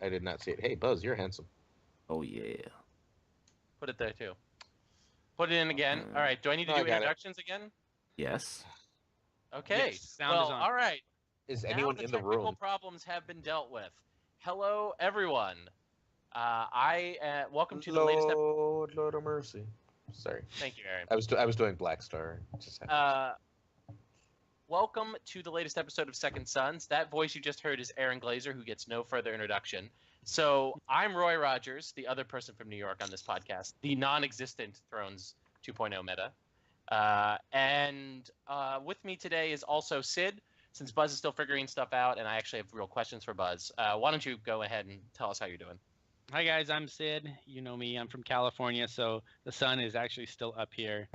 I did not see it. Hey, Buzz, you're handsome. Oh yeah. Put it there too. Put it in again. All right. Do I need to No, I do got it. introductions again? Yes. Okay. Yes, sound is on. All right. Is Now anyone the in the technical room? problems have been dealt with. Hello, everyone. Welcome to the latest episode. Lord of mercy. Sorry, Thank you, Aaron. I was doing Black Star. Just Welcome to the latest episode of Second Sons. That voice you just heard is Aaron Glazer, who gets no further introduction. So I'm Roy Rogers, the other person from New York on this podcast, the non-existent Thrones 2.0 meta. And with me today is also Sid, since Buzz is still figuring stuff out, and I actually have real questions for Buzz. Why don't you go ahead and tell us how you're doing? Hi guys, I'm Sid. You know me. I'm from California, so the sun is actually still up here.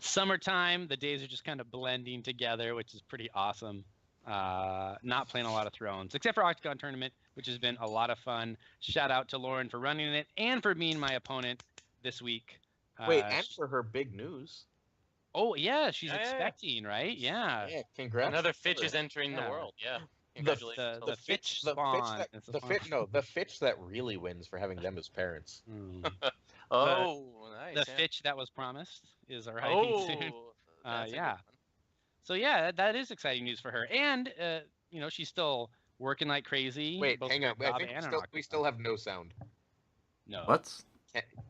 Summertime, the days are just kind of blending together, which is pretty awesome. Not playing a lot of Thrones, except for Octagon Tournament, which has been a lot of fun. Shout out to Lauren for running it and for being my opponent this week. wait, and for her big news. Oh yeah, she's Yeah. expecting, right? Yeah. Yeah, congrats. Another to Fitch her. is entering the Yeah. world. Yeah. Congratulations. The Fitch spawn. the Fitch that really wins for having them as parents. Oh, nice. The yeah. Fitch that was promised is arriving soon. That's a good yeah. one. So yeah, that is exciting news for her, and she's still working like crazy. Wait, both hang for on. a I job think and an we Octagon. still have no sound. No. What?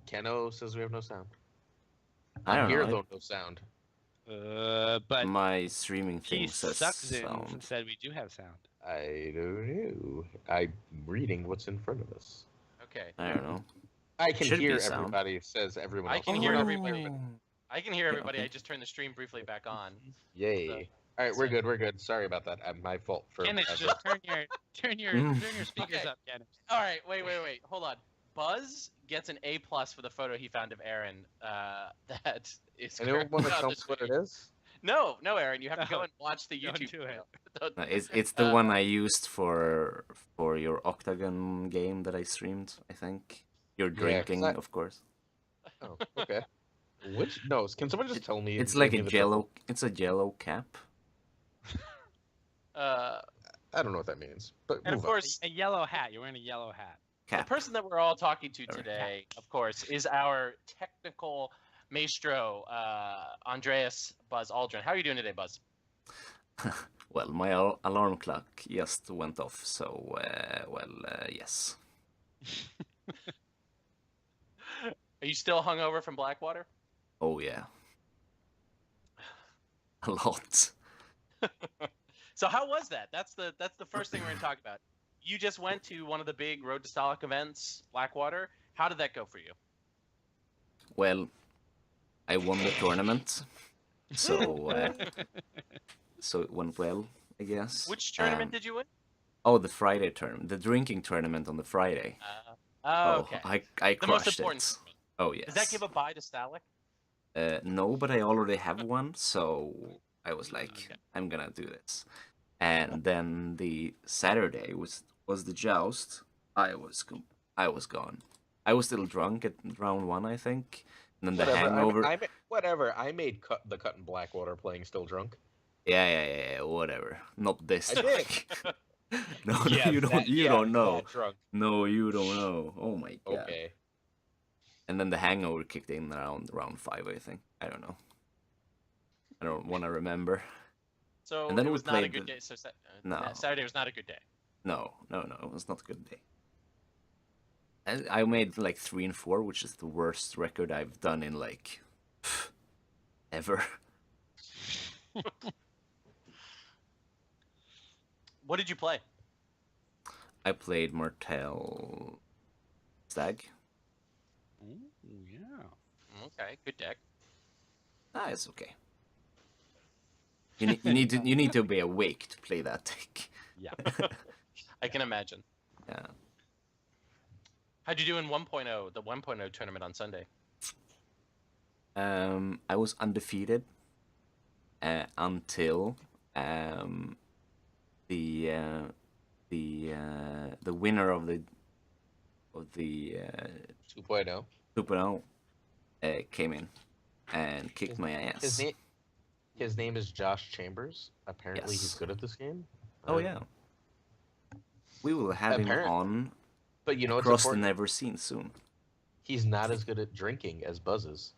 Keno says we have no sound. I don't Here know. though, no sound. But My streaming he thing says sucks in sound. and said we do have sound. I don't know. I'm reading what's in front of us. Okay. I don't know. I can Should be hear sound. everybody. Says everyone I else. can is hear not. everybody. I can hear Yeah, everybody. okay. I just turned the stream briefly back on. Yay! All right, we're good. We're good. Sorry about that. My fault for. Kenneth, just turn your speakers Okay. up, Kenneth. All right. Wait. Hold on. Buzz gets an A+ for the photo he found of Aaron. That is. Anyone want to currently on tell the us what it screen. is? No, Aaron. You have to go No, and watch the don't YouTube do it. video. Don't- No, it's the one Uh, I used for your Octagon game that I streamed. I think you're Yeah, 'cause drinking, I- of course. Oh, okay. Which no? Can someone just tell me? It's give like me a the- yellow. It's a yellow cap. Uh, I don't know what that means, but and of move on. course, A yellow hat. You're wearing a yellow hat. the Cap. person that we're all talking to Sorry. today, of course, is our technical maestro, Andreas Buzz Aldrin. How are you doing today, Buzz? Well, my alarm clock just went off, so yes. Are you still hungover from Blackwater? Oh yeah. A lot. So how was that? That's the first thing we're gonna talk about. You just went to one of the big Road to Stolic events, Blackwater. How did that go for you? Well, I won the tournament, so so it went well, I guess. Which tournament did you win? Oh, the Friday tournament, the drinking tournament on the Friday. Okay. I The most crushed important it. tournament. Oh yes. Does that give a bye to Stalic? No, but I already have one, so I was like, Okay. I'm gonna do this. And then the Saturday was the joust. I was gone. I was still drunk at round 1, I think. And then the hangover. Whatever. I made the cut in Blackwater playing still drunk. Yeah, whatever. Not this I drunk. no, Yeah, you don't. that- You yeah, don't know. that drunk. No, you don't know. Oh my god. Okay. And then the hangover kicked in around round 5, I think. I don't know. I don't want to remember. So And then it we was not a played good the- day. So No. Saturday was not a good day. No, it was not a good day. I made like 3 and 4, which is the worst record I've done in like ever. What did you play? I played Martel Stag. Ooh, yeah. Okay, good deck. Ah, it's okay. You need to be awake to play that deck. Yeah. I can imagine. Yeah. How'd you do in 1.0, the 1.0 tournament on Sunday? I was undefeated until the winner of the 2.0. 2.0 came in and kicked my ass. His name is Josh Chambers. Apparently, he's Yes. good at this game. Oh yeah. We will have him Apparent- on But you know what's across the important? never seen soon. He's not as good at drinking as Buzz is.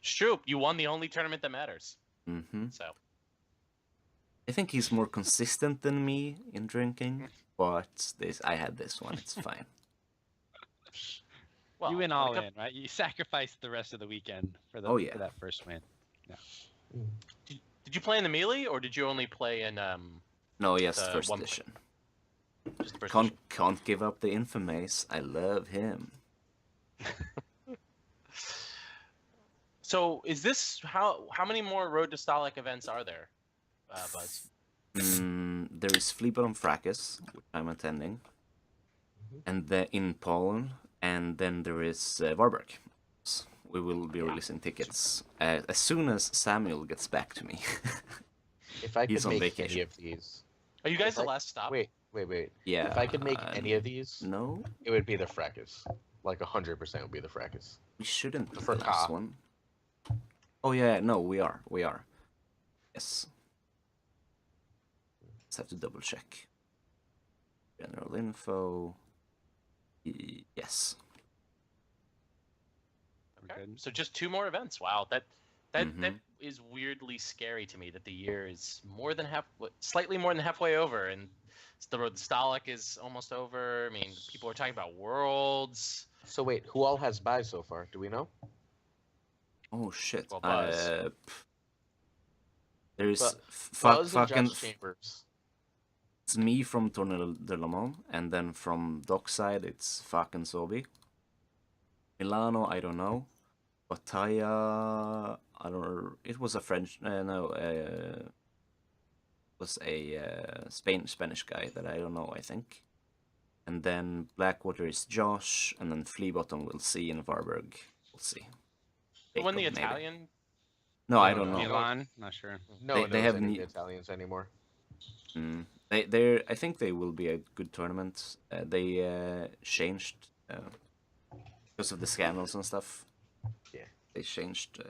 It's true. You won the only tournament that matters. Hmm So I think he's more consistent than me in drinking, but I had this one. It's fine. well, you went when it all com- in, right? You sacrificed the rest of the weekend for Oh, yeah. for that first win. Did you play in the melee or did you only play in No, yes, The first 1.0. edition. just the first Can't give up the Infamace. I love him. So is this how many more Road to Stalic events are there, Buzz? There is Fleabottom Fracas, which I'm attending, and in Poland, and then there is Varberg. We will be releasing tickets as soon as Samuel gets back to me. If I He's could on make vacation. any of these, Are you guys If the I- last stop? wait. Yeah. If I could make any of these, No, it would be the Fracas. Like 100% would be the Fracas. we shouldn't be For the last Ka. one. Oh yeah, no, we are. Yes. Let's have to double check. General info. Yes. Okay. Good. So just 2 more events. Wow, that Mhm. is weirdly scary to me that the year is slightly more than halfway over, and the Road to Stalic is almost over. I mean, people are talking about Worlds. So wait, who all has buys so far? Do we know? Oh shit. Well, Buzz. There's Buzz and fucking. Josh Chambers. It's me from Tornado de Le Mans, and then from Dockside it's fucking Sobi. Milano, I don't know. Bataya, I don't know. It was a French. Was a Spanish guy that I don't know. I think. And then Blackwater is Josh, and then Fleabottom we'll see, in Varberg we'll see. Who won the Jacob, maybe. Italian? No, I No, don't no. know. Milan, not sure. No They one knows have any of ne- the Italians anymore. I think they will be a good tournament. They changed because of the scandals and stuff. Yeah. They changed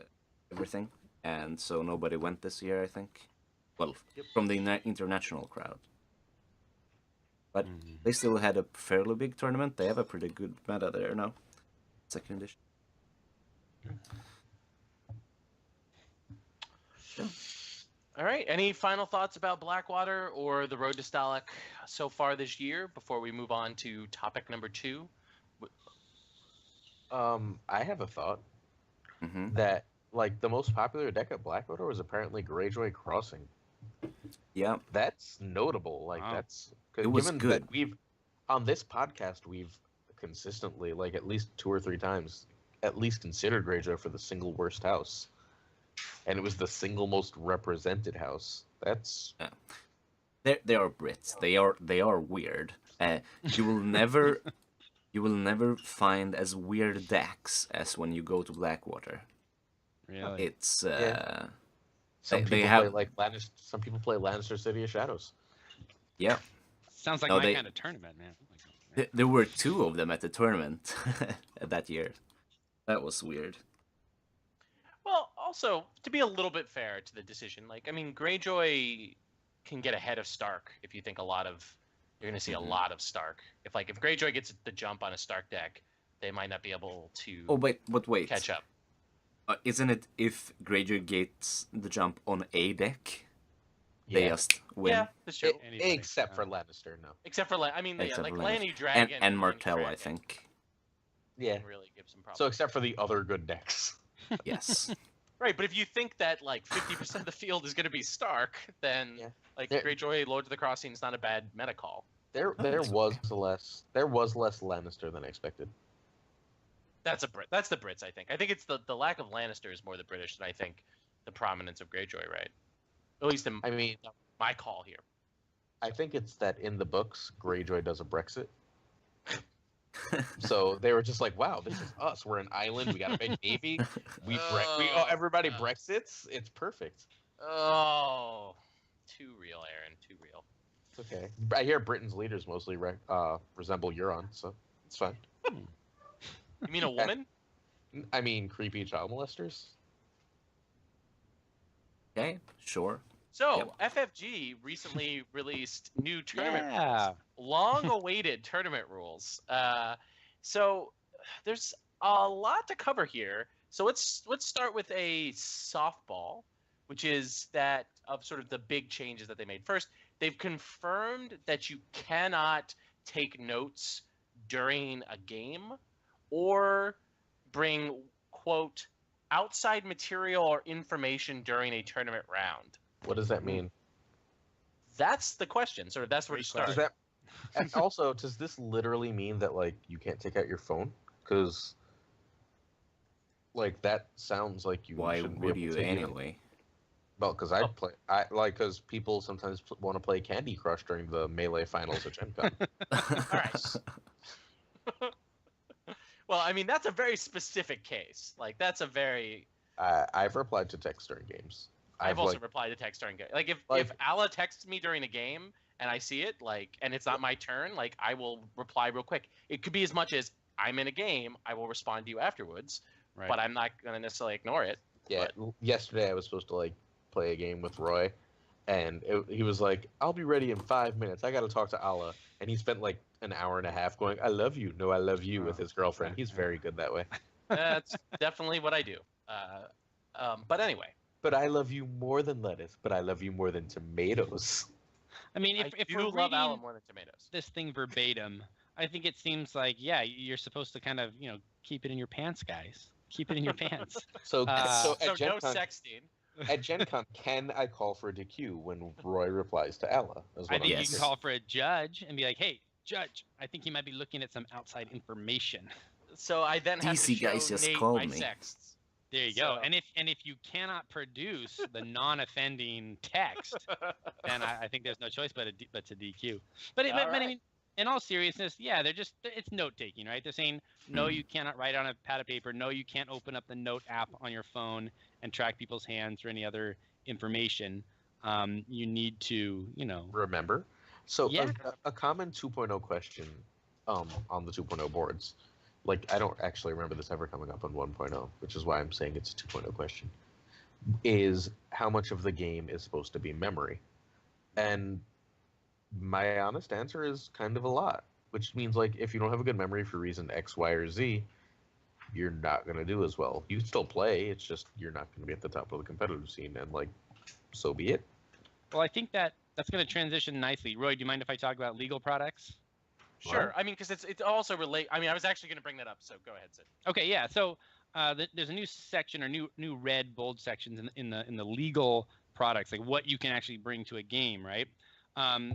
everything, and so nobody went this year. I think. Well, Yep. from the international crowd, but Mhm. they still had a fairly big tournament. They have a pretty good meta there now. Second edition. All right. Any final thoughts about Blackwater or the Road to Stalic so far this year before we move on to topic number 2? I have a thought Hmm that like the most popular deck at Blackwater was apparently Greyjoy Crossing. Yeah, That's notable. Like Wow. that's It was given good. that we've on this podcast we've consistently like at least 2 or 3 times at least considered Greyjoy for the single worst house, and it was the single most represented house. That's they are Brits. They are weird. You will never find as weird decks as when you go to Blackwater. Really? It's Yeah. some They people have- play like Lannister. Some people play Lannister City of Shadows. yeah. Sounds like No, my they- kind of tournament, man. Oh my God. There were 2 of them at the tournament that year. That was weird. Well, also, to be a little bit fair to the decision, like, I mean, Greyjoy can get ahead of Stark if you think you're going to see a Mhm. lot of Stark. If Greyjoy gets the jump on a Stark deck, they might not be able to Oh, but wait. catch up. Isn't it if Greyjoy gets the jump on a deck, they Yeah, just win? Yeah, that's true. Anybody, except yeah. for Lannister. No. Except for, I mean, yeah, Except like for Lanny and, Dragon and Lanny Martell, I Dragon think. Yeah. can really give some problems. So except for the other good decks. Yes. Right, but if you think that like 50% of the field is going to be Stark, then Yeah. like There- Greyjoy, Lord of the Crossing is not a bad meta call. There it's was less Lannister than I expected. That's the Brits, I think. I think it's the lack of Lannister is more the British than I think the prominence of Greyjoy, right? At least in I mean, my call here. I think it's that in the books, Greyjoy does a Brexit. So they were just like, "Wow, this is us. We're an island. We got a big navy. Everybody Oh, Brexits. It's perfect. Oh, too real, Aaron. Too real. It's okay. I hear Britain's leaders mostly resemble Euron, so it's fine. You mean a woman? I mean, creepy child molesters. Okay, sure. So FFG recently released new tournament rules. Yeah. long-awaited tournament rules. So there's a lot to cover here. So let's start with a softball, which is that of sort of the big changes that they made. First, they've confirmed that you cannot take notes during a game or bring, quote, outside material or information during a tournament round. What does that mean? That's the question. Sort of that's where to start. Does that, and also, does this literally mean that like you can't take out your phone? Because like that sounds like you. Why shouldn't be would able you to take it. anyway? Well, because because people sometimes want to play Candy Crush during the Melee finals at Gen Con. All right. Well, I mean, that's a very specific case. Like, that's a very... I've replied to text during games. I've also replied to text during games. Like, if Ala texts me during a game and I see it, like, and it's not my turn, like, I will reply real quick. It could be as much as, I'm in a game, I will respond to you afterwards, Right. but I'm not going to necessarily ignore it. Yeah, yesterday I was supposed to, like, play a game with Roy, and he was like, I'll be ready in 5 minutes. I got to talk to Ala. And he spent, like, an hour and a half going, I love you. No, I love you with his girlfriend. He's very good that way. That's definitely what I do. But anyway. But I love you more than lettuce, but I love you more than tomatoes. I mean, if I do we're love Ala reading more than tomatoes. this thing verbatim, I think it seems like, yeah, you're supposed to kind of, keep it in your pants, guys. Keep it in your pants. So So at Gen no Con, sexting. at Gen Con, can I call for a DQ when Roy replies to Ella? I think you Yes. can call for a judge and be like, hey, judge, I think he might be looking at some outside information. So I then have to DC guys show just Nate called my me. sexts. There you go. So- And if you cannot produce the non-offending text, then I think there's no choice but to DQ. But I Alright. mean, in all seriousness, yeah, it's note taking, right? They're saying no, you cannot write on a pad of paper. No, you can't open up the note app on your phone and track people's hands or any other information. You need to, Remember? So Yeah. a common 2.0 question on the 2.0 boards, like I don't actually remember this ever coming up on 1.0, which is why I'm saying it's a 2.0 question, is how much of the game is supposed to be memory? And my honest answer is kind of a lot, which means like if you don't have a good memory for reason X, Y, or Z, you're not going to do as well. You can still play, it's just you're not going to be at the top of the competitive scene, and like, so be it. Well, I think that's going to transition nicely. Roy, do you mind if I talk about legal products? Sure. What? I mean, because it's also relate. I mean, I was actually going to bring that up. So go ahead, Sid. Okay, yeah. So there's a new section or new red bold sections in the legal products, like what you can actually bring to a game, right?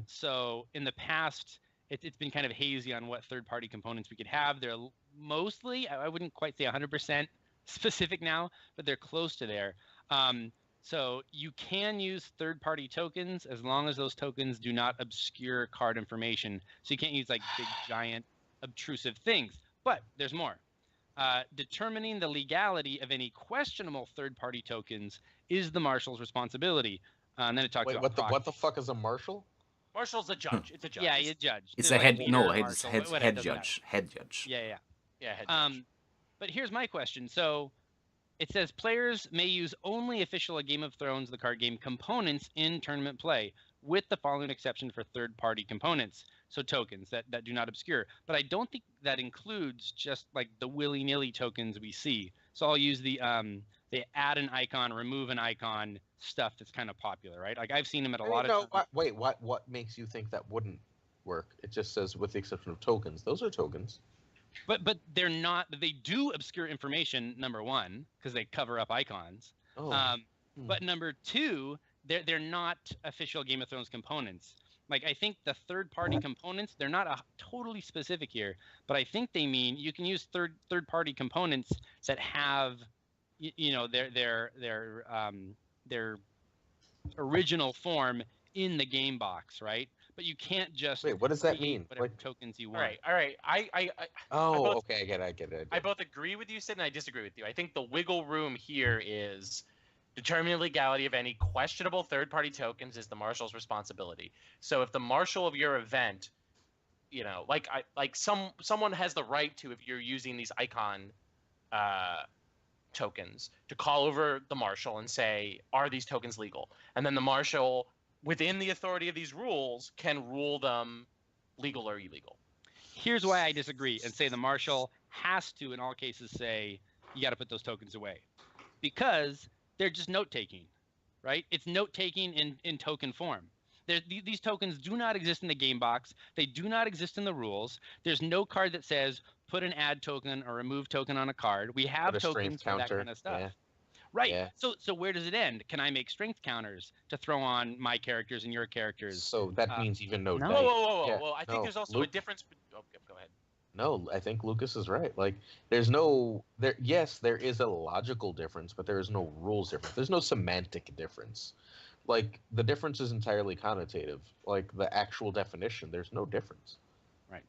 So in the past, it's been kind of hazy on what third-party components we could have. They're mostly, I wouldn't quite say 100% specific now, but they're close to there. So you can use third-party tokens as long as those tokens do not obscure card information. So you can't use like big, giant, obtrusive things. But there's more. Determining the legality of any questionable third-party tokens is the marshal's responsibility. And then it talks Wait, about what the fuck is a marshal? Marshall's a judge. It's a judge. Yeah, you judge. It's There's a like head. leader, No, marshal, head whatever, head doesn't matter. judge. Head judge. Yeah. Yeah, head judge. But here's my question. So it says players may use only official Game of Thrones, the card game, components in tournament play, with the following exception for third-party components, so tokens that do not obscure. But I don't think that includes just like the willy-nilly tokens we see. So I'll use the add an icon, remove an icon stuff that's kind of popular, right? Like I've seen them at a lot of times. Wait, what makes you think that wouldn't work? It just says with the exception of tokens. Those are tokens. But they're not. They do obscure information. Number one, because they cover up icons. Oh. But number two, they're not official Game of Thrones components. Like I think the third-party components, they're not totally specific here, but I think they mean you can use third-party components that have, their original form in the game box, right? But you can't just Wait, what does that create mean? whatever Like- tokens you all want. right. I Oh, both- okay, I get it. I both agree with you, Sid, and I disagree with you. I think the wiggle room here is determining the legality of any questionable third-party tokens is the marshal's responsibility. So if the marshal of your event, someone has the right to, if you're using these icon tokens, to call over the marshal and say, are these tokens legal? And then the marshal, within the authority of these rules, can rule them legal or illegal. Here's why I disagree and say the marshal has to, in all cases, say you got to put those tokens away, because they're just note taking, right? It's note taking in token form. These tokens do not exist in the game box. They do not exist in the rules. There's no card that says put an add token or remove token on a card. We have tokens for that kind of stuff. Yeah. Right. Yeah. So where does it end? Can I make strength counters to throw on my characters and your characters? So that means even no no. dice. Whoa. Yeah, I think there's also a difference. Oh, go ahead. No, I think Lucas is right. Like, there's no there. Yes, there is a logical difference, but there is no rules difference. There's no semantic difference. Like, the difference is entirely connotative. Like, the actual definition, there's no difference. Right.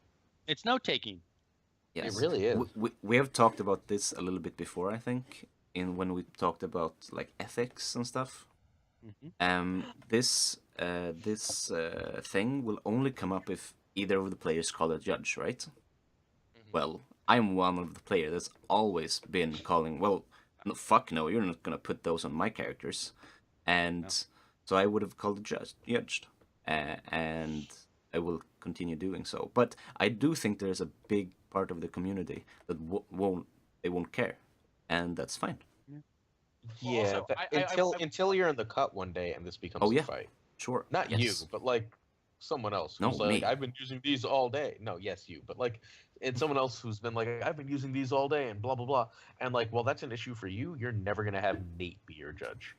It's note taking. Yes. It really is. We have talked about this a little bit before, I think, in when we talked about like ethics and stuff. Mm-hmm. This thing will only come up if either of the players call a judge, right? Mm-hmm. Well, I'm one of the players that's always been calling, well, no, fuck no, you're not gonna put those on my characters. And so I would have called the judged. And I will continue doing so. But I do think there's a big part of the community that won't care. And that's fine. Yeah, also, until you're in the cut one day and this becomes a fight. Sure. Not yes. you, but like someone else. No, Who's like, me. I've been using these all day. No, yes, you. But like, it's someone else who's been like, I've been using these all day and blah, blah, blah. And like, well, that's an issue for you. You're never going to have Nate be your judge.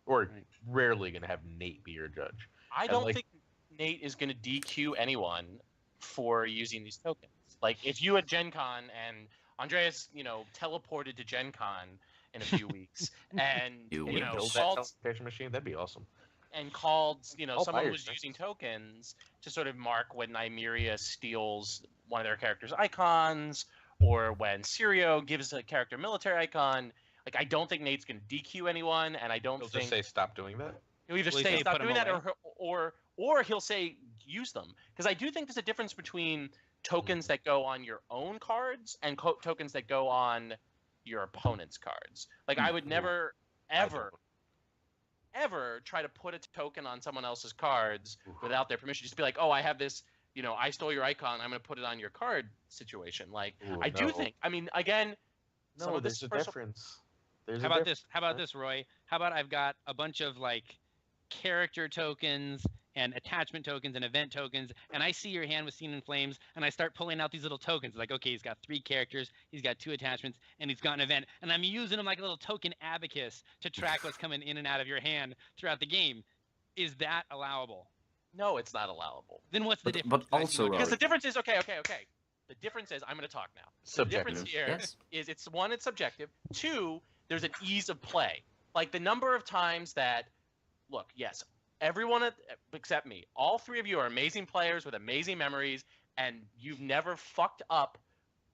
Or rarely going to have Nate be your judge. I don't think Nate is going to DQ anyone for using these tokens. Like, if you at Gen Con and Andreas, teleported to Gen Con in a few weeks and, build that teleportation machine, that'd be awesome. And called, someone who's using tokens to sort of mark when Nymeria steals one of their characters' icons, or when Sirio gives a character military icon. Like, I don't think Nate's going to DQ anyone, and I don't He'll think... just say, stop doing that? He'll either say, stop doing that, or he'll say, use them. Because I do think there's a difference between tokens that go on your own cards and tokens that go on your opponent's cards. Like, I would never, ever try to put a token on someone else's cards without their permission. Just be like, oh, I have this, I stole your icon, I'm going to put it on your card situation. Like, I do think, I mean, again, no, there's a difference. How about this, Roy? How about I've got a bunch of like character tokens and attachment tokens and event tokens, and I see your hand with Seen in Flames, and I start pulling out these little tokens. Like, okay, he's got 3 characters, he's got 2 attachments, and he's got an event, and I'm using them like a little token abacus to track what's coming in and out of your hand throughout the game. Is that allowable? No, it's not allowable. Then what's the difference? But also, because the difference is okay. The difference is, I'm going to talk now. Subjective. The difference here is it's subjective. 2, there's an ease of play. Like, the number of times that, look, yes, everyone except me, all 3 of you are amazing players with amazing memories, and you've never fucked up.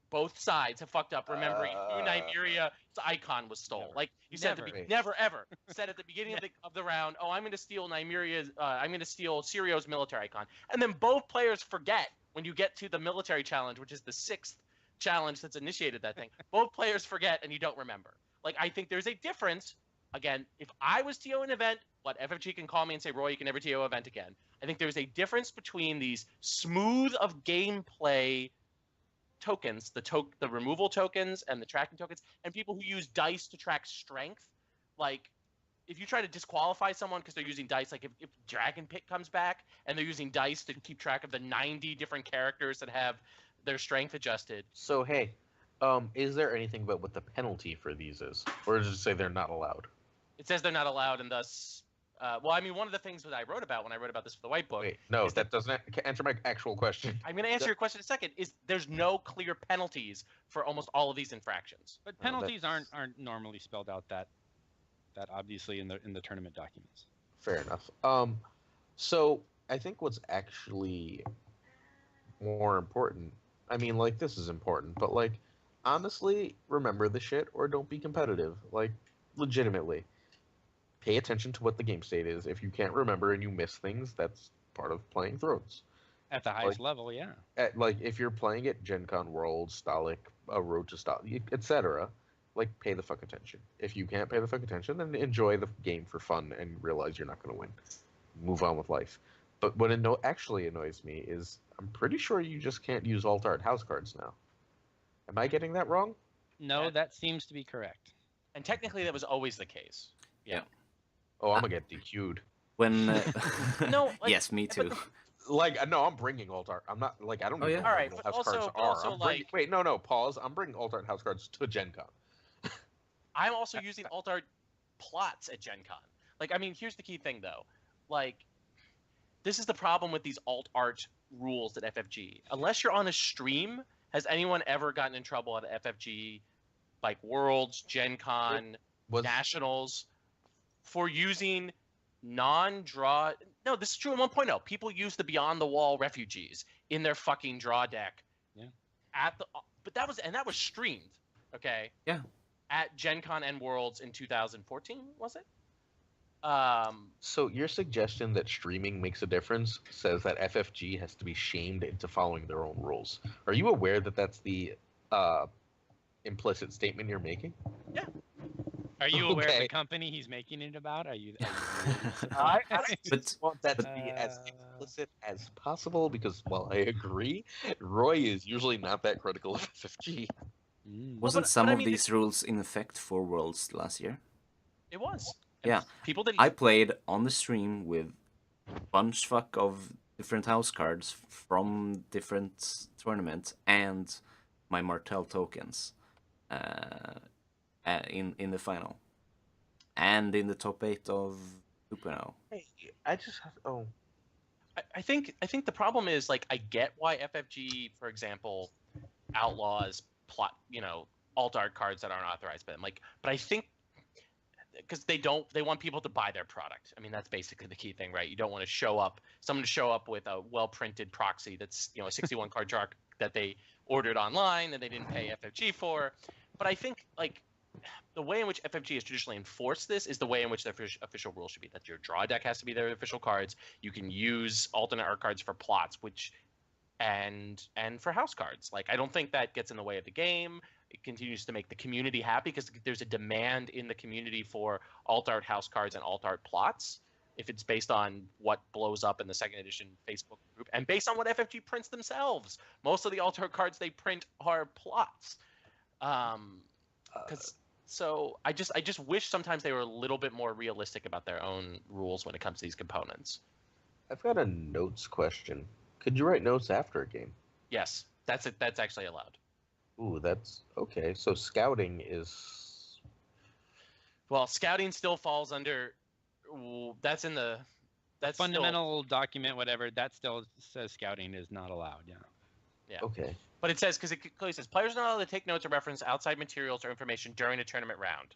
Both sides have fucked up remembering who Nymeria's icon was stole. Never. Like you said, never ever said at the beginning of the round, oh, I'm going to steal I'm going to steal Sirio's military icon, and then both players forget when you get to the military challenge, which is the 6th challenge that's initiated that thing. Both players forget, and you don't remember. Like, I think there's a difference. Again, if I was TO an event, what FFG can call me and say, Roy, you can never TO event again. I think there's a difference between these smooth of gameplay tokens, the removal tokens and the tracking tokens, and people who use dice to track strength. Like, if you try to disqualify someone because they're using dice, like if Dragon Pit comes back and they're using dice to keep track of the 90 different characters that have their strength adjusted. So, hey, is there anything about what the penalty for these is? Or does it say they're not allowed? It says they're not allowed, and thus... well, I mean, one of the things that I wrote about when I wrote about this for the White Book... Wait, no, that doesn't answer my actual question. I'm going to answer your question in a second. Is there's no clear penalties for almost all of these infractions. But penalties aren't normally spelled out that obviously in the tournament documents. Fair enough. So I think what's actually more important... I mean, like, this is important, but, like, honestly, remember the shit or don't be competitive. Like, legitimately. Pay attention to what the game state is. If you can't remember and you miss things, that's part of playing Thrones. At the highest level, yeah. If you're playing at Gen Con World, Stalic, Road to Stalic, etc., like, pay the fuck attention. If you can't pay the fuck attention, then enjoy the game for fun and realize you're not going to win. Move on with life. But what actually annoys me is I'm pretty sure you just can't use alt art house cards now. Am I getting that wrong? No, Yeah. that seems to be correct. And technically, that was always the case. Yeah. Oh, I'm gonna get DQ'd. When No, like- yes, me too. Like, no, I'm bringing alt art. I'm not like I don't Oh, know yeah? what All right, original but house also- cards but are. also, I'm bringing, like- wait, no, pause. I'm bringing alt art house cards to Gen Con. I'm also using alt art plots at Gen Con. Like, I mean, here's the key thing, though. Like, this is the problem with these alt art rules at FFG. Unless you're on a stream, has anyone ever gotten in trouble at FFG, like Worlds, Gen Con, Was Nationals, for using non-draw? No, this is true in 1.0. People use the Beyond the Wall refugees in their fucking draw deck. Yeah. But that was streamed, okay? Yeah. At Gen Con and Worlds in 2014, was it? so your suggestion that streaming makes a difference says that FFG has to be shamed into following their own rules. Are you aware that that's the implicit statement you're making? Are you aware of Okay. the company he's making it about? Are you? I But want that to be as explicit as possible because while I agree, Roy is usually not that critical of FFG. wasn't but some I of mean, these rules in effect for Worlds last year? It was. Yeah. People didn't. I played on the stream with bunch fuck of different house cards from different tournaments and my Martel tokens in the final and in the top 8 of 2.0. Hey, I just have. Oh, I think the problem is, like, I get why FFG, for example, outlaws plot, alt art cards that aren't authorized by them. Like, but I think because they want people to buy their product. I mean, that's basically the key thing, right? You don't want someone to show up with a well printed proxy that's a 61 card chart that they ordered online and they didn't pay FFG for. But I think, like, the way in which FFG has traditionally enforced this is the way in which the official rule should be, that your draw deck has to be their official cards. You can use alternate art cards for plots, and for house cards. Like, I don't think that gets in the way of the game. It continues to make the community happy because there's a demand in the community for alt art house cards and alt art plots. If it's based on what blows up in the second edition Facebook group and based on what FFG prints themselves, most of the alt art cards they print are plots. So I just wish sometimes they were a little bit more realistic about their own rules when it comes to these components. I've got a notes question. Could you write notes after a game? Yes, that's actually allowed. Ooh, that's okay. So scouting is. Well, scouting still falls under. That's in the. That's fundamental document, whatever. That still says scouting is not allowed. Yeah. Yeah. Okay. But it says, because it clearly says players are not allowed to take notes or reference outside materials or information during a tournament round.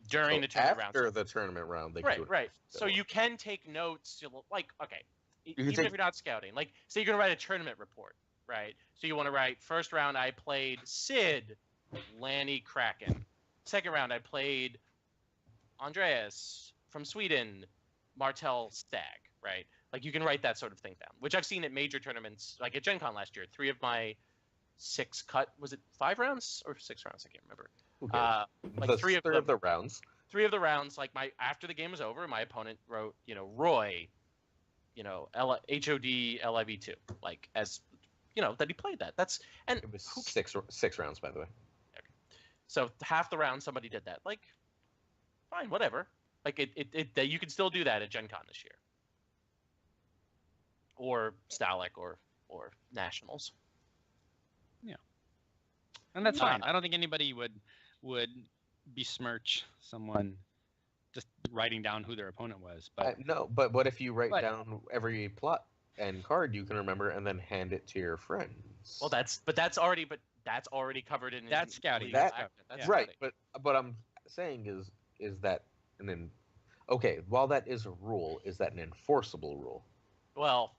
During the tournament round. After the tournament round, they Right, can do it. right. So you can take notes, like, okay, can even take- if you're not scouting. Like, say you're going to write a tournament report, right? So you want to write, first round I played Sid, Lanny Kraken. Second round I played Andreas from Sweden, Martel Stag, right? Like, you can write that sort of thing down, which I've seen at major tournaments, like at Gen Con last year. 3 of my 6 was it 5 rounds or 6 rounds? I can't remember. Who cares? Like The 3 of third them. of the rounds. 3 of the rounds, like, after the game was over, my opponent wrote, Roy, HOD LIV2, like, as, that he played that. And It was six rounds, by the way. so half the round somebody did that. Like, fine, whatever. Like, you can still do that at Gen Con this year. Or Stalic or Nationals. And that's fine. I don't think anybody would besmirch someone just writing down who their opponent was. But No, but what if you write But- down every plot and card you can remember and then hand it to your friends? Well, that's already covered in That's scouting. legal That's act- that's yeah. right. scouting. But I'm saying is that okay, while that is a rule, is that an enforceable rule? Well,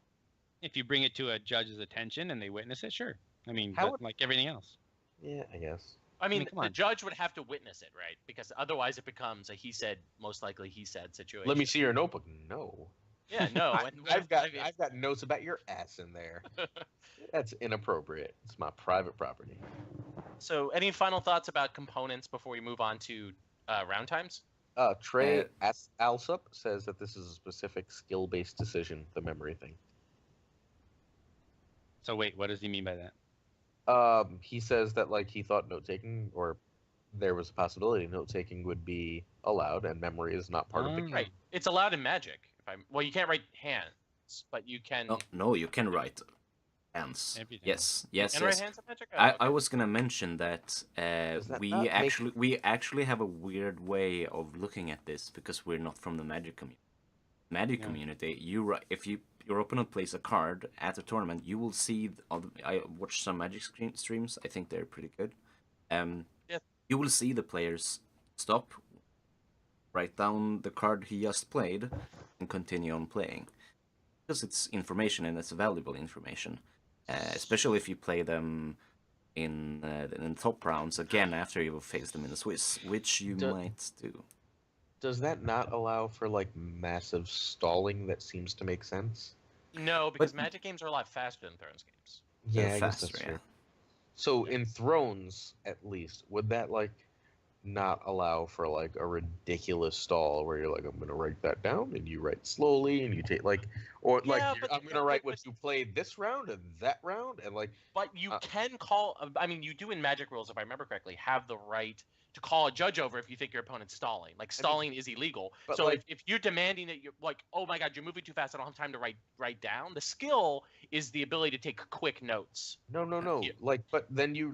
if you bring it to a judge's attention and they witness it, sure. I mean, How but would- like everything else. Yeah, I guess. I mean, come the on. judge would have to witness it, right? Because otherwise it becomes a he said, most likely he said situation. Let me see your notebook. No. Yeah, no. I've got notes about your ass in there. That's inappropriate. It's my private property. So, any final thoughts about components before we move on to round times? Trey Alsup says that this is a specific skill-based decision, the memory thing. So wait, what does he mean by that? He says that like he thought note taking or there was a possibility note taking would be allowed, and memory is not part of the game. Right. It's allowed in Magic. Well, you can't write hands, but you can. No, you can write hands. Everything. Yes. Write hands in Magic. Oh, I okay. was gonna mention that, Does that we not make- actually have a weird way of looking at this because we're not from the Magic community. Magic community, if your opponent plays a card at a tournament, you will see. I watch some Magic streams. I think they're pretty good. Yeah. You will see the players stop, write down the card he just played, and continue on playing because it's information and it's valuable information. Especially if you play them in the top rounds again after you've faced them in the Swiss, which you might do. Does that not allow for like massive stalling that seems to make sense? No, because Magic games are a lot faster than Thrones games. Yeah, They're I guess that's faster, true. yeah. So in Thrones, at least, would that like not allow for like a ridiculous stall where you're like, I'm gonna write that down, and you write slowly, and you take like, or like Yeah, but- I'm gonna write what you played this round and that round, and like But you can call. I mean, you do in Magic rules, if I remember correctly, have the right to call a judge over if you think your opponent's stalling. Like stalling is illegal. but, So like- if you're demanding that you're like, oh my god, you're moving too fast, I don't have time to write down. The skill is the ability to take quick notes. no, Yeah. like, but then your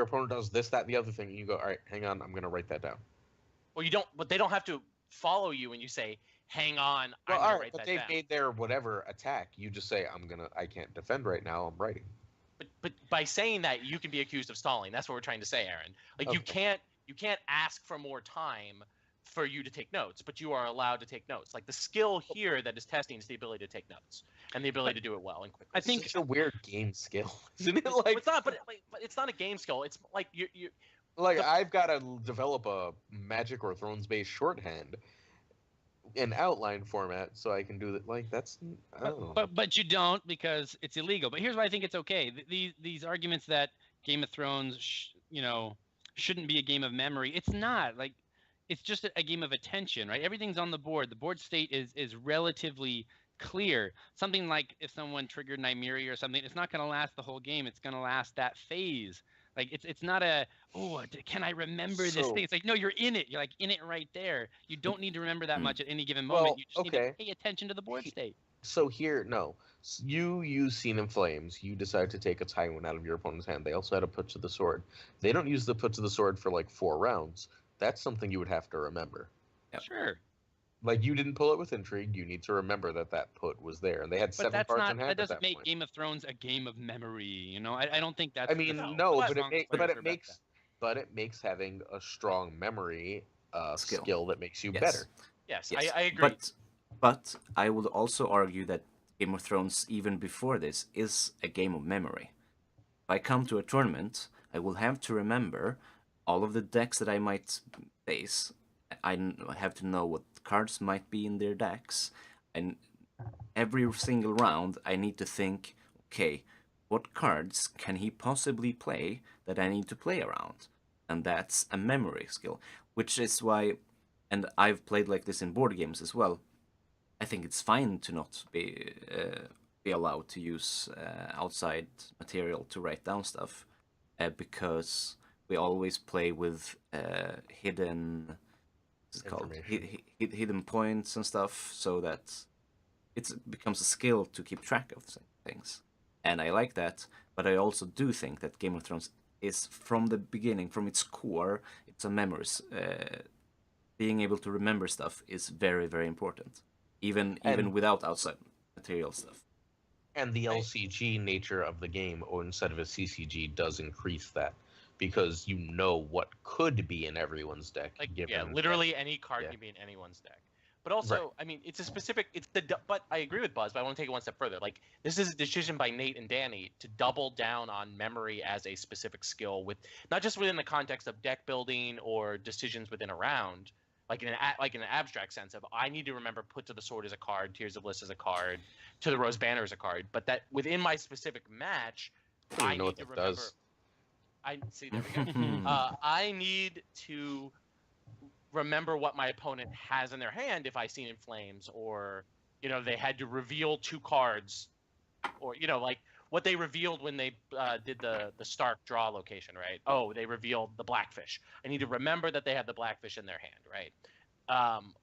opponent does this, that, and the other thing, and you go, all right, hang on, I'm gonna write that down. Well, you don't. But they don't have to follow you when you say, hang on, Well, I'm all gonna right, write but that they've down. made their whatever attack. You just say, I can't defend right now. I'm writing. But by saying that, you can be accused of stalling. That's what we're trying to say, Aaron. Like Okay. you can't ask for more time for you to take notes, but you are allowed to take notes. Like the skill here that is testing is the ability to take notes and the ability to do it well and quickly. I think- It's such a weird game skill, isn't it? Well, Like, it's not, but it's not a game skill. It's like you like I've got to develop a Magic or Thrones based shorthand in outline format so I can do that. Like that's I don't know. But you don't because it's illegal. But here's why I think it's okay. These arguments that Game of Thrones, shouldn't be a game of memory. It's not. Like, it's just a game of attention, right? Everything's on the board. The board state is relatively clear. Something like if someone triggered Nymeria or something, it's not going to last the whole game. It's going to last that phase. Like it's not can I remember this So- thing? It's like, no, you're in it. You're like in it right there. You don't need to remember that much at any given moment. Well, You just need okay. to pay attention to the board state. So here, no. You use Scene in Flames. You decide to take a Tywin out of your opponent's hand. They also had a put to the sword. They don't use the put to the sword for like 4 rounds. That's something you would have to remember. Yep. Sure. Like you didn't pull it with intrigue. You need to remember that put was there, and they had But 7 that's cards not. in hand That at doesn't that make point. Game of Thrones a game of memory. You know, I don't think that's. I mean, No, no, but but strong it flavor about but it makes having a strong memory Skill. skill that makes you Yes. better. yes, Yes. I agree. But I would also argue that Game of Thrones, even before this, is a game of memory. If I come to a tournament, I will have to remember all of the decks that I might face. I have to know what cards might be in their decks, and every single round I need to think, okay, what cards can he possibly play that I need to play around? And that's a memory skill, which is why, and I've played like this in board games as well. I think it's fine to not be allowed to use outside material to write down stuff, because we always play with hidden, what's it called, hidden points and stuff, so that it becomes a skill to keep track of things. And I like that, but I also do think that Game of Thrones is, from the beginning, from its core, it's a memories. Being able to remember stuff is very, very important, even without outside material stuff. And the LCG nature of the game, or instead of a CCG, does increase that because you know what could be in everyone's deck. Like given literally any card yeah. can be in anyone's deck. But also, I mean, it's a specific. But I agree with Buzz. But I want to take it one step further. Like this is a decision by Nate and Danny to double down on memory as a specific skill, with not just within the context of deck building or decisions within a round, like in an abstract sense of I need to remember put to the sword as a card, Tears of Bliss as a card, to the Rose Banner as a card. But that within my specific match, I don't even know need what to that remember. does. I see. There we go. I need to remember what my opponent has in their hand if I Seen in Flames, or they had to reveal 2 cards, or like what they revealed when they did the Stark draw location, right? Oh, they revealed the Blackfish. I need to remember that they have the Blackfish in their hand, right?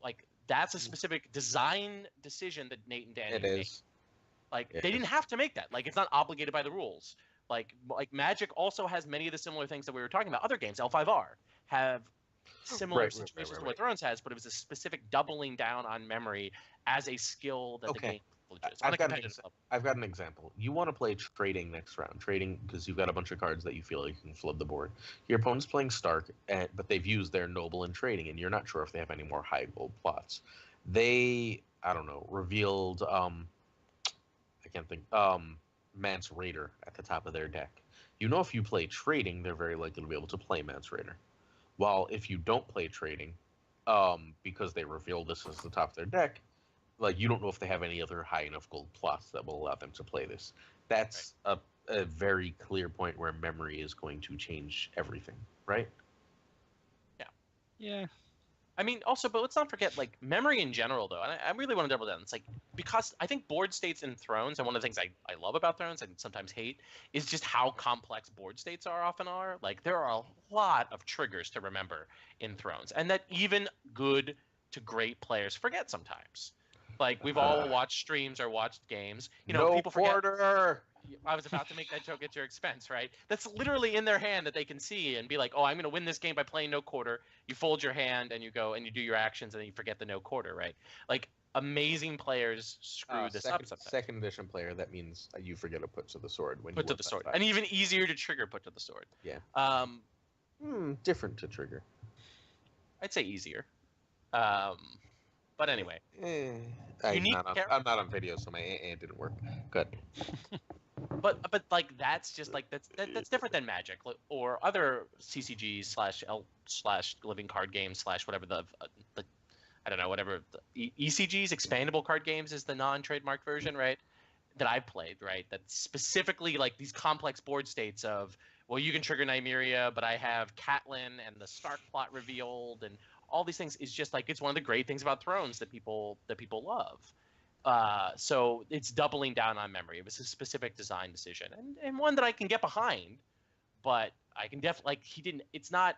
Like that's a specific design decision that Nate and Danny made. Like they didn't have to make that. Like it's not obligated by the rules. Like Magic also has many of the similar things that we were talking about. Other games, L5R, have similar situations to what Thrones has, but it was a specific doubling down on memory as a skill that the game privileges. I've got an example. You want to play trading next round. Trading because you've got a bunch of cards that you feel like you can flood the board. Your opponent's playing Stark, but they've used their Noble in trading, and you're not sure if they have any more high gold plots. They, I don't know, revealed, I can't think, Mance Raider at the top of their deck. You know, if you play trading, they're very likely to be able to play Mance Raider. While if you don't play trading, because they revealed this as the top of their deck, like you don't know if they have any other high enough gold plots that will allow them to play this. That's a very clear point where memory is going to change everything, right? Yeah. Yeah. I mean, also, but let's not forget, like, memory in general, though. And I really want to double down. It's like, because I think board states in Thrones, and one of the things I love about Thrones and sometimes hate, is just how complex board states often are. Like, there are a lot of triggers to remember in Thrones, and that even good to great players forget sometimes. Like, we've all watched streams or watched games. You know, people forget. I was about to make that joke at your expense, right? That's literally in their hand that they can see and be like, oh, I'm going to win this game by playing no quarter. You fold your hand and you go and you do your actions and then you forget the no quarter, right? Like, amazing players screw this up sometimes. Second edition player, that means you forget a put to the sword. Put to the sword. And even easier to trigger put to the sword. Yeah. Different to trigger. I'd say easier. But anyway. I'm not on video, so my didn't work. Good. But like that's just like that's different than Magic or other CCGs slash living card games slash whatever the I don't know, whatever ECGs, expandable card games is the non-trademark version, right? That I've played, right? That's specifically like these complex board states of, well, you can trigger Nymeria, but I have Catelyn and the Stark plot revealed and all these things is just like, it's one of the great things about Thrones that people love. So it's doubling down on memory. It was a specific design decision and one that I can get behind, but I can definitely, like, it's not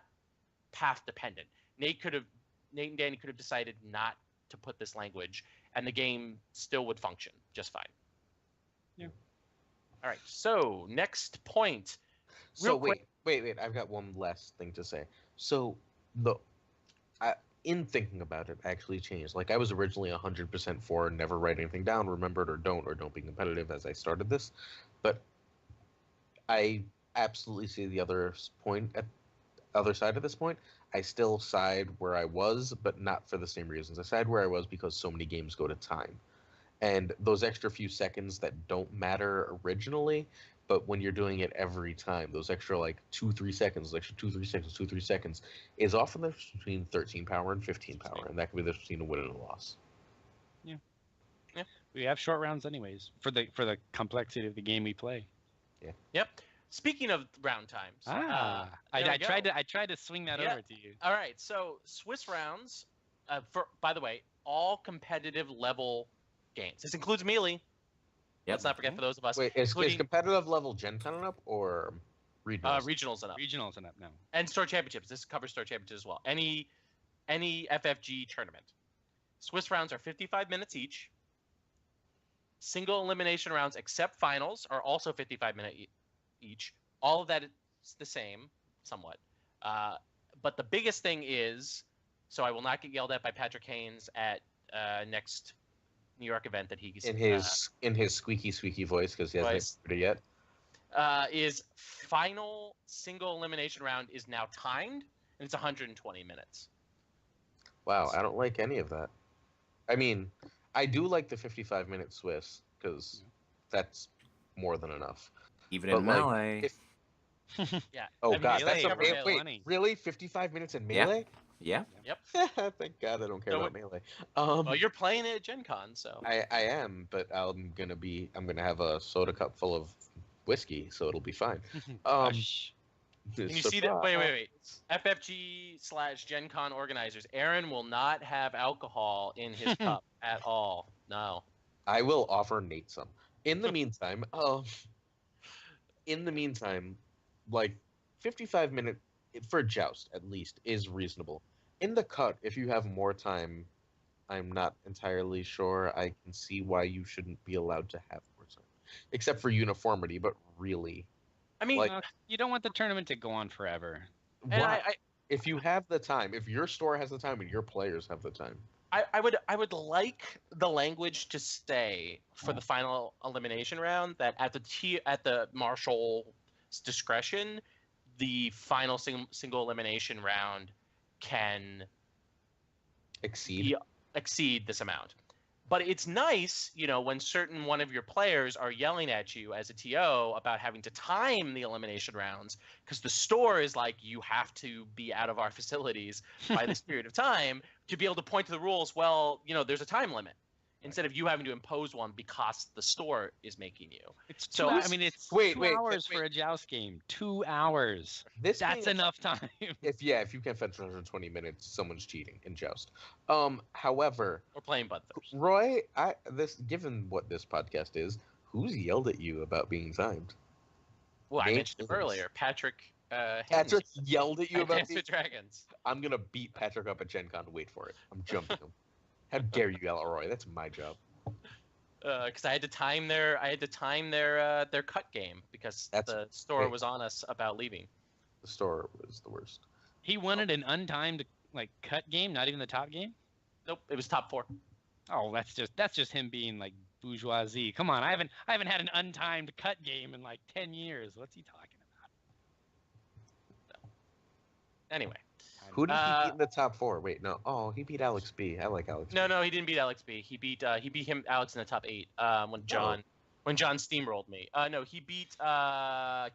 path dependent. Nate and Danny could have decided not to put this language and the game still would function just fine. Yeah. All right. So next point. So wait. I've got one last thing to say. So in thinking about it, I actually changed. Like, I was originally 100% for never write anything down, remember it or don't be competitive as I started this. But I absolutely see the other side of this point. I still side where I was, but not for the same reasons. I side where I was because so many games go to time. And those extra few seconds that don't matter originally, but when you're doing it every time, those extra like 2-3 seconds, is often the difference between 13 power and 15 power, and that can be the difference between a win and a loss. Yeah. We have short rounds anyways for the complexity of the game we play. Yeah. Yep. Speaking of round times, I tried to swing that over to you. All right, so Swiss rounds, by the way, all competitive level games. This includes Melee. Yep. Let's not forget for those of us. Wait, is competitive level Gen Con up or regionals? Regionals and up. Regionals and up now. And Store Championships. This covers Store Championships as well. Any FFG tournament. Swiss rounds are 55 minutes each. Single elimination rounds, except finals, are also 55 minutes each. All of that is the same, somewhat. But the biggest thing is, so I will not get yelled at by Patrick Haynes at next New York event that he's in his squeaky voice because he hasn't heard it yet. Is final single elimination round is now timed and it's 120 minutes. Wow, I don't like any of that. I mean, I do like the 55-minute Swiss because that's more than enough. Even in Melee. Yeah. Oh God, that's wait, really? 55 minutes in Melee? Yeah. Yep. Thank God I don't care about Melee. Well, you're playing it at Gen Con, so. I am, but I'm gonna have a soda cup full of whiskey, so it'll be fine. Can you see that? Wait. FFG/Gen Con organizers. Aaron will not have alcohol in his cup at all. No. I will offer Nate some. In the meantime, in the meantime, like 55-minute for a joust at least is reasonable. In the cut, if you have more time, I'm not entirely sure I can see why you shouldn't be allowed to have more time, except for uniformity. But really, I mean, like, you don't want the tournament to go on forever. and why? If you have the time, if your store has the time and your players have the time, I would like the language to stay for the final elimination round that at the marshal's discretion, the final single elimination round can exceed this amount. But it's nice, when certain one of your players are yelling at you as a TO about having to time the elimination rounds, because the store is like, you have to be out of our facilities by this period of time, to be able to point to the rules. Well, there's a time limit, instead of you having to impose one because the store is making you. It's two hours wait. for a joust game. 2 hours. That's enough time. If you can't fetch 120 minutes, someone's cheating in joust. However, We're playing Bloodthirst. Roy, given what this podcast is, who's yelled at you about being timed? Well, I mentioned it earlier. Patrick. Patrick yelled at you about the Dragons. I'm gonna beat Patrick up at Gen Con. Wait for it. I'm jumping him. How dare you yell at Roy? That's my job. Because I had to time their cut game because the store was on us about leaving. The store was the worst. He wanted an untimed cut game, not even the top game. Nope, it was top 4. Oh, that's just him being bourgeoisie. Come on, I haven't had an untimed cut game in 10 years. What's he talking about? So, anyway. Who did he beat in the top 4? Wait, no. Oh, he beat Alex B. I like Alex B. No, he didn't beat Alex B. He beat Alex in the top 8 when John steamrolled me. No, he beat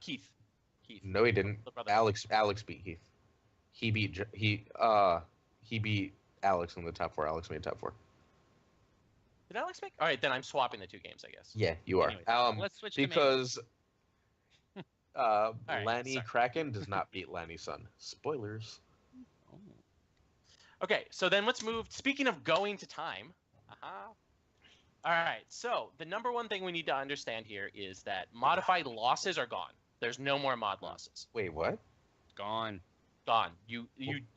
Keith. No, he didn't. Alex beat Keith. He beat Alex in the top 4. Alex made top 4. Did Alex make? All right, then I'm swapping the 2 games, I guess. Yeah, you are. Anyways, let's switch because right, Lanny Kraken does not beat Lanny Sun. Spoilers. Okay, so then let's move. Speaking of going to time, all right. So the number one thing we need to understand here is that modified losses are gone. There's no more mod losses. Wait, what? Gone. You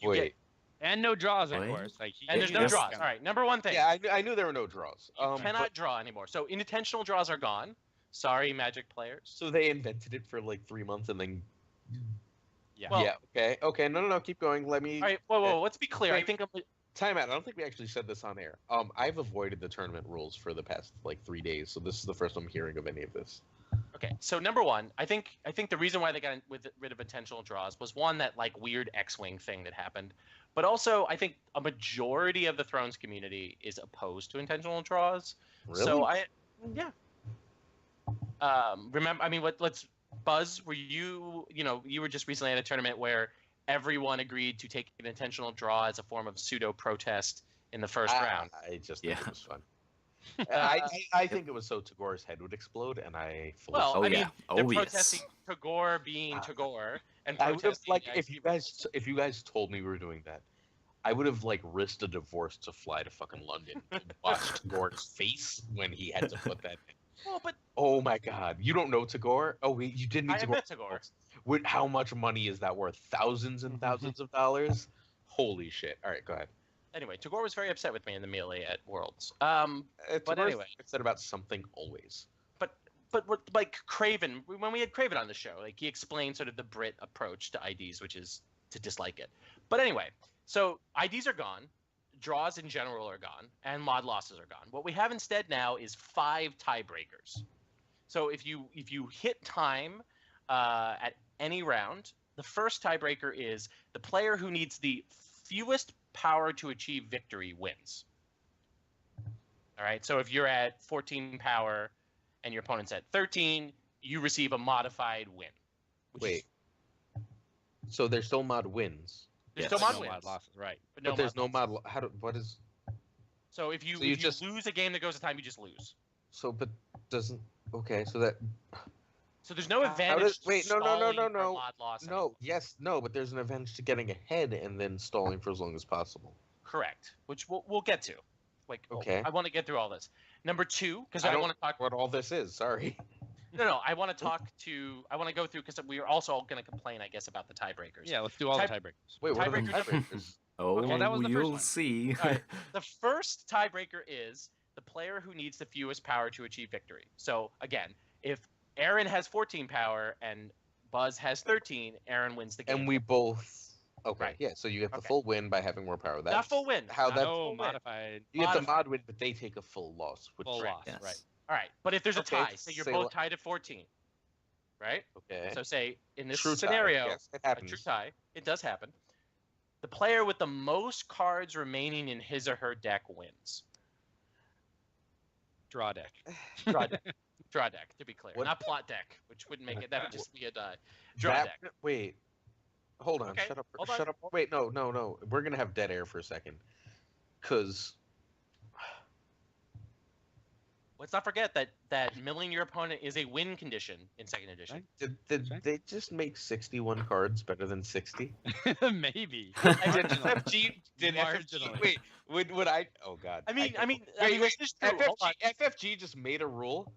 Wait. get and no draws, of course. And there's no draws. All right, number one thing. Yeah, I knew there were no draws. You cannot draw anymore. So intentional draws are gone. Sorry, Magic players. So they invented it for 3 months and then. Yeah. Well, yeah. Okay. No. Keep going. Let me. All right. Whoa. Let's be clear. I think time out. I don't think we actually said this on air. I've avoided the tournament rules for the past 3 days, so this is the first I'm hearing of any of this. Okay. So number one, I think the reason why they got rid of intentional draws was one, that weird X-wing thing that happened, but also I think a majority of the Thrones community is opposed to intentional draws. Really? So remember, let's. Buzz, were you were just recently at a tournament where everyone agreed to take an intentional draw as a form of pseudo protest in the first round? I just think it was fun. I think it was so Tagor's head would explode, and I. They're protesting Tagore being Tagore, and I would have if you guys told me we were doing that, I would have risked a divorce to fly to fucking London and watch Tagor's face when he had to put that in. Well, but oh my God, you don't know Tagore? Oh, wait, you didn't meet Tagore. I met Tagore. How much money is that worth? Thousands and thousands of dollars? Holy shit! All right, go ahead. Anyway, Tagore was very upset with me in the melee at Worlds. But anyway, upset about something always. But Craven, when we had Craven on the show, he explained sort of the Brit approach to IDs, which is to dislike it. But anyway, so IDs are gone. Draws in general are gone, and mod losses are gone. What we have instead now is 5 tiebreakers. So if you hit time at any round, the first tiebreaker is the player who needs the fewest power to achieve victory wins. All right. So if you're at 14 power and your opponent's at 13, you receive a modified win. So there's still mod wins. There's still mod no wins. mod losses, right? But there's no mod. What is? So if you lose a game that goes to time, you just lose. So, but doesn't okay? So that. So there's no advantage. No. Mod loss no. Yes. No. But there's an advantage to getting ahead and then stalling for as long as possible. Correct. Which we'll get to. Okay. I want to get through all this. Number 2, because I want to talk what all this is. Sorry. No. I want to go through because we are also going to complain, I guess, about the tiebreakers. Yeah, let's do all the tiebreakers. Wait, what are the Tiebreakers. tiebreakers? Oh, well, that was the first you'll one. see. All right. The first tiebreaker is the player who needs the fewest power to achieve victory. So again, if Aaron has 14 power and Buzz has 13, Aaron wins the game. And we both. Okay, Right. yeah. So you get the Okay. full win by having more power. That's Not full win. How Not that full No win. modified. you get the modified. mod win, but they take a full loss. Which, Full loss, Yes. right? All right, but if there's a Okay, tie, say you're say both what- tied at 14, right? Okay. So say in this True tie, scenario, yes, it a happens. true tie, it does happen. The player with the most cards remaining in his or her deck wins. Draw deck. Draw deck. Draw deck, to be clear. What- Not plot deck, which wouldn't make it. That would just be a die. Draw That- deck. Wait. Hold on. Okay, Shut up. hold on. Shut up. Wait. No. We're gonna have dead air for a second. Cause Let's not forget that milling your opponent is a win condition in second edition. Right. did Okay. they just make 61 cards better than 60? Maybe. FFG Did Marginally. FFG? Wait. Would I? Oh God. I mean, Wait. this is true. Hold on. FFG just made a rule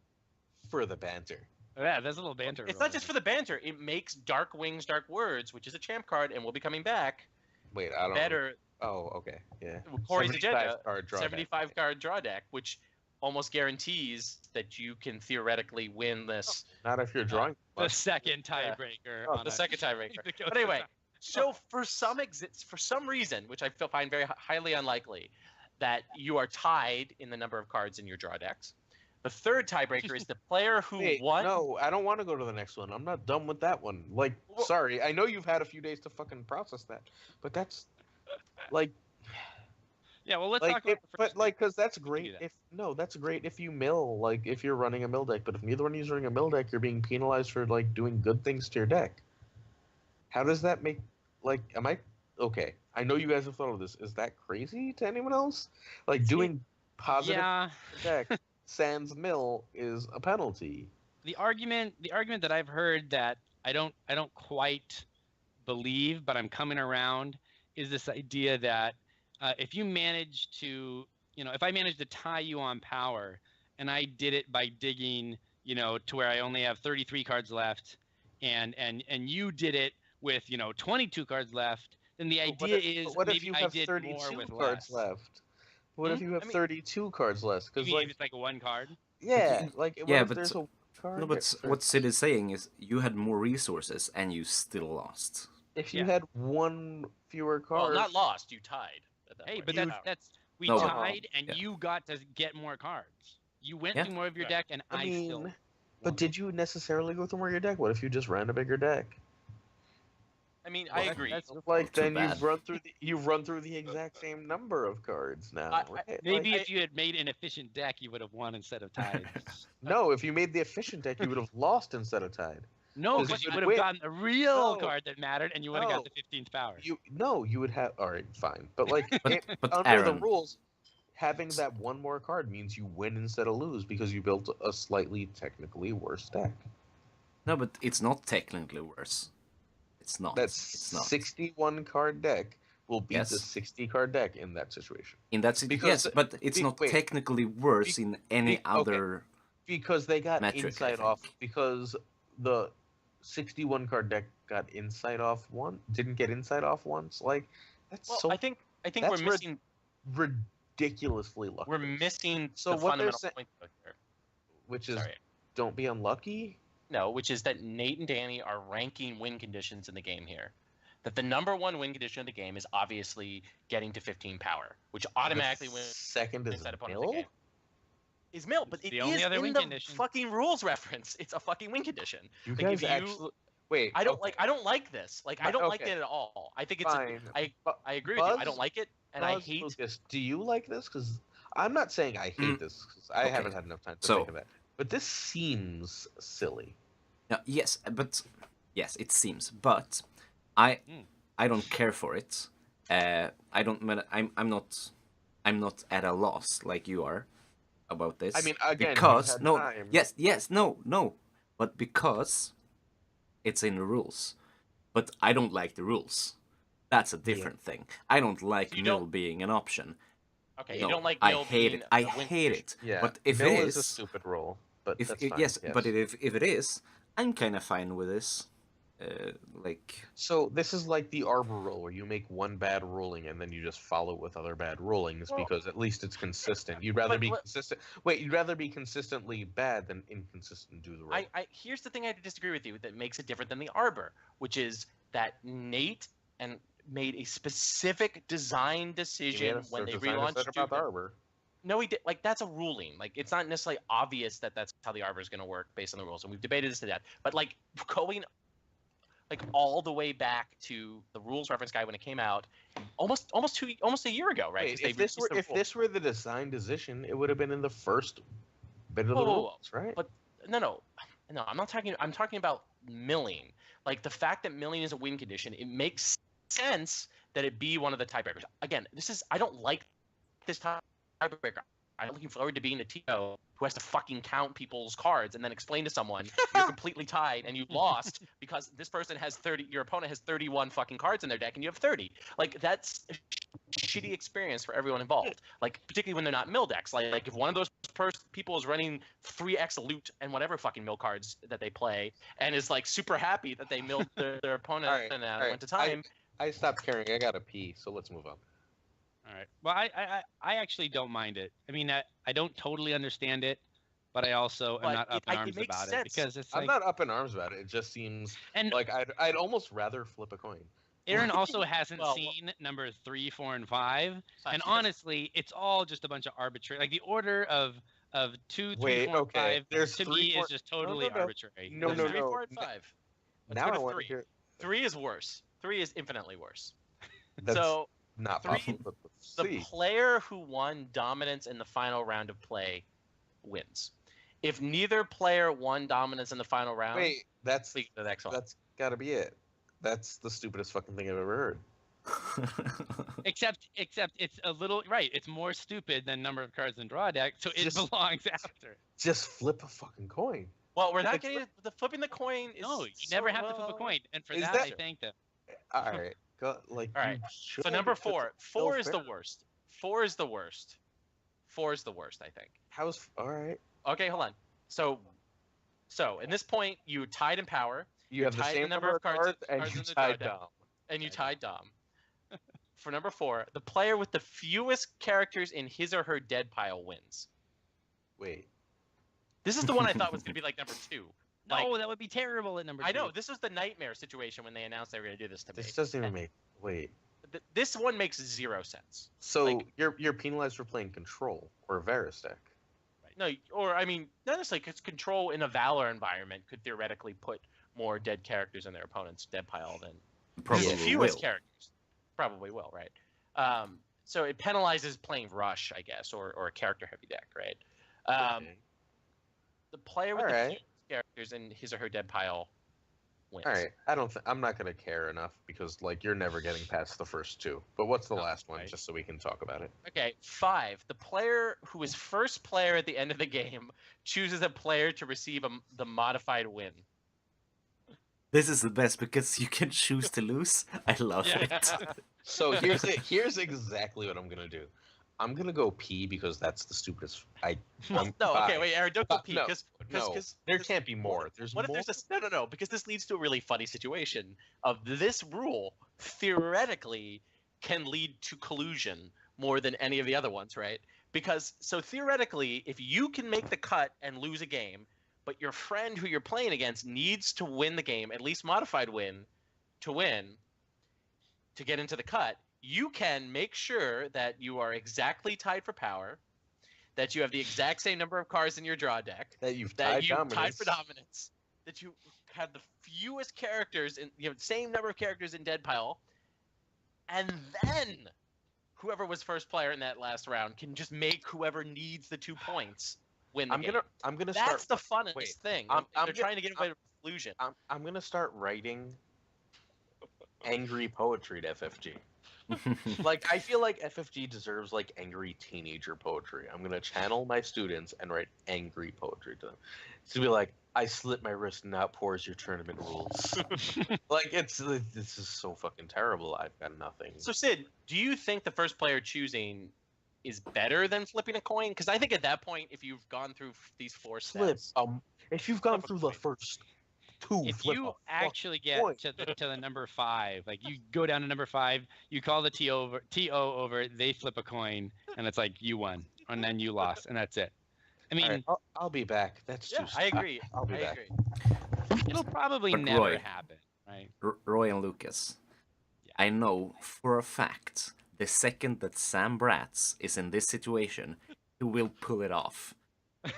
for the banter. Yeah, there's a little banter. It's not just for the banter. It makes Dark Wings, Dark Words, which is a champ card and will be coming back, Wait. I don't. better. Oh. Okay. Yeah. Corey's 75 agenda, card draw deck. 75 card draw deck, which almost guarantees that you can theoretically win this. Not if you're drawing. the second tiebreaker. Oh, on The a- second tiebreaker. that goes But anyway, to- so for some reason, which I find very highly unlikely, that you are tied in the number of cards in your draw decks. The third tiebreaker is the player who Wait, won. no, I don't want to go to the next one. I'm not done with that one. Like, Well- sorry, I know you've had a few days to fucking process that, but that's like, Yeah, well, let's like, talk about the first because that's do great. that. That's great if you mill, like, if you're running a mill deck. But if neither one of you is running a mill deck, you're being penalized for like doing good things to your deck. How does that make? Like, am I okay? I know you guys have thought of this. Is that crazy to anyone else? Like, doing positive Yeah, to your deck sans mill is a penalty. the argument that I've heard that I don't quite believe, but I'm coming around, is this idea that if you manage to, if I manage to tie you on power, and I did it by digging, to where I only have 33 cards left, and you did it with 22 cards left, then the But idea if- is but what if maybe you I have did 32 more with cards less. left? What if Hmm? you have I mean- 32 cards less? You Because mean like, if it's like a one card? yeah, like what Yeah, if but- there's a card? No, but what Sid is saying is you had more resources and you still lost. if you Yeah. had one fewer Well, card? not lost. You tied. At that Hey, point. but You- that's we No, but- tied, and yeah. you got to get more cards. You went Yeah. through more of your Right. deck, and I I mean, still. but won. did you necessarily go through more of your deck? What if you just ran a bigger deck? I mean, I Well, agree. that's- Like too then bad. you've run through the exact same number of cards now. Right? Maybe Like, if you had made an efficient deck, you would have won instead of tied. no, if you made the efficient deck, you would have lost instead of tied. No, 'Cause but you you would would have win. gotten the real No. card that mattered, and you would have got No. the 15th power. You would have. All right, fine, but like But under Aaron, the rules, having that one more card means you win instead of lose because you built a slightly technically worse deck. no, but it's not technically worse. It's not. That's It's not. 61 card deck will beat the Yes. 60 card deck in that situation In that situation, Because- yes, but it's not wait. technically worse in any okay. other. because they got Metric, I insight think. off because the 61 card deck got insight off didn't get insight off once. Like that's Well, so I think that's we're rid- missing ridiculously lucky. we're missing So the what they're fundamental sa- point though here. which is Sorry. don't be unlucky. No, which is that Nate and Danny are ranking win conditions in the game here. That the number one win condition of the game is obviously getting to 15 power, which automatically The wins second is that opponent of the mill. game. Is mill, but It's it the only is other in win the condition. fucking rules reference. It's a fucking win condition. You Like, guys if you- actually wait. I don't okay, I don't like this. Like I But- don't like okay. it at all. I think it's fine. I agree with you. I Buzz- don't like it, and I Buzz, hate. Lucas, do you like this? Because I'm not saying I hate this. 'Cause I Okay. haven't had enough time to So- think of that. But this seems silly. No, yes, but yes, it seems. But I Mm. I don't care for it. I don't. I'm not at a loss like you are about this. I mean, again, you've because had no, time. yes, no, but because it's in the rules. But I don't like the rules. That's a different thing. I don't like So you mill don't- being an option. Okay, No, you don't like I mill hate being it. I a win hate condition. it. Yeah, But if mill it is a is, stupid rule. but If that's fine. yes, but if it is, I'm kind of fine with this. Like, so this is like the arbor roll, where you make one bad ruling and then you just follow with other bad rulings because at least it's consistent. You'd rather be consistent. Wait, you'd rather be consistently bad than inconsistent do the roll. Here's the thing I disagree with you that makes it different than the arbor, which is that Nate made a specific design decision when they relaunched about the arbor. No, he did. Like, that's a ruling. Like, it's not necessarily obvious that that's how the arbor is going to work based on the rules, and we've debated this to death. But like going like all the way back to the rules reference guide when it came out, almost a year ago, right? Wait, if this were the design decision, it would have been in the first bit of the rules, right? But no, I'm not talking. I'm talking about milling. Like, the fact that milling is a win condition, it makes sense that it be one of the tiebreakers. Again, I don't like this tiebreaker. I'm looking forward to being a TO who has to fucking count people's cards and then explain to someone you're completely tied and you lost because this person has 30, your opponent has 31 fucking cards in their deck and you have 30. Like, that's a shitty experience for everyone involved. Like, particularly when they're not mill decks. Like if one of those people is running 3x loot and whatever fucking mill cards that they play and is like super happy that they milled their opponent and went to time. I stopped caring. I gotta pee, so let's move on. All right. Well, I actually don't mind it. I mean, I don't totally understand it, but I also am not up in arms about it because it's like, I'm not up in arms about it. It just seems like I'd almost rather flip a coin. Aaron also hasn't seen number 3, 4, and 5, and honestly, it's all just a bunch of arbitrary. Like, the order of 2, 3, 4, and 5 there's to me is just totally arbitrary. No. 3, 4, and 5. Let's now go to I want 3. to hear. 3 is worse. 3 is infinitely worse. That's so not 3, possible. But the player who won dominance in the final round of play wins. If neither player won dominance in the final round, that's the next one. That's got to be it. That's the stupidest fucking thing I've ever heard. Except it's a little right. It's more stupid than number of cards in draw deck, so it belongs after. Just flip a fucking coin. Well, we're not getting the flipping the coin. No, you never have to flip a coin, and for that I thank them. All right, all right. So number 4. 4 is the worst. 4 is the worst. 4 is the worst, I think. All right? Okay, hold on. So at this point, you tied in power. You have the same number of cards, and you tied Dom. And you tied Dom. For number 4, the player with the fewest characters in his or her dead pile wins. Wait. This is the one I thought was going to be like number 2. No, that would be terrible at number 2. I know. This was the nightmare situation when they announced they were going to do this to me. This doesn't even make... Wait. This one makes 0 sense. So you're penalized for playing Control or Varus deck. No, or I mean, not necessarily, because Control in a Valor environment could theoretically put more dead characters in their opponent's dead pile than probably fewest characters. Probably will, right? So it penalizes playing Rush, I guess, or a character-heavy deck, right? The player with the fewest characters in his or her dead pile wins. All right, I'm not gonna care enough because you're never getting past the first 2. But what's the last one, just so we can talk about it? Okay, 5. The player who is first player at the end of the game chooses a player to receive the modified win. This is the best because you can choose to lose. I love it. So here's exactly what I'm gonna do. I'm gonna go pee because that's the stupidest. Okay, wait, Aaron, don't go pee because there can't be more. What if there's a no? Because this leads to a really funny situation of this rule theoretically can lead to collusion more than any of the other ones, right? Because so theoretically, if you can make the cut and lose a game, but your friend who you're playing against needs to win the game, at least modified win, to get into the cut, you can make sure that you are exactly tied for power, that you have the exact same number of cards in your draw deck, that you've tied for dominance, that you have the fewest characters in the same number of characters in dead pile, and then whoever was first player in that last round can just make whoever needs the 2 points win the game. I'm gonna That's start. the funnest thing. They're trying to get away with collusion. I'm gonna start writing angry poetry to FFG. I feel like FFG deserves angry teenager poetry. I'm gonna channel my students and write angry poetry to them. It's gonna be like, I slit my wrist and now pours your tournament rules. This is so fucking terrible. I've got nothing. So Sid, do you think the first player choosing is better than flipping a coin? Because I think at that point, if you've gone through these 4 Flip. steps, If you've gone flip a through the coin. first 2, If flip you a actually fucking get coin. to the number 5, like you go down to number 5, you call the TO over, they flip a coin, and it's like you won, and then you lost, and that's it. I mean, All right, I'll be back. That's Yeah, too. I agree. I'll be I back. agree. it'll probably But never Roy- happen, right? Roy and Lucas, I know for a fact the second that Sam Bratz is in this situation, he will pull it off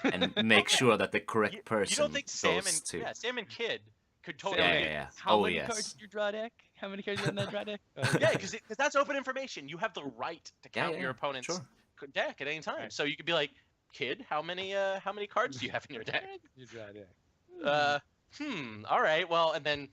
and make sure that the correct person You don't think Sam goes to. Sam and Kid could totally Yeah, do yeah, that? yeah. How Oh, many yes. cards did you draw deck? How many cards you got in that draw deck? Yeah, because that's open information. You have the right to Yeah, count yeah, your opponent's sure. deck at any time. Right. So you could be like, Kid, how many cards do you have in your deck? You draw deck. All right. Well, and then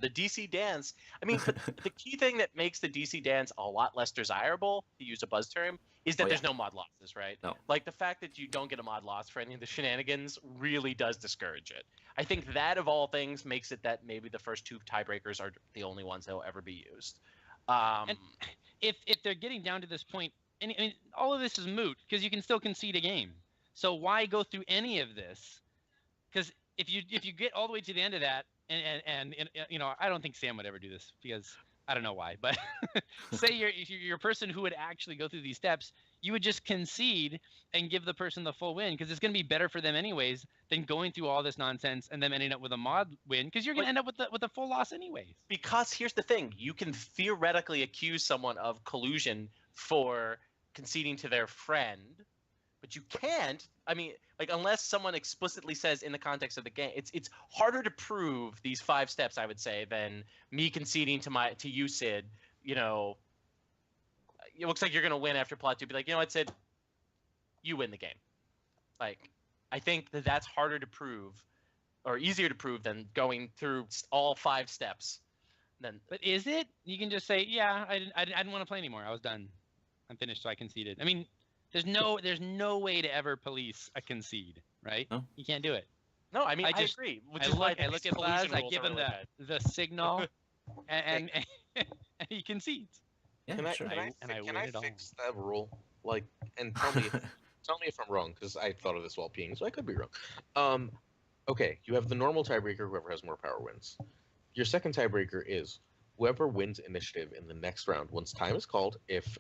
the DC dance. I mean, but the key thing that makes the DC dance a lot less desirable, to use a buzz term, is that Oh, there's yeah. no mod losses, right? No. Like the fact that you don't get a mod loss for any of the shenanigans really does discourage it. I think that of all things makes it that maybe the first 2 tiebreakers are the only ones that will ever be used. And if they're getting down to this point, and I mean, all of this is moot because you can still concede a game. So why go through any of this? Because if you get all the way to the end of that, and you know, I don't think Sam would ever do this because I don't know why, but say you're a person who would actually go through these steps, you would just concede and give the person the full win because it's going to be better for them anyways than going through all this nonsense and them ending up with a mod win because you're going to end up with a full loss anyways. Because here's the thing, you can theoretically accuse someone of collusion for conceding to their friend, but you can't. I mean, like, unless someone explicitly says in the context of the game, it's harder to prove these 5 steps, I would say, than me conceding to you, Sid. You know, it looks like you're gonna win after plot 2. Be like, you know what, Sid, you win the game. Like, I think that's harder to prove, or easier to prove than going through all 5 steps. Then, But is it? You can just say, yeah, I didn't want to play anymore. I was done. I'm finished, so I conceded. I mean, there's no way to ever police a concede, right? No. You can't do it. no, I mean, I just- agree. Which I is why look these at Blas, collusion I rules give are him really bad. the signal, and he concedes. Yeah, Can I, sure. can I, And I can win I it all. fix that rule? Like, and tell me, tell me if I'm wrong, because I thought of this while peeing, so I could be wrong. Okay, you have the normal tiebreaker. Whoever has more power wins. Your second tiebreaker is whoever wins initiative in the next round. Once time is called, if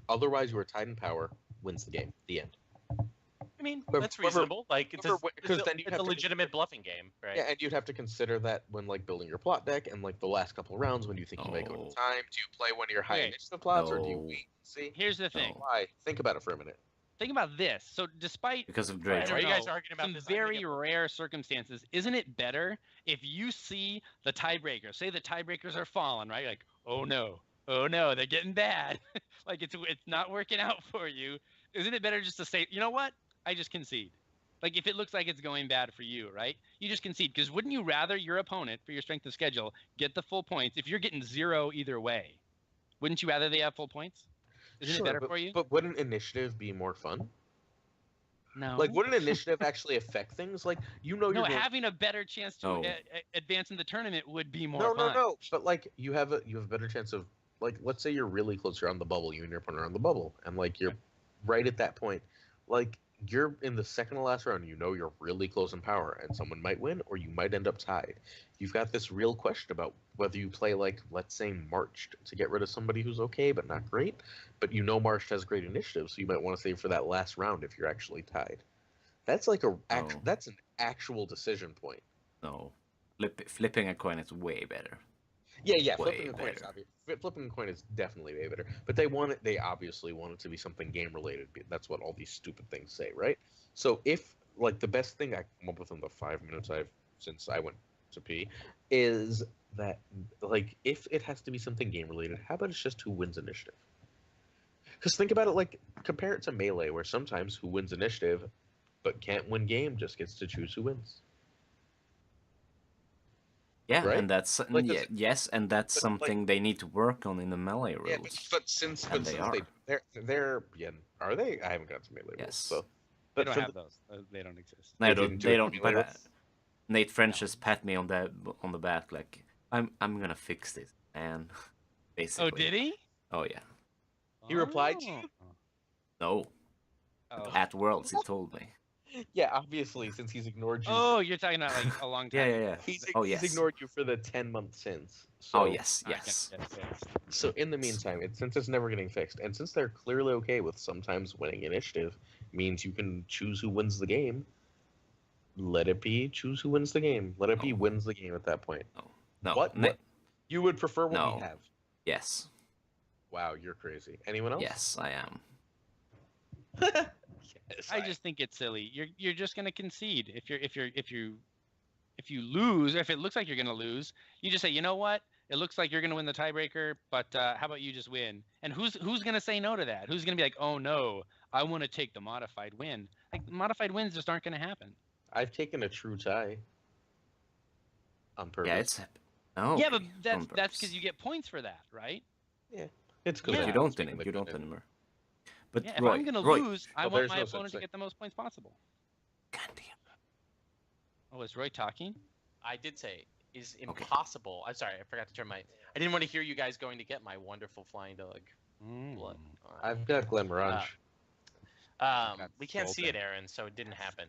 otherwise you are tied in power, wins the game. The end. I mean, Whoever- that's reasonable. Like, it's whoever- a, 'cause then you it's have a to- legitimate bluffing game, right? Yeah, and you'd have to consider that when like building your plot deck and like the last couple of rounds when you think you might go No. to time. Do you play one of your high Okay. initiative plots or do you No. wait and see? Here's the thing. No. Why? Think about it for a minute. Think about this. So despite Because of I Drake. Are don't you guys know, arguing about some this? I'm gonna very get- rare circumstances, isn't it better if you see the tiebreaker? Say the tiebreakers are falling, right? Like, oh no, they're getting bad. Like it's not working out for you. Isn't it better just to say, you know what? I just concede. Like if it looks like it's going bad for you, right? You just concede because wouldn't you rather your opponent for your strength of schedule get the full points if you're getting 0 either way? Wouldn't you rather they have full points? Isn't it better but, for you? But wouldn't initiative be more fun? No. Like, wouldn't initiative actually affect things? Like, you know, No, you're going... having a better chance to No. advance in the tournament would be more no, fun. no. But like, you have a better chance of like, let's say you're really close, you're on the bubble, you and your opponent are on the bubble, and like you're right at that point, like you're in the second to last round, you know you're really close in power, and someone might win or you might end up tied. You've got this real question about whether you play like, let's say, Marched to get rid of somebody who's okay but not great, but you know Marched has great initiative, so you might want to save for that last round if you're actually tied. That's like that's an actual decision point. No. Flipping a coin is way better. Yeah, Way flipping a coin is better. obvious. Flipping a coin is definitely way better. But they obviously want it to be something game related. That's what all these stupid things say, right? So if like the best thing I come up with in the 5 minutes since I went to pee is that like if it has to be something game related, how about it's just who wins initiative? Because think about it, like compare it to Melee, where sometimes who wins initiative but can't win game just gets to choose who wins. Yeah, Right? and that's Like, yes, and that's but, something they need to work on in the melee rules. Yeah, but since they are. they're yeah, are they? I haven't got to Melee rules, Yes. so. They But don't for have the- those. They don't exist. No, They didn't do they it don't. in But Melee Nate French just pat me on the back like I'm gonna fix this, and basically. Oh, did he? Oh yeah. He replied to Oh. you? No, Oh. at Worlds he told me. Yeah, obviously, since he's ignored you. Oh, you're talking about like a long time Yeah, yeah, ago. yeah. He's, Oh, he's yes. ignored you for the 10 months since. So, Oh yes, Okay, yes. yes. So in the meantime, since it's never getting fixed, and since they're clearly okay with sometimes winning initiative, means you can choose who wins the game. Let it be choose who wins the game. Let it be No. wins the game at that point. No, What you would prefer what No. we have? Yes, Wow, you're crazy. Anyone else? yes, I am. Yes, I just think it's silly. You're just gonna concede if you lose, or if it looks like you're gonna lose, you just say, you know what? It looks like you're gonna win the tiebreaker, but how about you just win? And who's gonna say no to that? Who's gonna be like, oh no, I want to take the modified win? Like modified wins just aren't gonna happen. I've taken a true tie on purpose. Yeah, it's no. Yeah, but okay, that's on because purpose. you get points for that, right? It's good. But Yeah. you don't anymore. You don't anymore. But Yeah, if Roy, I'm gonna Roy, lose, I Well, want there's my no such opponent to thing. get the most points possible. goddamn. Oh, is Roy talking? I did say is Okay. impossible. I'm sorry, I forgot to turn my. I didn't want to hear you guys going to get my wonderful flying dog. Blood. I've got Glen Morange. We can't see it, Sultan. Aaron, so it didn't happen.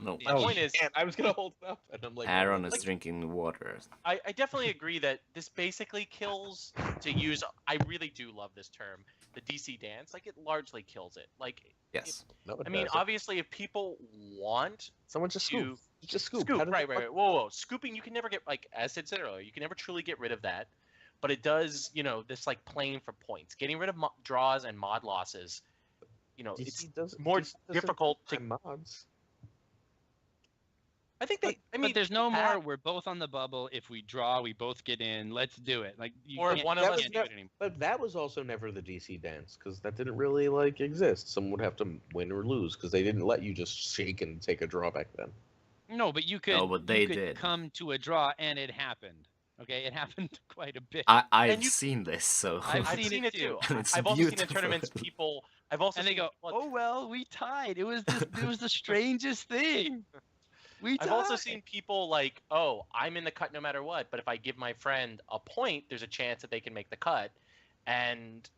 No. My point is, man, I was gonna hold it up, and I'm like, Aaron is like- drinking water. I definitely agree that this basically kills, to use, I really do love this term, the DC dance. Like, it largely kills it. Like, Yes. No, it I mean, doesn't. obviously, if people want someone just to scoop. Just scoop. scoop, How does right. that Whoa. Scooping, you can never get, like, as Sid said earlier, you can never truly get rid of that. But it does, this, like, playing for points. Getting rid of draws and mod losses, it's more difficult to. mods. I think they. But there's no they more. have- We're both on the bubble. If we draw, we both get in. Let's do it. Like you Or can't- one of you us can't do it anymore. But that was also never the DC dance because that didn't really exist. Someone would have to win or lose because they didn't let you just shake and take a draw back then. No, but you could. No, but they you could did. come to a draw, and it happened. Okay, it happened quite a bit. I've you- seen this, so I've I've seen it too. It's I've also seen in beautiful. tournaments people. I've also and they seen, go, "Oh well, we tied. It was the strangest thing. We tied." I've also seen people like, oh, I'm in the cut no matter what, but if I give my friend a point, there's a chance that they can make the cut. And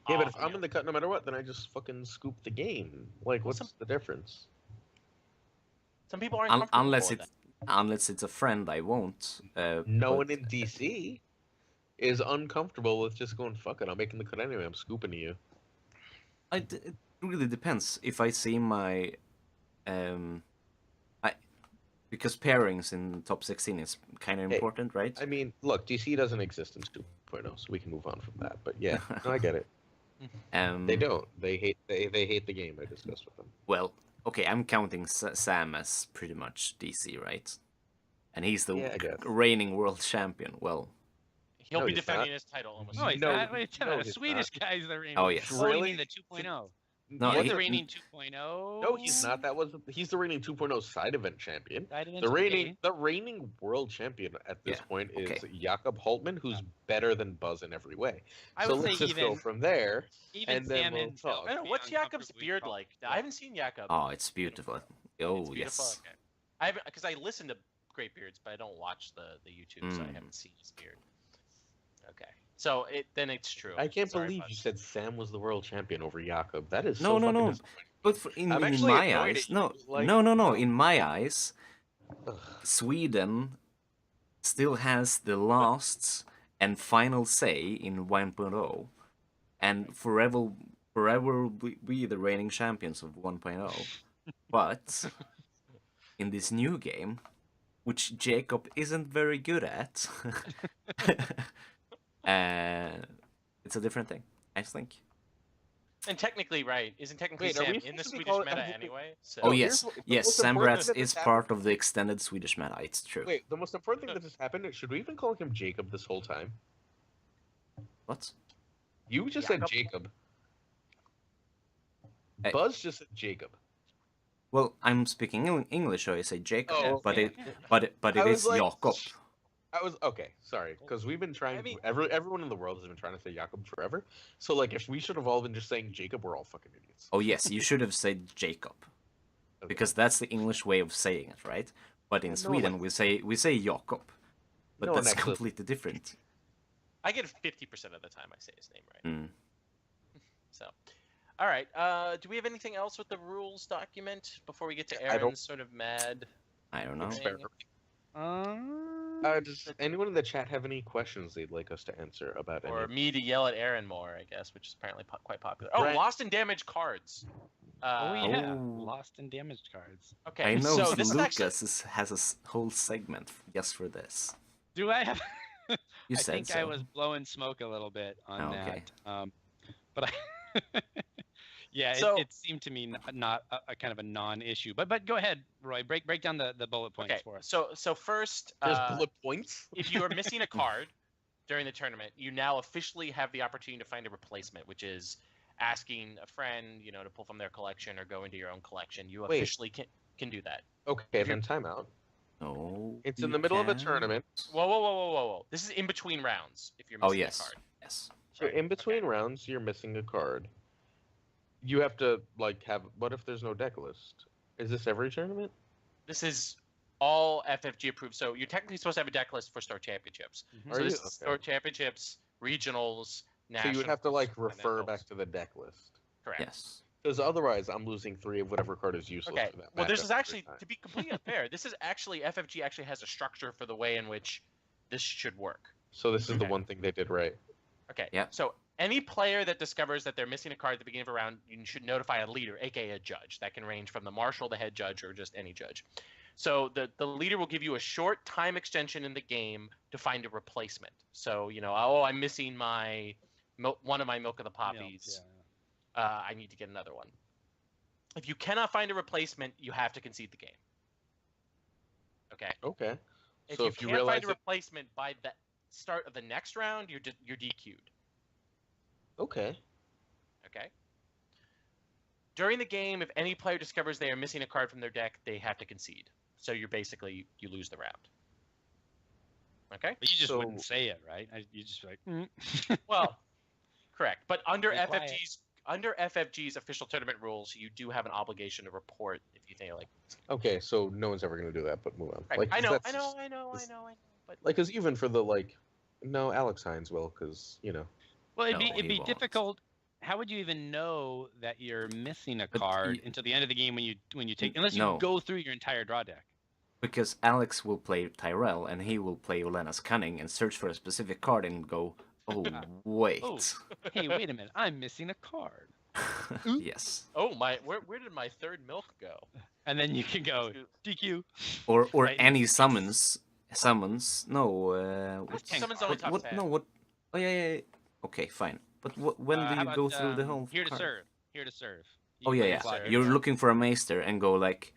Yeah, but if I'm in the cut no matter what, then I just fucking scoop the game. Like, what's the difference? some people aren't comfortable unless with it's unless it's a friend, I won't. No but- one in DC is uncomfortable with just going, fuck it, I'm making the cut anyway, I'm scooping you. It really depends. If I see my, because pairings in top 16 is kind of Hey, important, right? I mean, look, DC doesn't exist in 2.0, so we can move on from that. But yeah, no, I get it. They don't. They hate the game I discussed with them. Well, okay, I'm counting Sam as pretty much DC, right? And he's the Yeah, I guess. reigning world champion. Well, that. He'll No, be he's defending not. his title almost. No, he's No, not. Wait, no, the he's Swedish guy's the reigning. Oh, yes. Oh, you Really? mean the 2.0? No, He's he- the reigning 2.0. No, he's not. He's the reigning 2.0 side event champion. Side event The champion. reigning world champion at this Yeah, point is okay. Jakob Holtman, who's better than Buzz in every way. I So would let's say just go even from there. even and then Sam we'll himself talk. I don't know, would be what's Jakob's uncomfortably beard called- like? I haven't seen Jakob. oh, it's beautiful. Oh, It's beautiful. yes. Okay. I haven't, because I listen to Great Beards, but I don't watch the YouTube, so I Mm. haven't seen his beard. Okay, so then it's true. I can't Sorry, believe Buzz. you said Sam was the world champion over Jakob. That is No, so no, fucking no. disappointing. But in I'm in actually my annoyed eyes, at you, no, like- no. In my eyes, Ugh. Sweden still has the last and final say in 1.0, and forever will be the reigning champions of 1.0. But in this new game, which Jacob isn't very good at, it's a different thing, I think. And technically, right? Isn't technically Wait, are Sam we in the supposed to be Swedish calling- meta I'm- anyway? So Oh No, yes, here's what- the yes, most Sam important Bratz thing that is has part of the extended Swedish meta. It's true. Wait, the most important thing that just happened, should we even call him Jacob this whole time? What? You just Jakob? said Jacob. Hey. Buzz just said Jacob. Well, I'm speaking English, so I say Jacob, Oh, but okay. it I is was like- Jakob. I was okay, sorry, because we've been trying. I mean- Everyone in the world has been trying to say Jakob forever. So like, if we should have all been just saying Jacob, we're all fucking idiots. Oh yes, you should have said Jacob, Okay. because that's the English way of saying it, right? But in No, Sweden like- we say Jakob, but No one that's actually- completely different. I get 50% of the time I say his name right. Mm. So, All right. Do we have anything else with the rules document before we get to I don't- Aaron's sort of mad? I don't know. Thing? Does anyone in the chat have any questions they'd like us to answer about Or any? me to yell at Aaron more, I guess, which is apparently quite popular. Oh, Right. lost and damaged cards. Oh yeah, Oh. lost and damaged cards. Okay, I know so this is actually Lucas has a whole segment just for this. Do I have? You I said think so. I was blowing smoke a little bit on Oh, okay. that. But I, yeah, So- it seemed to me not a kind of a non-issue. But go ahead, Roy. Break down the bullet points okay. for us. So first, There's bullet points. if you are missing a card during the tournament, you now officially have the opportunity to find a replacement, which is asking a friend, to pull from their collection or go into your own collection. You Wait. officially can do that. Okay, then timeout. No. It's in you the middle of a can't. tournament. Whoa. This is in between rounds. If you're Oh missing yes, a card. yes. So Right, in between rounds, you're missing a card. You have to have. What if there's no deck list? Is this every tournament? This is all FFG approved. So you're technically supposed to have a deck list for Store Championships. Mhm. Are So you? this is Okay. Store Championships, regionals, So nationals. you would have to refer continentals. back to the deck list. Correct. Yes. Because otherwise, I'm losing 3 of whatever card is useless. Okay. For that Well, this matchup is every actually, time. to be completely unfair, this is actually FFG actually has a structure for the way in which this should work. So this is the Okay. one thing they did right. Okay. Yeah. So any player that discovers that they're missing a card at the beginning of a round, you should notify a leader, aka a judge. That can range from the marshal, the head judge, or just any judge. So the leader will give you a short time extension in the game to find a replacement. So I'm missing my one of my Milk of the Poppies. Yeah. I need to get another one. If you cannot find a replacement, you have to concede the game. Okay. Okay. If So you if you can't realize find a that- replacement by the start of the next round, you're DQ'd. Okay. Okay. During the game, if any player discovers they are missing a card from their deck, they have to concede. So you lose the round. Okay. But you just So- wouldn't say it, right? You just be like. Well, correct. But under Be quiet. FFG's official tournament rules, you do have an obligation to report if you think Okay. So no one's ever gonna do that, but move on. Right. I know. that's- But Because even for the no, Alex Hines will, because Well, it'd No, be he won't. difficult. How would you even know that you're missing a But card you- until the end of the game when you take unless you No. go through your entire draw deck? Because Alex will play Tyrell and he will play Olena's Cunning and search for a specific card and go, oh wait. Oh. Hey, wait a minute! I'm missing a card, Yes. where did my third milk go? and then you can go DQ. Or Right. any summons. No. Summons only top 10. No. What? Oh yeah. Okay, fine. But when do How you about, go through the whole? Here to card? serve. Here to serve. Oh You yeah, can fly Sir. here. You're looking for a maester and go like,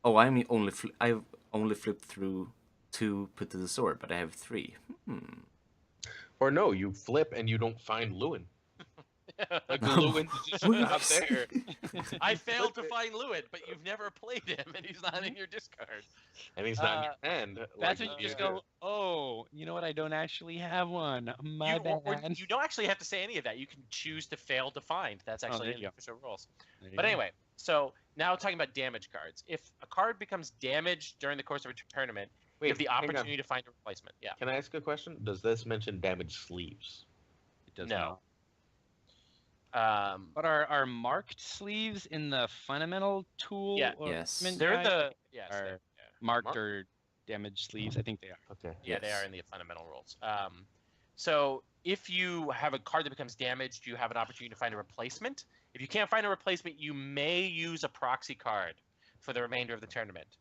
oh, I've only flipped through 2 put to the sword, but I have 3. or no, you flip and you don't find Lewin. Like Lewin's just not there. I failed to find Lewin, but you've never played him, and he's not in your discard. And he's not in your hand. That's like when you just do. go, oh, you know what? I don't actually have one. My Or bad. you don't actually have to say any of that. You can choose to fail to find. That's there actually you in the go. official rules. There you But go. anyway, so now talking about damage cards. If a card becomes damaged during the course of a tournament, you have the hang on. opportunity to find a replacement. Yeah. Can I ask a question? Does this mention damaged sleeves? It does No. not. Um, But are marked sleeves in the fundamental tool? Yeah. or Yes. equipment they're in guide? the yes, Are they're- marked Marked? or damaged sleeves. I think they are. Okay. yeah, they Yes. are in the fundamental rules. So if you have a card that becomes damaged, you have an opportunity to find a replacement. If you can't find a replacement, you may use a proxy card for the remainder of the tournament.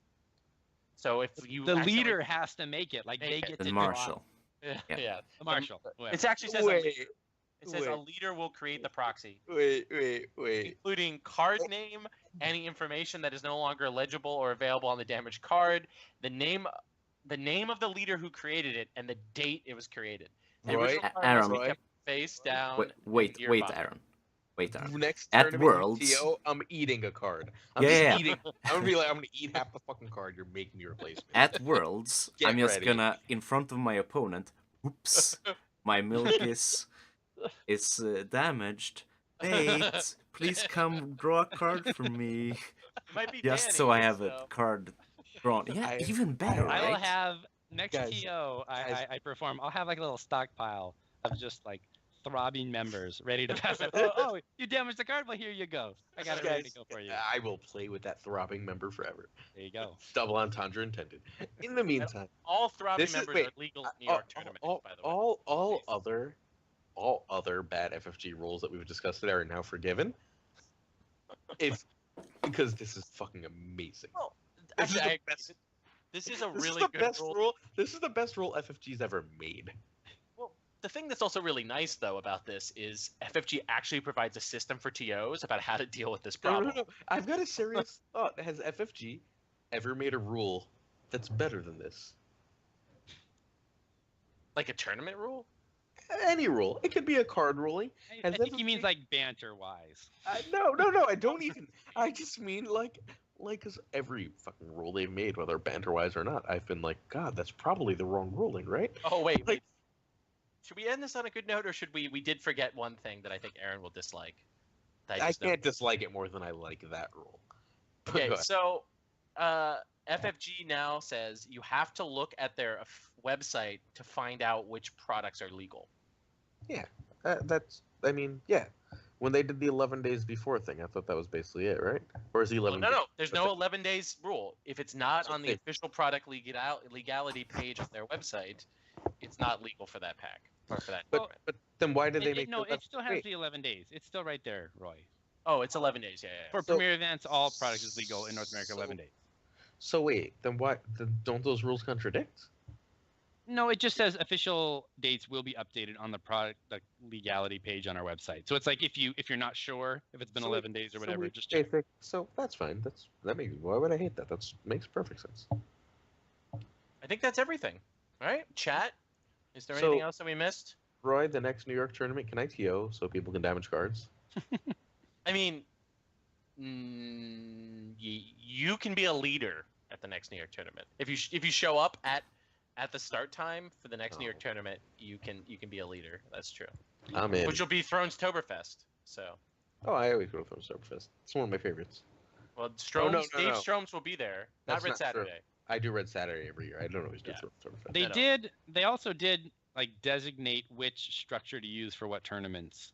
So if you The accidentally- leader has to make it. Like they Make it. get The to marshal. yeah, Yeah. yeah. The marshal. whoever. It actually says it says a wait. leader will create the proxy, wait. including card name, any information that is no longer legible or available on the damaged card, the name of the leader who created it, and the date it was created. The Roy, original card Aaron. must be Roy. kept face down. Wait, gear wait, bottom. Aaron. Wait, Aaron. Next At tournament, Worlds- TO, I'm eating a card. I'm Yeah, just yeah. eating. I'm gonna be like, I'm gonna eat half the fucking card. You're making me replace me. At Worlds, Get I'm just ready. gonna, in front of my opponent, oops, my milk is damaged. Wait, please come draw a card for me. It might be Just Danny, so I have a so- card drawn. Yeah, I- even better, I will right? have next Guys, TO guys. I perform. I'll have like a little stockpile of just like throbbing members ready to pass it. Oh, you damaged the card? Well, here you go. I got it ready to go for you. I will play with that throbbing member forever. There you go. Double entendre intended. In the meantime, all throbbing members are legal in New York tournaments, by the way. All other bad FFG rules that we've discussed today are now forgiven. Because this is fucking amazing. Well, this is actually, the best. This is a This really is the good best rule. This is the best rule FFG's ever made. Well, the thing that's also really nice though about this is FFG actually provides a system for TOs about how to deal with this problem. No. I've got a serious thought. Has FFG ever made a rule that's better than this? Like a tournament rule? Any rule. It could be a card ruling. I think he means like banter-wise. No. I don't even. I just mean like, because every fucking rule they've made, whether banter-wise or not, I've been like, God, that's probably the wrong ruling, right? Oh, wait. Should we end this on a good note, or should we did forget one thing that I think Aaron will dislike. I can't dislike it more than I like that rule. Okay, so FFG now says you have to look at their website to find out which products are legal. Yeah, yeah. When they did the 11 days before thing, I thought that was basically it, right? Or is the 11? No. There's no 11 days rule. If it's not on the official product legality page of their website, it's not legal for that pack or for that. But then why did they make? No, it still has the 11 days. It's still right there, Roy. Oh, it's 11 days. Yeah. For premier events, all products is legal in North America 11 days. So wait, then why? Don't those rules contradict? No, it just says official dates will be updated on the product legality page on our website. So it's like if you're not sure if it's been 11 days or whatever, just check. So that's fine. That makes. Why would I hate that? That makes perfect sense. I think that's everything. All right, chat. Is there anything else that we missed? Roy, the next New York tournament, can I TO so people can damage cards? I mean, you can be a leader at the next New York tournament. If you show up at the start time for the next New York tournament, you can be a leader. That's true. I'm in. Which will be Thrones-Toberfest. So. Oh, I always go to Thrones-Toberfest. It's one of my favorites. Well, Dave Stroms will be there. Not Red Saturday. True. I do Red Saturday every year. I don't always do Thrones-Toberfest. They also did like designate which structure to use for what tournaments.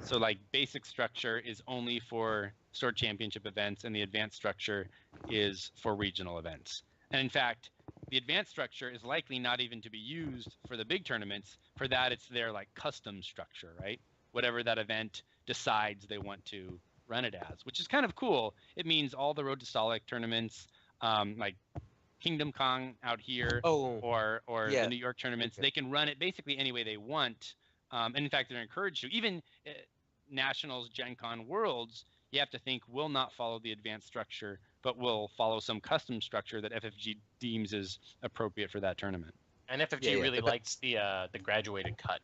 So like basic structure is only for Sword Championship events, and the advanced structure is for regional events. And in fact, the advanced structure is likely not even to be used for the big tournaments. For that, it's their like custom structure, right? Whatever that event decides they want to run it as, which is kind of cool. It means all the Road to Stolic tournaments, like Kingdom Kong out here, or the New York tournaments, they can run it basically any way they want. And in fact, they're encouraged to. Even Nationals, Gen Con, Worlds, you have to think will not follow the advanced structure, but will follow some custom structure that FFG deems is appropriate for that tournament. And FFG really likes the graduated cut.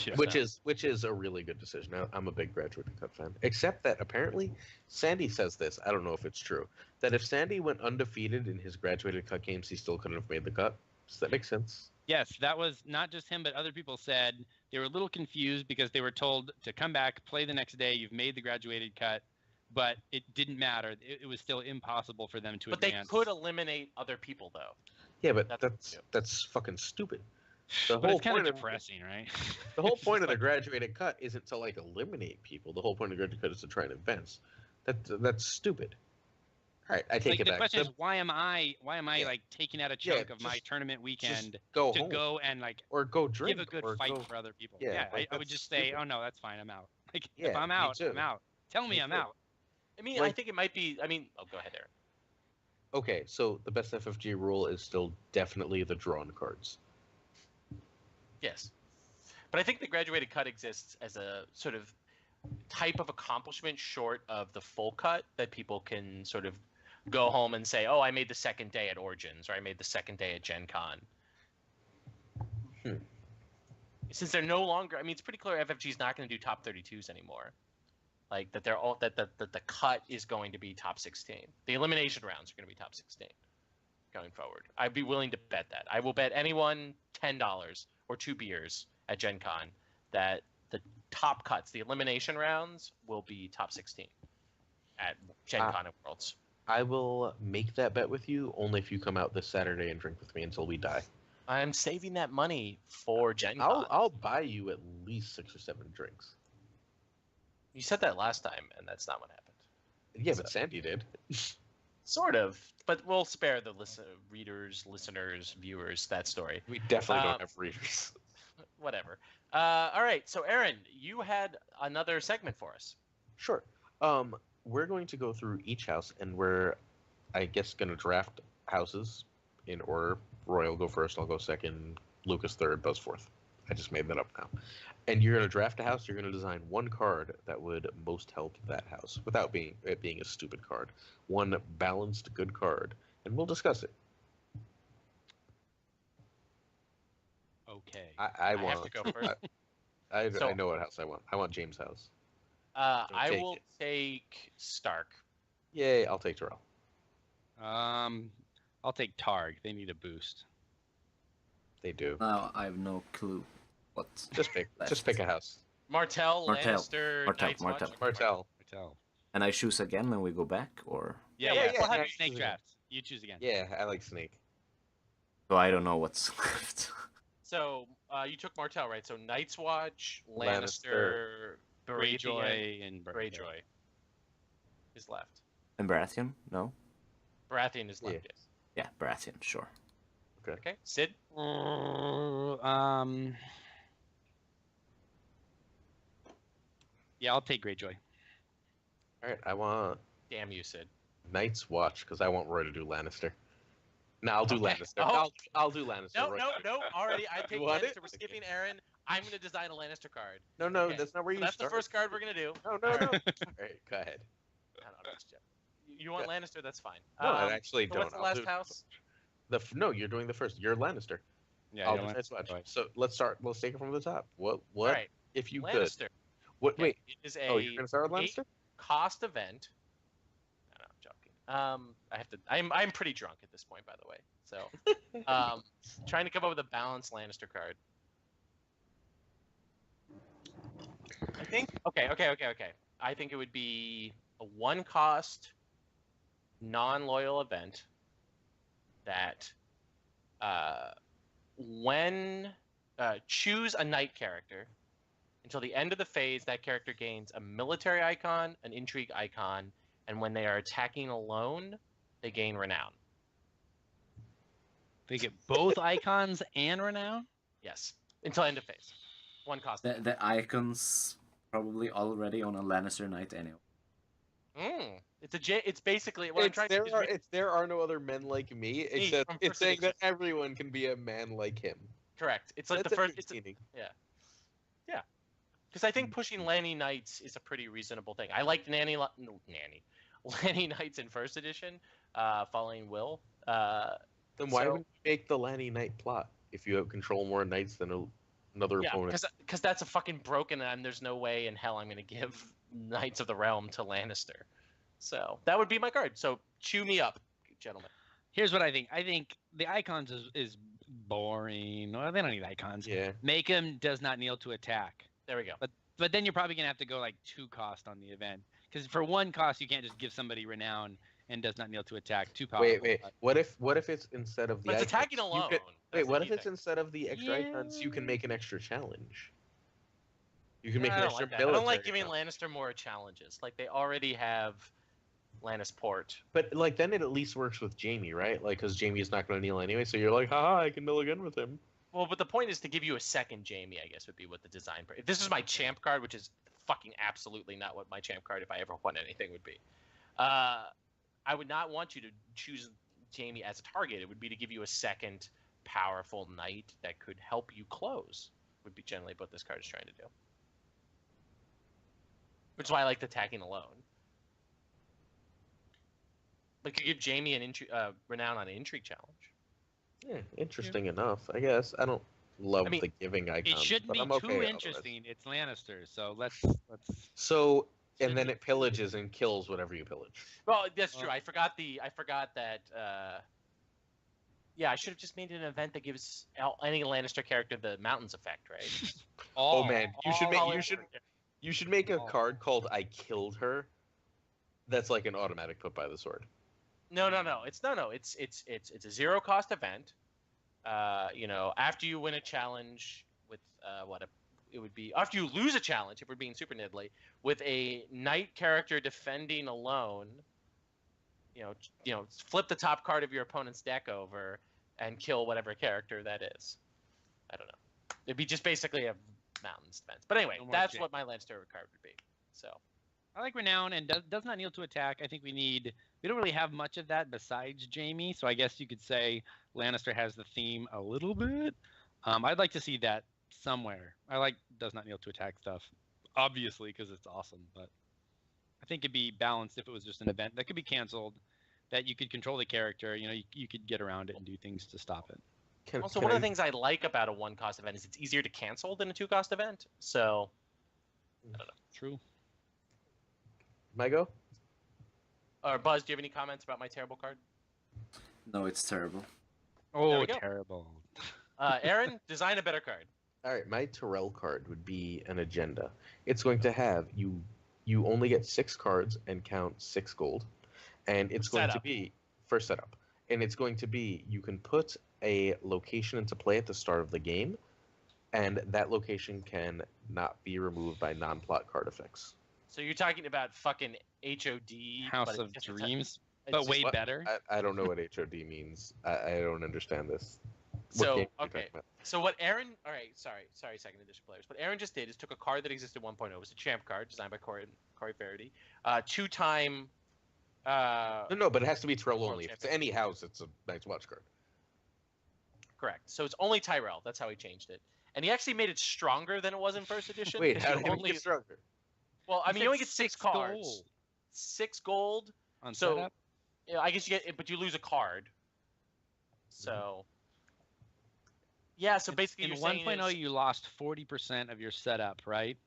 Yeah. Which is a really good decision. I'm a big graduated cut fan. Except that apparently Sandy says this. I don't know if it's true. That if Sandy went undefeated in his graduated cut games, he still couldn't have made the cut. Does that make sense? Yes, that was not just him, but other people said they were a little confused because they were told to come back, play the next day. You've made the graduated cut, but it didn't matter. It was still impossible for them to advance. But they could eliminate other people, though. Yeah, but that's fucking stupid. But it's kind of depressing, right? The whole point of the graduated cut isn't to like eliminate people. The whole point of the graduated cut is to try and advance. That's stupid. All right, I take it back. The question is, why am I like taking out a chunk of my tournament weekend to go and like or go drink, give a good fight for other people? Yeah, I would just say, oh no, that's fine, I'm out. Like if I'm out, I'm out. Tell me I'm out. I mean, I think it might be. Go ahead, Eric. Okay, so the best FFG rule is still definitely the drawn cards. Yes, but I think the graduated cut exists as a sort of type of accomplishment short of the full cut that people can sort of go home and say, oh, I made the second day at Origins, or I made the second day at Gen Con. Since they're no longer, it's pretty clear FFG is not going to do top 32s anymore. Like that, that the cut is going to be top 16. The elimination rounds are going to be top 16 going forward. I'd be willing to bet that. I will bet anyone $10 or 2 beers at Gen Con that the top cuts, the elimination rounds, will be top 16 at Gen Con and Worlds. I will make that bet with you only if you come out this Saturday and drink with me until we die. I'm saving that money for Gen I'll Con. I'll buy you at least 6 or 7 drinks. You said that last time, and that's not what happened. Yeah, but Sandy did. Sort of, but we'll spare the readers, listeners, viewers that story. We definitely don't have readers. Whatever. All right, so Aaron, you had another segment for us. Sure. We're going to go through each house, and we're, I guess, going to draft houses in order. Roy will go first, I'll go second, Lucas third, Buzz fourth. I just made that up now. And you're going to draft a house, you're going to design one card that would most help that house, without it being a stupid card. One balanced, good card, and we'll discuss it. Okay. I want have to go first. I know what house I want. I want James' house. I will take Stark. Yay, I'll take Terrell. I'll take Targ. They need a boost. They do. Now I have no clue what. Just pick a house. Martell, Lannister, Night's Watch. Martell. And I choose again and we go back, or? Yeah, we'll have yeah, snake drafts. You choose again. Yeah, I like Snake. So I don't know what's left. So you took Martell, right? So Night's Watch, Lannister, Greyjoy, and Greyjoy is left. And Baratheon? No? Baratheon is left, yes. Yeah, Baratheon, sure. Okay. Sid? Yeah, I'll take Greyjoy. All right, I want Damn you, Sid. Night's Watch because I want Roy to do Lannister. No, I'll do Okay. Lannister. Oh. I'll do Lannister. No, Roy. no. Already, I picked You want Lannister. it? We're skipping Aaron. I'm going to design a Lannister card. No, Okay. that's not where you That's start. the first card we're going to do. No. All All right. right, go ahead. No, just joking. You want Lannister? That's fine. No, I actually so don't. what's the I'll last do- house? No, you're doing the first. You're Lannister. Yeah, I'll you'll do have Night's to Watch. go. So let's start. Let's take it from the top. What? All right. If you could. Lannister. What? Okay, Wait. It is Oh, you're gonna start with Lannister? cost event. No, I'm joking. I have to. I'm pretty drunk at this point, by the way. So, trying to come up with a balanced Lannister card. I think. Okay. I think it would be a one-cost, non-loyal event that, when choose a knight character. Until the end of the phase, that character gains a military icon, an intrigue icon, and when they are attacking alone, they gain renown. They get both icons and renown? Yes, until end of phase. One cost. The icons probably already on a Lannister knight anyway. It's basically what I'm trying to do. There are no other men like me, except from it's First saying Edition. that everyone can be a man like him. Correct. It's like That's the first. entertaining. Yeah. Because I think pushing Lanny Knights is a pretty reasonable thing. I liked Lanny Knights in first edition, following Will. Then why would you make the Lanny Knight plot if you have control more knights than another opponent? Because that's a fucking broken, and there's no way in hell I'm going to give Knights of the Realm to Lannister. So that would be my card. So chew me up, gentlemen. Here's what I think. I think the icons is boring. Well, they don't need icons. Yeah. Make him does not kneel to attack. There we go. But then you're probably gonna have to go like 2 cost on the event, because for 1 cost you can't just give somebody renown and does not kneel to attack. 2 powerful. Wait. What if it's instead of the But it's icons, attacking you alone. could- That's Wait, the what key if it's thing. instead of the extra icons, you can make an extra challenge? You can make I an don't extra like that. I don't like military giving challenge. Lannister more challenges. Like they already have Lannisport. But like then it at least works with Jamie, right? Like because Jamie is not going to kneel anyway, so you're like, haha, I can kneel again with him. Well, but the point is to give you a second Jamie, I guess, would be what the design. If this is my champ card, which is fucking absolutely not what my champ card, if I ever won anything, would be, I would not want you to choose Jamie as a target. It would be to give you a second powerful knight that could help you close. Would be generally what this card is trying to do. Which is why I like the attacking alone. But could give Jamie an renown on an intrigue challenge. Yeah, interesting enough, I guess. I don't love the giving icons. It shouldn't but be I'm too okay otherwise. interesting. It's Lannister, so let's. So and then it pillages and kills whatever you pillage. Well, that's true. I forgot that. Yeah, I should have just made an event that gives any Lannister character the mountains effect, right? Oh man, you should make a card called "I Killed Her." That's like an automatic put by the sword. No. It's a 0 cost event after you win a challenge with it would be after you lose a challenge, if we're being super niddly, with a knight character defending alone, flip the top card of your opponent's deck over and kill whatever character that is. I don't know. It'd be just basically a mountains defense. But anyway, that's what my Lannister card would be. So I like Renown and does not kneel to attack. I think we don't really have much of that besides Jaime. So I guess you could say Lannister has the theme a little bit. I'd like to see that somewhere. I like does not kneel to attack stuff, obviously, because it's awesome. But I think it'd be balanced if it was just an event that could be canceled, that you could control the character. You could get around it and do things to stop it. Also, one of the things I like about a 1-cost event is it's easier to cancel than a 2-cost event. So, I don't know. True. My go? Or Buzz, do you have any comments about my terrible card? No, it's terrible. Oh, terrible. Aaron, design a better card. All right, my Tyrell card would be an agenda. It's going to have you only get 6 cards and count 6 gold, and it's going to be first setup. And it's going to be you can put a location into play at the start of the game, and that location can not be removed by non-plot card effects. So you're talking about fucking HOD, House of Dreams, but way better. I don't know what HOD means. I don't understand this. So okay. So what Aaron? All right. Sorry, second edition players. What Aaron just did is took a card that existed 1.0. It was a champ card designed by Corey Faraday. 2-time. No, but it has to be Tyrell only. If it's any house, it's a Night's Watch card. Correct. So it's only Tyrell. That's how he changed it, and he actually made it stronger than it was in first edition. Wait, how did he make it stronger? Well, I mean, you only get 6 cards. Gold. 6 gold. On so, setup? I guess you get, but you lose a card. So. Yeah, so basically in you're 1.0 you lost 40% of your setup, right?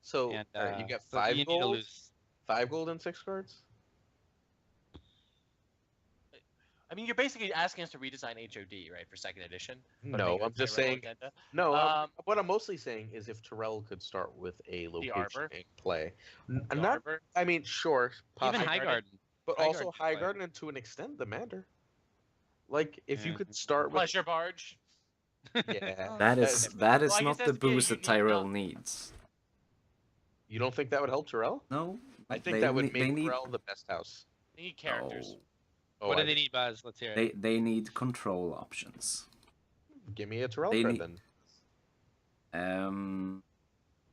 So And, you get 5 gold. 5 gold and 6 cards. I mean, you're basically asking us to redesign HOD, right, for second edition? No, I'm just saying. Agenda. No, what I'm mostly saying is if Tyrell could start with a location in play, not. I mean, sure, even Highgarden, but also Highgarden and to an extent the Mander. Like if you could start with Pleasure Barge. Yeah, that is not the boost that Tyrell needs. You don't think that would help Tyrell? No, I think that would make Tyrell the best house. They need characters. Oh, what do they need, Buzz? Let's hear it. They need control options. Give me a Tyrell card then.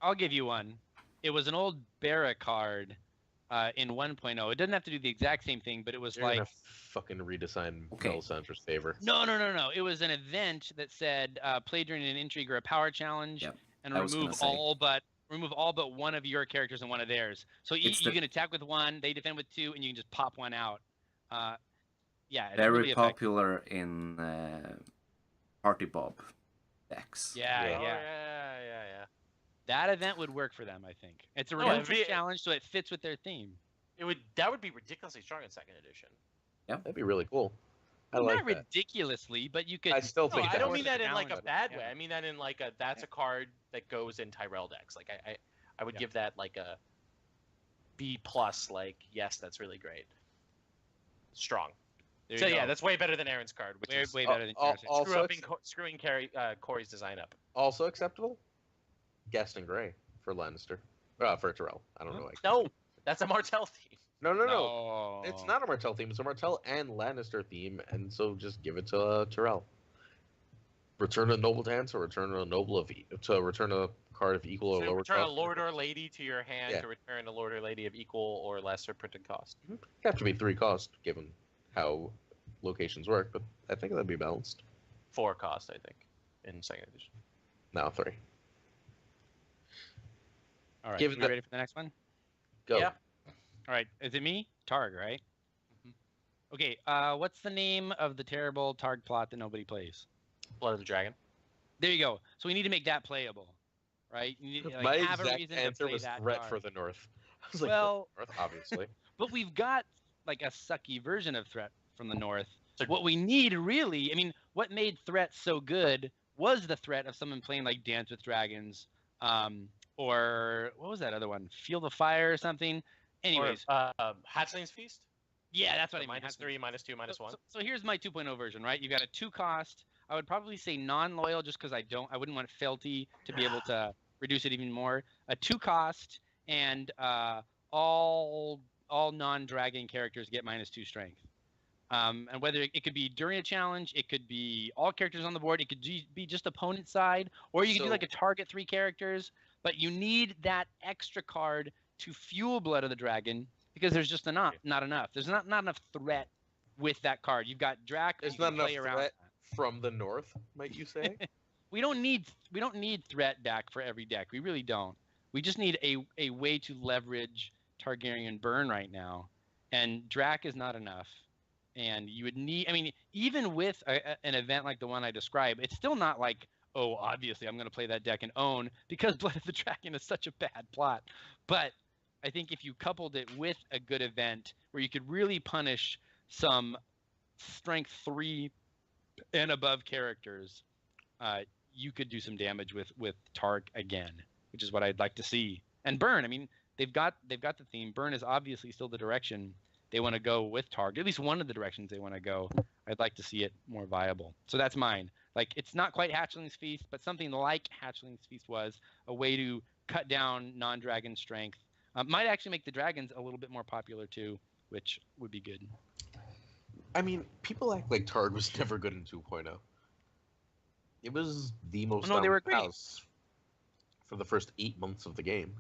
I'll give you one. It was an old Barra card in 1.0. It doesn't have to do the exact same thing, but it was You're gonna fucking redesign Melisandre's favor. No. It was an event that said play during an intrigue or a power challenge, and remove all but one of your characters and one of theirs. So you can attack with one, they defend with 2, and you can just pop one out. It's very really popular in Party Bob decks. Yeah. That event would work for them, I think. It's a redemption challenge, so it fits with their theme. That would be ridiculously strong in second edition. Yeah, that'd be really cool. Not ridiculously, but you could. I still think. I don't mean that in like a bad way. I mean that in like that's a card that goes in Tyrell decks. Like I would give that like a B+. Like yes, that's really great. Strong. So yeah, that's way better than Aaron's card, which is way better than screwing Corey's design up. Also acceptable. Gaston Grey for Lannister. For Tyrell. I don't know. No, that's a Martell theme. No. It's not a Martell theme. It's a Martell and Lannister theme, and so just give it to Tyrell. Return a noble to hand, so return a card of equal or lower cost. Return a lord or lady to your hand to return a lord or lady of equal or lesser printed cost. It have to be 3 cost, given how locations work, but I think that'd be balanced. 4 cost, I think, in second edition. No, 3. All right, we ready for the next one? Go. Yeah. All right, is it me? Targ, right? Mm-hmm. Okay, what's the name of the terrible Targ plot that nobody plays? Blood of the Dragon. There you go. So we need to make that playable, right? You need, My have exact a reason answer to play was that threat card. for the North. I was like, well, North, obviously. But we've got like a sucky version of threat from the North. What we need really, I mean, what made threat so good was the threat of someone playing like Dance with Dragons, or what was that other one? Field of Fire or something. Anyways, Hatchling's Feast. Yeah, that's what I mean. -3, -2, -1. So here's my 2.0 version, right? You've got a 2-cost I would probably say non-loyal just because I wouldn't want Felty to be able to reduce it even more. A 2 cost and all non-dragon characters get -2 strength. And whether it could be during a challenge, it could be all characters on the board, it could be just opponent side, or you could do like a target 3 characters, but you need that extra card to fuel Blood of the Dragon because there's just not enough. There's not enough threat with that card. You've got Drac. There's not enough threat from the north, might you say? we don't need threat back for every deck. We really don't. We just need a way to leverage Targaryen burn right now, and Drac is not enough. And you would need, I mean, even with an event like the one I described, it's still not like, oh, obviously I'm going to play that deck and own because Blood of the Dragon is such a bad plot. But I think if you coupled it with a good event where you could really punish some strength 3 and above characters, you could do some damage with Tark again, which is what I'd like to see. And Burn, I mean, they've got the theme. Burn is obviously still the direction they want to go with Targ, at least one of the directions they want to go. I'd like to see it more viable. So that's mine. Like, it's not quite Hatchling's Feast, but something like Hatchling's Feast was a way to cut down non-dragon strength. Might actually make the dragons a little bit more popular too, which would be good. I mean, people act like Targ was never good in 2.0. It was the most they were great house for the first 8 months of the game.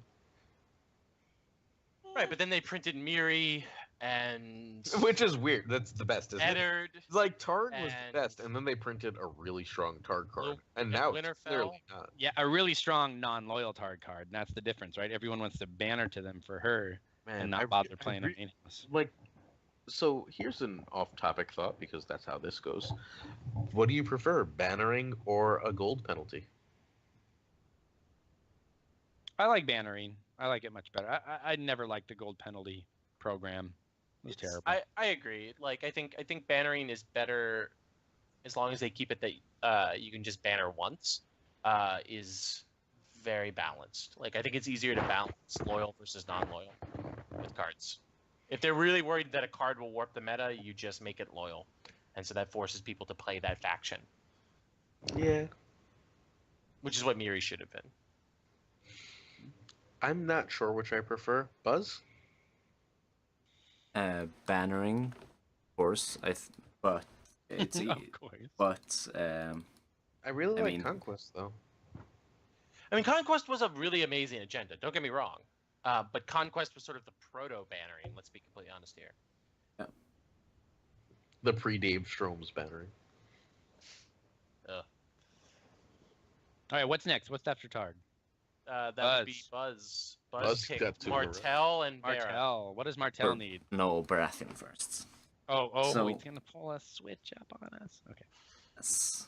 Right, but then they printed Miri and which is weird. That's the best, isn't Eddard, it? Like Targ was the best, and then they printed a really strong Targ card, and now it's clearly not. Yeah, a really strong non-loyal Targ card, and that's the difference, right? Everyone wants to banner to them for her and not bother playing a main house. Like, so here's an off-topic thought because that's how this goes. What do you prefer, bannering or a gold penalty? I like bannering. I like it much better. I never liked the gold penalty program. It was terrible. I agree. Like, I think bannering is better as long as they keep it that you can just banner once. Is very balanced. Like, I think it's easier to balance loyal versus non-loyal with cards. If they're really worried that a card will warp the meta, you just make it loyal, and so that forces people to play that faction. Yeah. Which is what Miri should have been. I'm not sure which I prefer. Buzz? Bannering, of course. But it's of course. But I really like Conquest though. I mean, Conquest was a really amazing agenda. Don't get me wrong, but Conquest was sort of the proto bannering. Let's be completely honest here. Yeah. The pre-Dave Strome's bannering. Ugh. All right, what's next? What's after Targ? That Buzz. would be Buzz. Buzz picked got two Martell and Vera. Martell. What does Martell need? No, Baratheon first. Oh, So- he's gonna pull a switch up on us. Okay. Yes.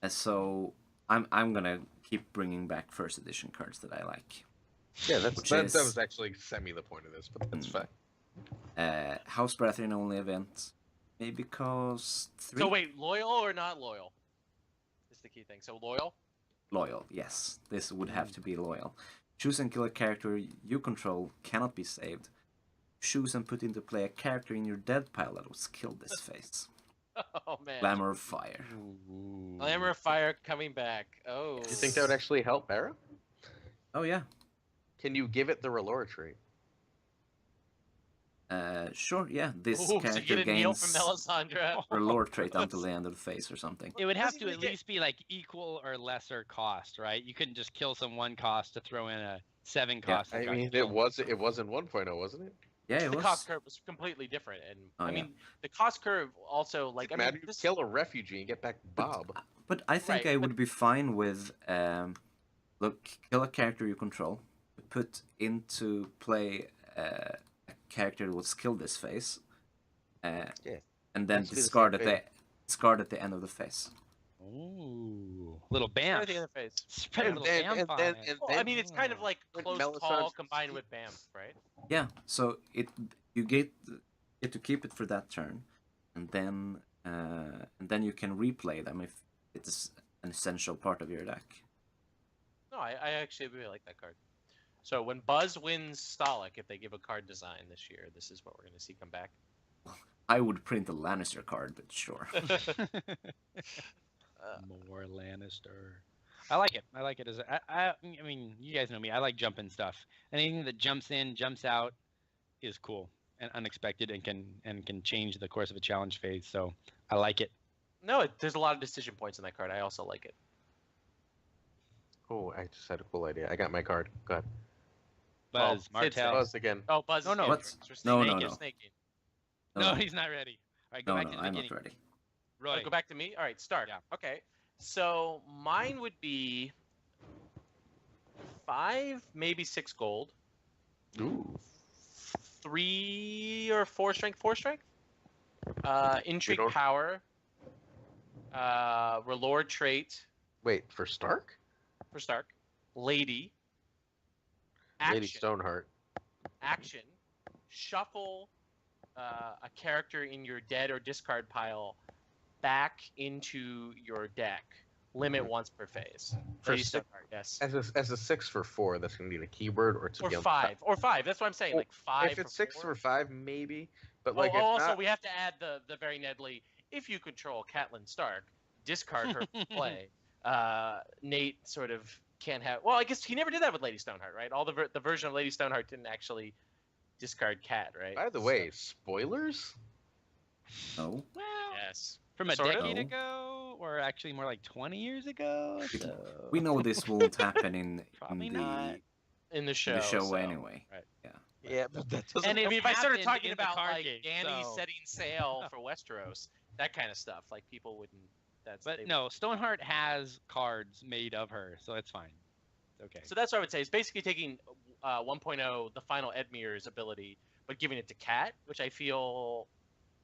So I'm gonna keep bringing back first edition cards that I like. Yeah, that is- was actually semi the point of this, but that's fine. House Baratheon only event. Maybe because 3 So wait, loyal or not loyal? Is the key thing. So loyal. loyal. Yes, this would have to be loyal. Choose and kill a character you control cannot be saved. Choose and put into play a character in your dead pile that was killed this phase. Oh man. Glamour of Fire. Glamour of Fire coming back. Oh. Do you think that would actually help Barra? Oh yeah. Can you give it the Relore tree? Sure, yeah. This Ooh, so character get a Neil gains from Melisandre. Relore trait until the end of the phase or something. It would have to Doesn't at make it- least be like equal or lesser cost, right? You couldn't just kill some 1 cost to throw in a 7 cost. that I got mean, killed. it was in 1.0, wasn't it? Yeah, it The was. cost curve was completely different, and Oh, I yeah. mean the cost curve also like I Imagine mean you this, kill a refugee and get back Bob. But I think Right, I but- would be fine with kill a character you control, put into play a character that was killed this phase, Yeah. and then Has to be the discard same discard at the end of the phase. Ooh, little right bam. at the other phase. Spread a And little then- bam and on then- it. and Well, I mean, it's kind of like When close Melisandre call combined speaks- with BAM, right? Yeah, so you get to keep it for that turn, and then you can replay them if it is an essential part of your deck. No, I actually really like that card. So when Buzz wins Stalik, if they give a card design this year, this is what we're going to see come back. I would print a Lannister card, but sure. More Lannister. I like it. I like it as I mean, you guys know me. I like jumping stuff. Anything that jumps in, jumps out, is cool and unexpected and can change the course of a challenge phase. So I like it. No, there's a lot of decision points in that card. I also like it. Oh, I just had a cool idea. I got my card. Go ahead. Buzz, Oh, Sid's Martell. Buzz again. Oh, Buzz. No, is no. getting What's- drinks. We're no, snaking, no, no. snaking. No, he's not ready. All right, go No, back no, to the I'm beginning. not ready. Oh, Roy. go back to me. All right, start. Yeah. Okay. So mine would be 5, maybe 6 gold, Ooh. 3 or 4 strength, 4 strength. Intrigue, don't- power. Relord trait Wait, for Stark? for Stark. Lady. Action. Lady Stoneheart. Action. Shuffle a character in your dead or discard pile back into your deck. Limit once per phase. For Lady six- Stoneheart, yes. As a 6 for 4, that's going to need a keyword or to Or be on 5. Or 5. That's what I'm saying. Well, Like 5. If it's for 6 4. for 5, maybe. But Oh, like, if also, not, we have to add the very Nedley. If you control Catelyn Stark, discard her from play. Nate sort of can't have. Well, I guess he never did that with Lady Stoneheart, right? All the version of Lady Stoneheart didn't actually discard Cat, right? by the way, spoilers? No. Well, Yes. from a Sort of. decade No. ago, or actually more like 20 years ago. So... We know this won't happen in Probably the not. In the show. show so- anyway. Right. Yeah. Yeah, but that doesn't. And if I started happened talking in the about card like game, Dany so- setting sail for Westeros, that kind of stuff, like people wouldn't. That's But they- no, Stoneheart has cards made of her, so it's fine. It's okay. So that's what I would say. It's basically taking 1.0, the final Edmure's ability, but giving it to Cat, which I feel.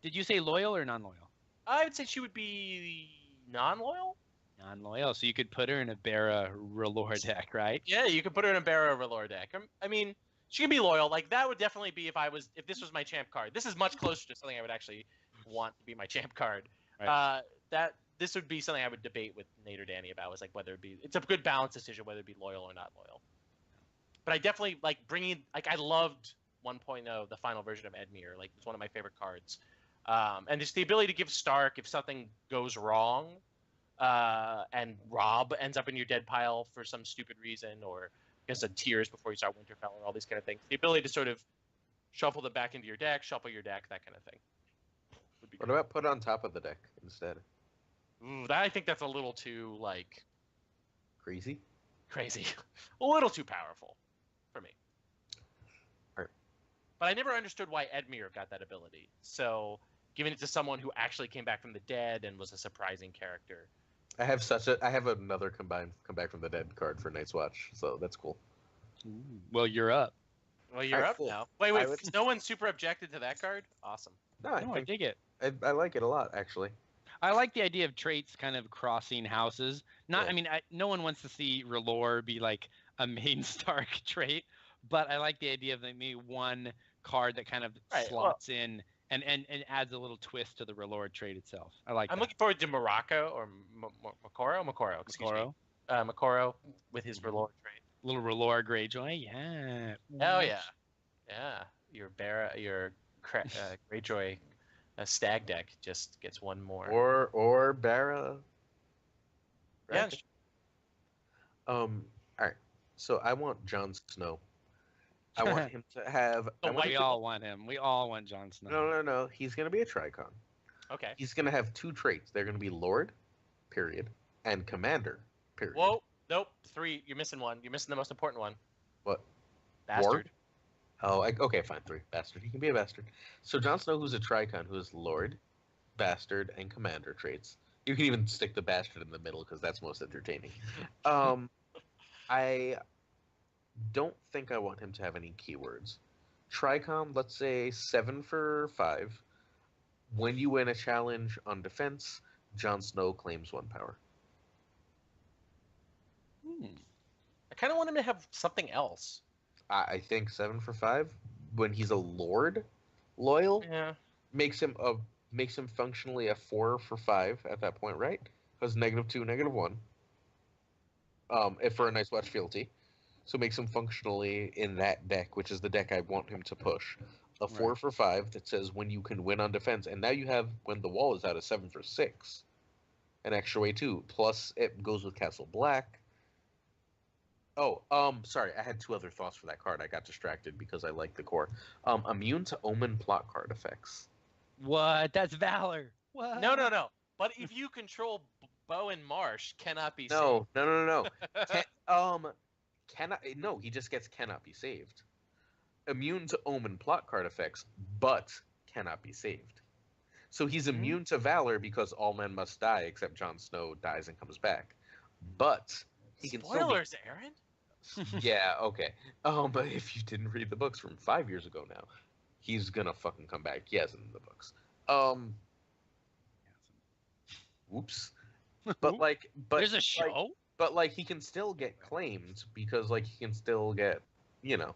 Did you say loyal or non-loyal? I would say she would be non-loyal. Non-loyal, so you could put her in a Barra Relore deck, right? Yeah, you could put her in a Barra Relore deck. I mean, she can be loyal. Like that would definitely be if this was my champ card. This is much closer to something I would actually want to be my champ card. Right. This would be something I would debate with Nate or Danny about. Was like whether it's a good balance decision whether it be loyal or not loyal. But I definitely like bringing I loved 1.0, the final version of Edmure. Like it's one of my favorite cards. And just the ability to give Stark if something goes wrong. And Rob ends up in your dead pile for some stupid reason, or because of tears before you start Winterfell, and all these kind of things. The ability to sort of shuffle them back into your deck, shuffle your deck, that kind of thing. Would be What good. about put on top of the deck instead? Ooh, I think that's a little too like Crazy? crazy, a little too powerful for me. Alright. But I never understood why Edmure got that ability. So giving it to someone who actually came back from the dead and was a surprising character. I have another come back from the dead card for Night's Watch, so that's cool. Well, you're up. Well, you're Alright, up cool. now. Wait, I would- no one super objected to that card? Awesome. No, I No, I think dig it. I like it a lot actually. I like the idea of traits kind of crossing houses. Not, Yeah. I mean, no one wants to see Relore be like a main Stark trait, but I like the idea of maybe one card that kind of Right, well- slots in and adds a little twist to the Relore trait itself. I like I'm that. looking forward to Morocco or Makoro, excuse me. Makoro, Makoro with his Relore trait. little Relore Greyjoy, yeah. Oh yeah, yeah. Your Greyjoy stag deck just gets one more. Or Barra. yeah, Right? All right. So I want Jon Snow. I want him to have. I want We all want him. We all want Jon Snow. no. He's gonna be a Tricon. okay. He's gonna have 2 traits. They're gonna be Lord, period, and Commander, period. Whoa, nope. 3. You're missing one. You're missing the most important one. What? Bastard. Oh, okay, fine. 3. Bastard. He can be a bastard. So Jon Snow, who's a Tricon, who is Lord, Bastard, and Commander traits. You can even stick the Bastard in the middle because that's most entertaining. I don't think I want him to have any keywords. Tricom, let's say 7 for 5. When you win a challenge on defense, Jon Snow claims 1 power. I kind of want him to have something else. I think 7 for 5. When he's a Lord, loyal, Yeah. makes him functionally a 4 for 5 at that point, right? Because -2, -1. If for a Night's Watch fealty, so makes him functionally in that deck, which is the deck I want him to push. A 4 Right. for 5 that says when you can win on defense, and now you have when the wall is out a 7 for 6, an extra way too. Plus, it goes with Castle Black. Oh, sorry, I had two other thoughts for that card. I got distracted because I like the core. Immune to Omen plot card effects. What? That's Valor. What? No. But if you control Bo and Marsh, cannot be saved. No. No, he just gets cannot be saved. Immune to Omen plot card effects, but cannot be saved. So he's immune to Valor because all men must die except Jon Snow dies and comes back. But he can Spoilers, Aaron. Yeah, okay. But if you didn't read the books from 5 years ago now, he's gonna fucking come back. He hasn't in the books. Whoops. But There's a show? But he can still get claimed because he can still get, If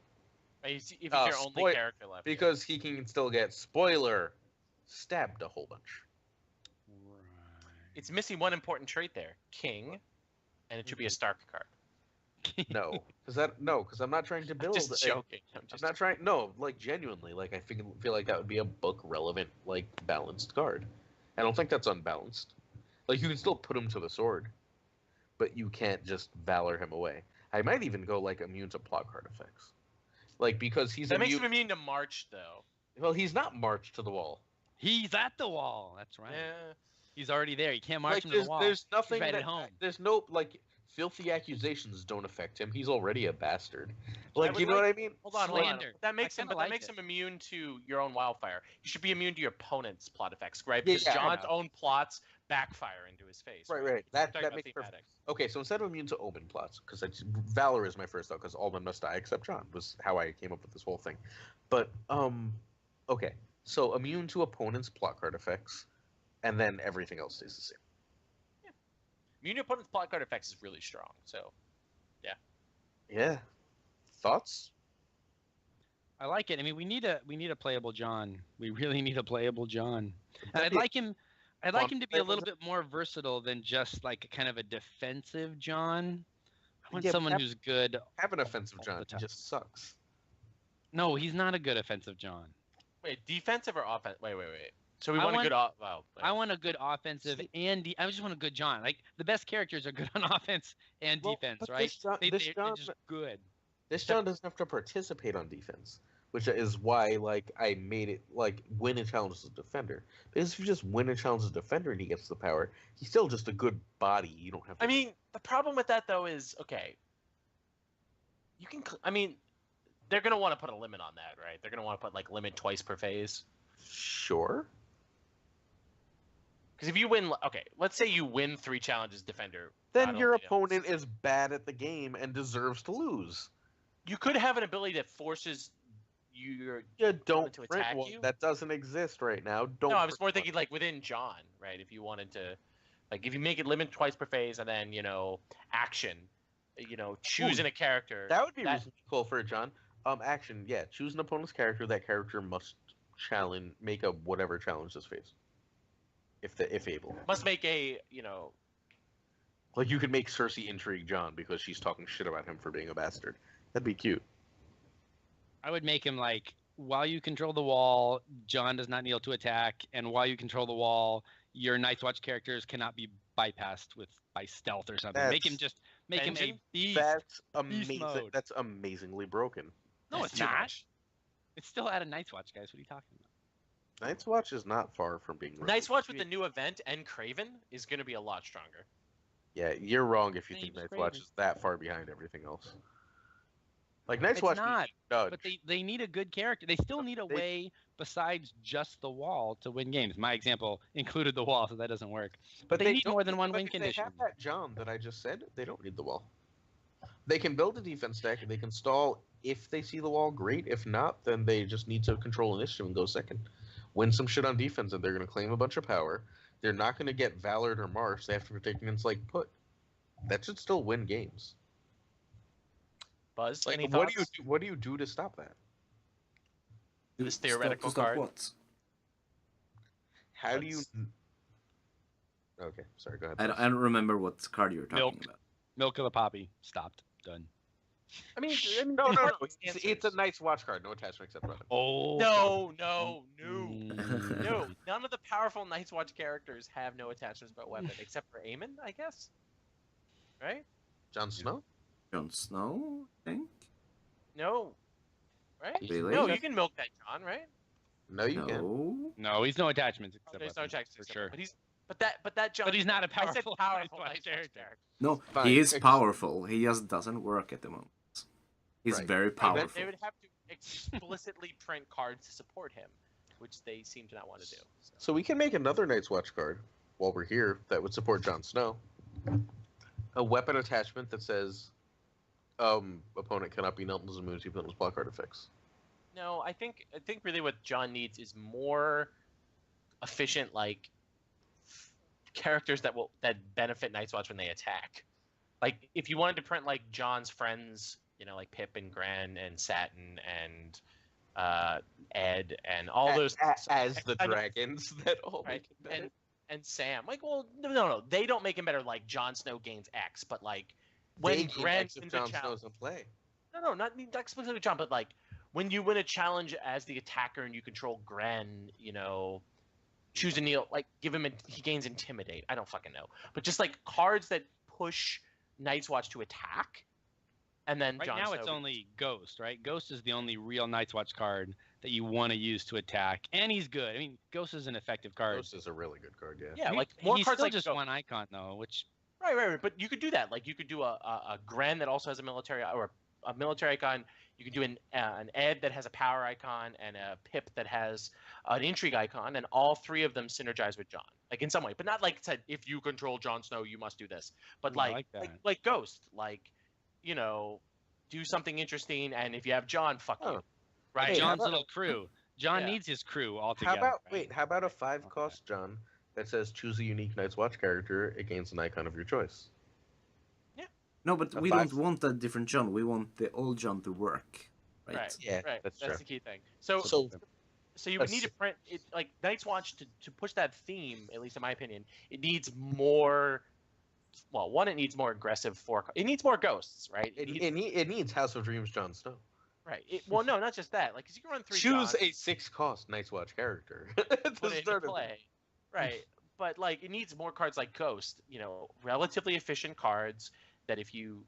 he's your only character left. Because he can still get stabbed a whole bunch. Right. It's missing one important trait there, King, and it should be a Stark card. No, because I'm not trying to build. I'm just joking. I'm not trying. No, genuinely, I feel like that would be a book relevant, balanced card. I don't think that's unbalanced. You can still put him to the sword, but you can't just Valor him away. I might even go immune to plot card effects, because he's that makes him immune to March though. Well, he's not marched to the wall. He's at the wall. That's right. Yeah. He's already there. You can't march him to the wall. There's nothing He's right at home. There's no filthy accusations don't affect him. He's already a bastard. You know what I mean? Hold on. Slander. That makes him. Like that makes him immune to your own wildfire. You should be immune to your opponent's plot effects, right? Yeah, Because yeah, John's own plots backfire into his face. Right. That makes perfect. perfect. Okay, so instead of immune to Omen plots, because Valor is my first thought, because all men must die except Jon was how I came up with this whole thing. But okay, so immune to opponent's plot card effects, and then everything else stays the same. Immune to opponent's plot card effects is really strong. So, yeah. Yeah. Thoughts? I like it. I mean, we need a playable Jon. We really need a playable Jon. And I'd like him to be a little bit more versatile than just kind of a defensive Jon. I want someone who's good. Have an offensive Jon. He just sucks. No, he's not a good offensive Jon. Wait, defensive or offense? Wait. So I want a good offensive and I just want a good Jon. The best characters are good on offense and defense, right? They're just good. This Jon doesn't have to participate on defense, which is why I made it win a challenge as a defender. Because if you just win a challenge as a defender and he gets the power, he's still just a good body. You don't have to. I mean, the problem with that though is you can. I mean, they're gonna want to put a limit on that, right? They're gonna want to put limit twice per phase. Sure. Because if you win, let's say you win 3 challenges defender. Then your opponent is bad at the game and deserves to lose. You could have an ability that forces your don't to attack you. That doesn't exist right now. No, I was more thinking within Jon, right? If you wanted to, if you make it limit twice per phase and then action, choosing a character. That would be really cool for a Jon. Action, yeah. Choose an opponent's character. That character must make a whatever challenge this phase. If able. Must make a, you could make Cersei intrigue Jon because she's talking shit about him for being a bastard. That'd be cute. I would make him while you control the wall, Jon does not kneel to attack, and while you control the wall, your Night's Watch characters cannot be bypassed by stealth or something. Make him a beast. That's amazing. Beast mode. That's amazingly broken. No, it's not. It's still out of Night's Watch, guys. What are you talking about? Night's Watch is not far from being ready. Night's Watch with the new event and Craven is going to be a lot stronger. Yeah, you're wrong if you think Night's Watch is that far behind everything else. Night's Watch not, but they need a good character. They still need a way besides just the wall to win games. My example included the wall, so that doesn't work. But they need more than one win condition. They have that Jon that I just said. They don't need the wall. They can build a defense deck. They can stall if they see the wall. Great. If not, then they just need to control initiative and go second. Win some shit on defense, and they're going to claim a bunch of power. They're not going to get Valor or Marsh. They have to protect against Put. That should still win games. Buzz, any thoughts? What do you do to stop that? This theoretical card. What? How do you? Okay, sorry. Go ahead. I don't remember what card you were talking about. Milk of the Poppy. Stopped. Done. I mean, No. answers. It's a Night's Watch card. No attachment except weapon. Oh. No. Mm. None of the powerful Night's Watch characters have no attachments but weapon, except for Aemon, I guess. Right? Jon Snow? Jon Snow, I think. No. Right? Really? No, you can milk that John, right? No, you can't. No. No, he's no attachments except There's no weapons, attachments for except- sure. But that John. But he's not a I said powerful powerful Night's Night's Watch character. character. No, Fine. he is powerful. He just doesn't work at the moment. He's Right. very Right, powerful. but they would have to explicitly print cards to support him, which they seem to not want to do. So we can make another Night's Watch card while we're here that would support Jon Snow. A weapon attachment that says, opponent cannot be Nelton's immunity to Nelton's block card effects. No, I think really what John needs is more efficient, like characters that benefit Night's Watch when they attack. Like if you wanted to print like John's friends, like Pip and Gran and Satin and Ed and all those as the dragons that all right? make it better. And Sam, like, well, no, they don't make him better. Like Jon Snow gains X, but like when They gain Gran X if wins a Jon challenge, Snow's in play. no, not explicitly John, but like when you win a challenge as the attacker and you control Gran, choose a kneel, like give him he gains Intimidate. I don't fucking know, but just like cards that push Night's Watch to attack, and then Right Jon now Snow it's only Ghost, right? Ghost is the only real Night's Watch card that you want to use to attack, and he's good. I mean, Ghost is an effective card. Ghost is a really good card, yeah. Yeah, like more he's cards still like just Ghost. one icon though, which Right. But you could do that. Like you could do a Gran that also has a military or a military icon. You could do an Ed that has a power icon and a Pip that has an intrigue icon, and all three of them synergize with John, like in some way, but not like said if you control Jon Snow, you must do this. But Ooh, I like like that. like Ghost, like do something interesting, and if you have John, fuck Oh. you. Right. Hey, how John's about- little crew. John Yeah. needs his crew all How together. about right? how about a 5-cost John that says choose a unique Night's Watch character against an icon of your choice? No, but A we five- don't want that different John. We want the old John to work. Right? Right. Yeah, Right. that's That's true. the key thing. So you would need to print it like Night's Watch to push that theme, at least in my opinion. It needs more. Well, one, it needs more aggressive it needs more ghosts, right? It needs House of Dreams Jon Snow. Right. Well, no, not just that. Like, 'cause you can run 3 Choose Johns, a 6-cost Night's Watch character. put it into play. Right. But like, it needs more cards like Ghost. Relatively efficient cards that if you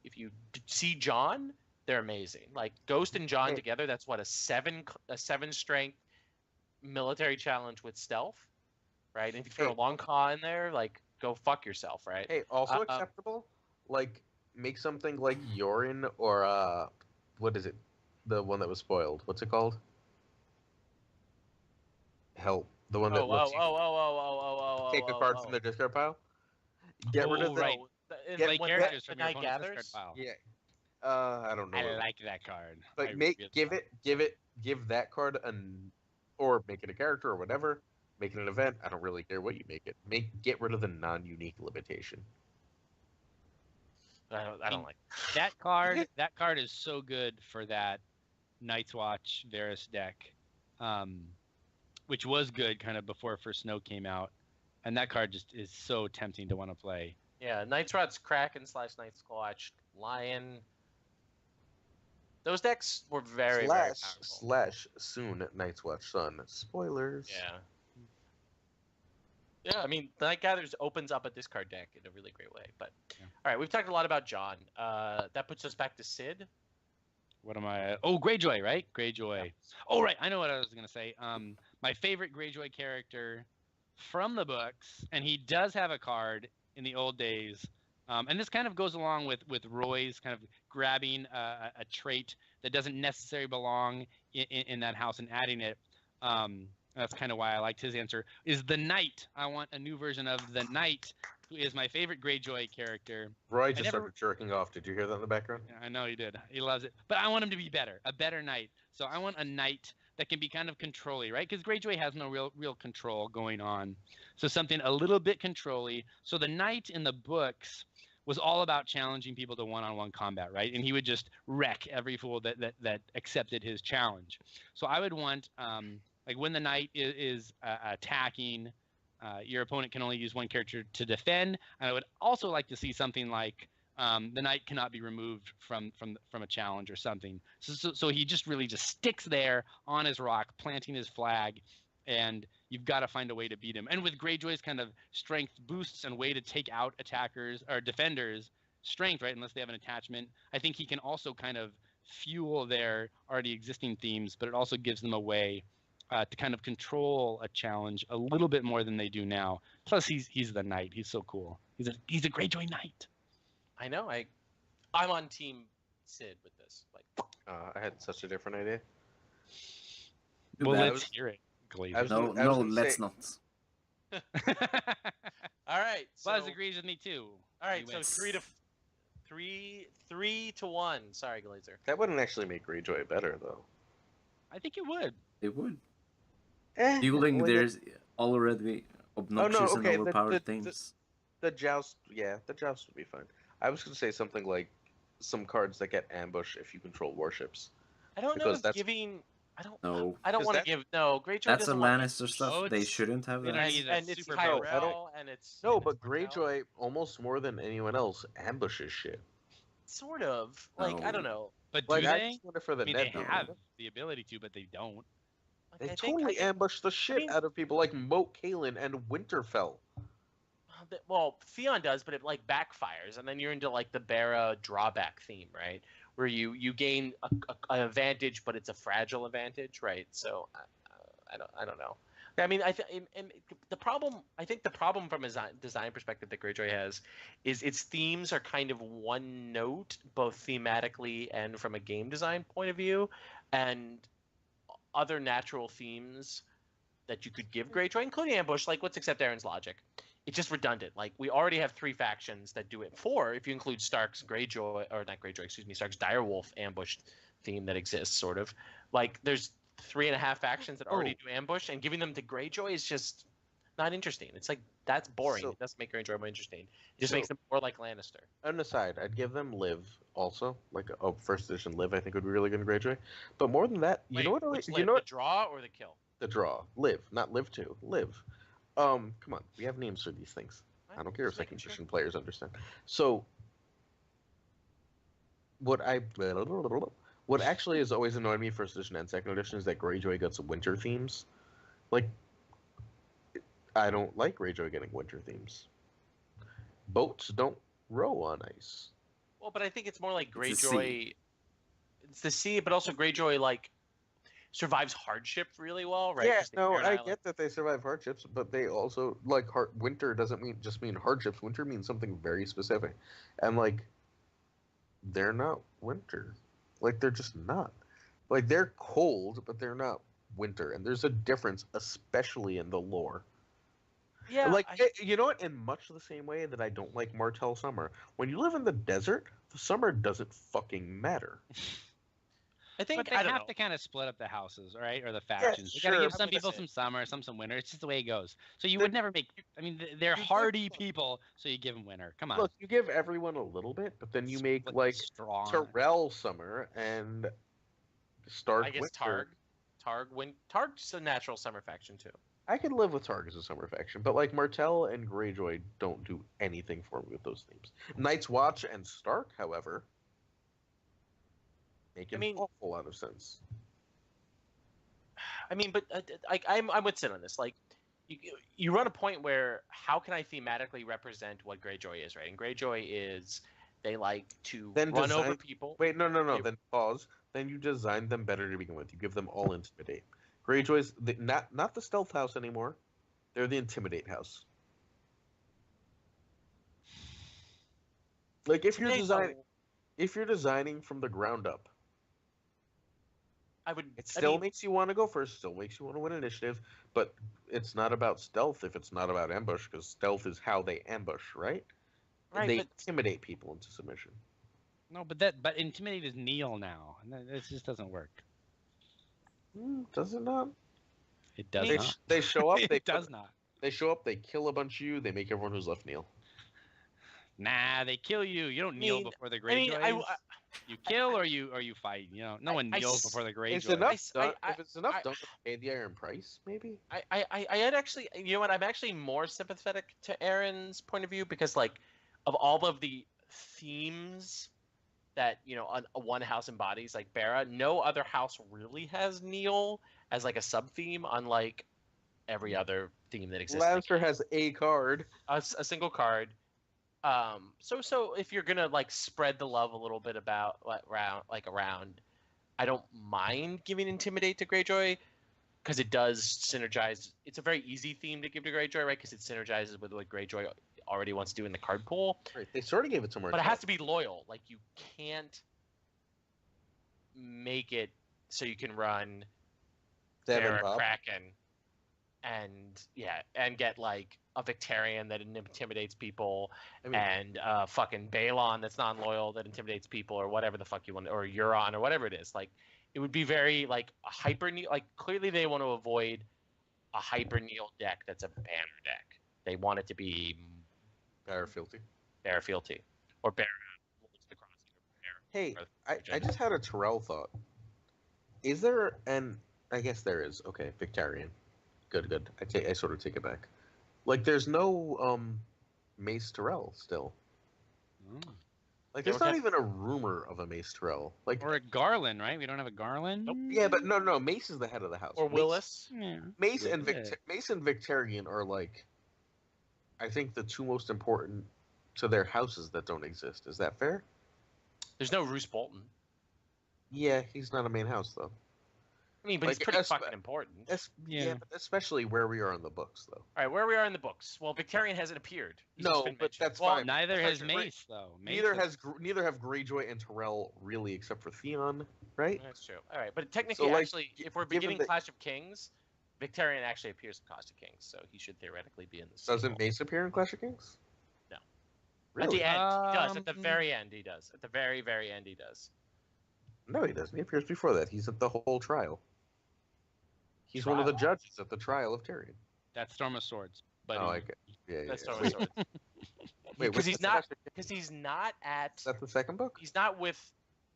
see John, they're amazing. Like Ghost and John Hey. together, that's what a 7 strength military challenge with stealth, right? And if you throw a Hey. long con in there, like go fuck yourself, right? Hey, also acceptable, like make something like Yorin or what is it? The one that was spoiled. What's it called? Help. The one that lets you take a card from the discard pile. Get rid of the right. Get Play when characters the from your Night opponent's Gathers? discard pile. Yeah. I don't know. I like that card. But I make really give that card or make it a character or whatever. Make it an event. I don't really care what you make it. Get rid of the non-unique limitation. I don't like. that card. That card is so good for that Night's Watch Varus deck, which was good kind of before First Snow came out, and that card just is so tempting to want to play. Yeah, Night's Rot's Kraken / Night's Watch, Lion. Those decks were very powerful. / soon Night's Watch Sun. Spoilers. Yeah. Yeah, I mean, Night Gathers opens up a discard deck in a really great way. But Yeah. all right, we've talked a lot about John. That puts us back to Sid. What am I? Oh, Greyjoy, right? Greyjoy. Oh, right. I know what I was gonna say. My favorite Greyjoy character from the books, and he does have a card in the old days. And this kind of goes along with Roy's kind of grabbing a trait that doesn't necessarily belong in that house and adding it. That's kind of why I liked his answer. Is the Knight? I want a new version of the Knight, who is my favorite Greyjoy character. Roy just started jerking off. Did you hear that in the background? Yeah, I know he did. He loves it. But I want him to be better, a better Knight. So I want a Knight that can be kind of controlly, right? Because Greyjoy has no real control going on. So something a little bit controlly. So the Knight in the books was all about challenging people to one-on-one combat, right? And he would just wreck every fool that accepted his challenge. So I would want, like when the Knight is attacking, your opponent can only use one character to defend. And I would also like to see something like the knight cannot be removed from a challenge or something. So he just really just sticks there on his rock, planting his flag, and you've got to find a way to beat him. And with Greyjoy's kind of strength boosts and way to take out attackers or defenders' strength, right, unless they have an attachment, I think he can also kind of fuel their already existing themes, but it also gives them a way to kind of control a challenge a little bit more than they do now. Plus, he's the knight. He's so cool. He's a Greyjoy knight. I know. I'm on Team Sid with this. Like, I had such a different idea. Well, bad. let's hear it, Glazer. No, let's not. all right. So, Buzz agrees with me too. all right. He So wins. 3-1. Sorry, Glazer. That wouldn't actually make Greyjoy better, though. I think it would. It would. Dueling, There's already obnoxious and okay, overpowered things. The joust, the joust would be fine. I was going to say something like some cards that get ambush if you control warships. I don't know Because if that's- giving. I don't. No. I don't Because want to that- give. No, Greyjoy That's a doesn't want. Lannister stuff. Oh, They it's- shouldn't have it that. is- And it's super Tyrell, powerful. and it's No, and but it's Martell. Greyjoy, almost more than anyone else, ambushes shit. Sort of. Like I No. don't know. But Like, do I they? just wonder for the I mean, net. they have the ability to, but they don't. Like, They I think- totally I- ambush the shit mean- out of people like Moat Caelan and Winterfell. Well, Theon does, but it like backfires, and then you're into like the Barra drawback theme, right? Where you gain an advantage, but it's a fragile advantage, right? So I don't know. I mean, the problem from a design perspective that Greyjoy has is its themes are kind of one note, both thematically and from a game design point of view, and other natural themes that you could give Greyjoy, including ambush. Like, let's accept Aaron's logic. It's just redundant. Like, we already have 3 factions that do it. 4 if you include Stark's Greyjoy, or not Greyjoy, excuse me, Stark's Direwolf ambush theme that exists, sort of. Like, there's 3.5 factions that already do ambush, and giving them to Greyjoy is just not interesting. It's like, that's boring. So- It doesn't make Greyjoy more interesting. It just So- makes them more like Lannister. An aside, I'd give them Live also, like a first edition Live. I think would be really good in Greyjoy. But more than that, you Wait, know what? which You live, know what? the draw or the kill? The draw, Live, not Live 2, Live. Come on, we have names for these things. I don't care if Just making second sure. edition players understand. So, what actually has always annoyed me first edition and second edition is that Greyjoy gets winter themes. Like, I don't like Greyjoy getting winter themes. Boats don't row on ice. Well, but I think it's more like It's the sea. Greyjoy. It's the sea, but also Greyjoy like survives hardship really well, right? Yeah, 'Cause they no, share an I island. get that they survive hardships, but they also like winter doesn't just mean hardships. Winter means something very specific, and like they're not winter. Like they're just not. Like they're cold, but they're not winter, and there's a difference, especially in the lore. Yeah, Like you know what? In much the same way that I don't like Martell summer. When you live in the desert, the summer doesn't fucking matter. I think But they I don't have know. to kind of split up the houses, right? Or the factions. You sure, gotta give I'm some gonna people say- some summer, some winter. It's just the way it goes. So you The- would never make. I mean, they're You give- hardy people, so you give them winter. Come on. Look, you give everyone a little bit, but then you make Split like strong. Tyrell summer and Stark I guess winter. Targ's a natural summer faction too. I could live with Targ as a summer faction, but like Martell and Greyjoy don't do anything for me with those themes. Night's Watch and Stark, however, make an awful lot of sense. I mean, but I'm with Sid on this. Like, you run a point where how can I thematically represent what Greyjoy is, right? And Greyjoy is they like to Then run over design- people. Wait, no. They- Then pause. Then you design them better to begin with. You give them all intimidate. Greyjoy's not the stealth house anymore. They're the intimidate house. Like if you're designing from the ground up, I would. it still makes you want to go first, still makes you want to win initiative, but it's not about stealth if it's not about ambush, because stealth is how they ambush, right? Right, They but- intimidate people into submission. No, but intimidate is Neil now, and it just doesn't work. Does it not? It does They, not. they show up. They It does not. They show up. They kill a bunch of you. They make everyone who's left kneel. Nah, they kill you. You don't kneel mean- before the I mean, Greyjoys. You kill or you fight. You know, no one I kneels s- before the It's Greyjoys. enough. I- If it's enough, I- don't pay the iron price. Maybe. I had actually, you know what? I'm actually more sympathetic to Aaron's point of view because, like, of all of the themes that one house embodies, like Bara. No other house really has Neil as like a sub theme, unlike every other theme that exists. Lannister has a card, a single card. So if you're gonna like spread the love a little bit about around, I don't mind giving Intimidate to Greyjoy because it does synergize. It's a very easy theme to give to Greyjoy, right? Because it synergizes with what Greyjoy already wants to do in the card pool. right? They sort of gave it to Martell. But it has to be loyal. Like you can't make it so you can run Devin Bob. Kraken and get like a Victarion that intimidates people, and fucking Balon that's non-loyal that intimidates people, or whatever the fuck you want, or Euron, or whatever it is. Like it would be very like a hyper like clearly they want to avoid a hyper Neil deck that's a banner deck. They want it to be Barafealty. or Bear. Hey, I just had a Terrell thought. Is there I guess there is. Okay, Victarion. Good. I sort of take it back. Like, there's no Mace Terrell still. Like, there's not even a rumor of a Mace Terrell. Like, or a Garland, right? We don't have a Garland. Nope. Yeah, but no. Mace is the head of the house. Or Willis. Mace and Victarion are like, I think the two most important to their houses that don't exist. Is that fair? There's no Roose Bolton. Yeah, he's not a main house though. I mean, but he's pretty fucking important. Yeah, but especially where we are in the books, though. All right, where we are in the books. Well, Victarion hasn't appeared. He's No, just been but mentioned. that's Well, fine. Neither has Mace, though. Neither have Greyjoy and Terrell really, except for Theon, right? That's true. All right, but technically, So, like, actually, if we're given beginning that- Clash of Kings, Victarion actually appears in Clash of Kings, so he should theoretically be in the Doesn't sequel. Mace appear in Clash of Kings? No. Really? At the end, he does. At the very end, he does. At the very, very end, he does. No, he doesn't. He appears before that. He's at the whole trial. He's one of the judges at the trial of Tyrion. That's Storm of Swords. But Oh, yeah. That's yeah. Storm of Swords. Wait, Because what's he's the not. second- Because he's not at. Is that the second book? He's not with.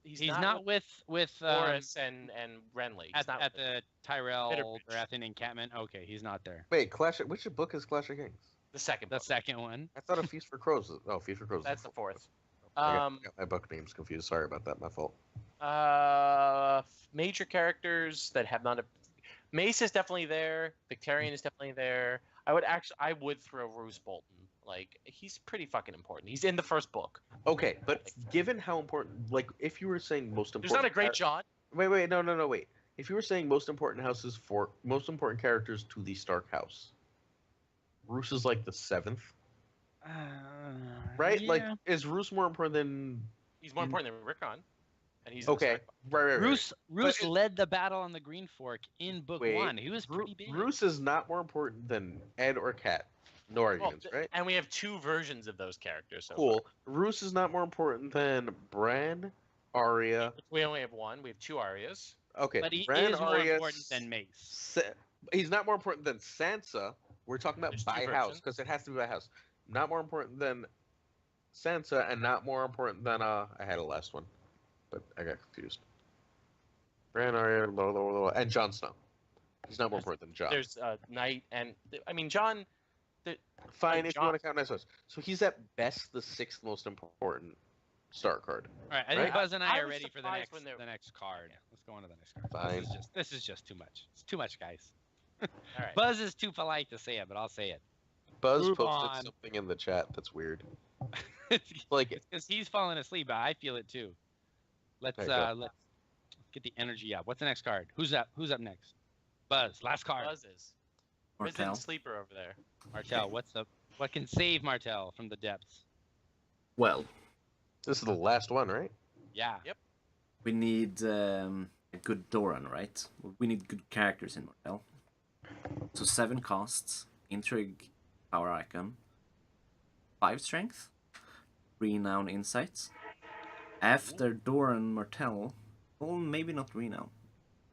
he's not with Boris and Renly. He's not at with the Tyrell Bitterbridge. Baratheon encampment. Okay, he's not there. Wait, which book is Clash of Kings? the second. The book. second one. I thought a Feast for Crows. Feast for Crows. That's the fourth. I got my book names confused. Sorry about that. My fault. Major characters that have not. Mace is definitely there. Victarion is definitely there. I would throw Roose Bolton. Like he's pretty fucking important. He's in the first book. Okay, but given how important, like, if you were saying most important, There's not a great John. Wait, no, wait. If you were saying most important houses for most important characters to the Stark house, Roose is like the seventh, right? Yeah. Like, is Roose more important than? He's more important than Rickon, and he's Okay, right. Roose But led the battle on the Green Fork in book Wait, one. He was pretty big. Roose is not more important than Ed or Kat. No arguments, right? And we have two versions of those characters. So Cool. Roose is not more important than Bran, Arya. We only have one. We have two Arias. Okay, But he Bran, is more Arya, important than Mace. He's not more important than Sansa. We're talking about There's two by house versions. because it has to be by house. Not more important than Sansa, and not more important than I had a last one, but I got confused. Bran, Arya, blah, blah, blah, blah, and Jon Snow. He's not more important than Jon. There's Knight, and I mean John. Fine, if Jon- you want to count Nice Ones. So he's at best the sixth most important Star card. All right, I Right? think Buzz and I I are was ready for the surprised next when they- the next card. Let's go on to the next card. Fine. This is just too much. It's too much, guys. All right. Buzz is too polite to say it, but I'll say it. Buzz Move posted on. something in the chat that's weird. It's Like, because he's falling asleep, but I feel it too. Let's Okay, go. let's get the energy up. What's the next card? Who's up? Who's up next? Buzz, last card. Buzz is. Martell. Resident sleeper over there. Martell, what can save Martell from the depths? Well, this is the last one, right? Yeah. Yep. we need a good Doran, right? We need good characters in Martell. So 7 costs, intrigue, power icon, 5 strength, renown insights. After Doran Martell, well, maybe not renown.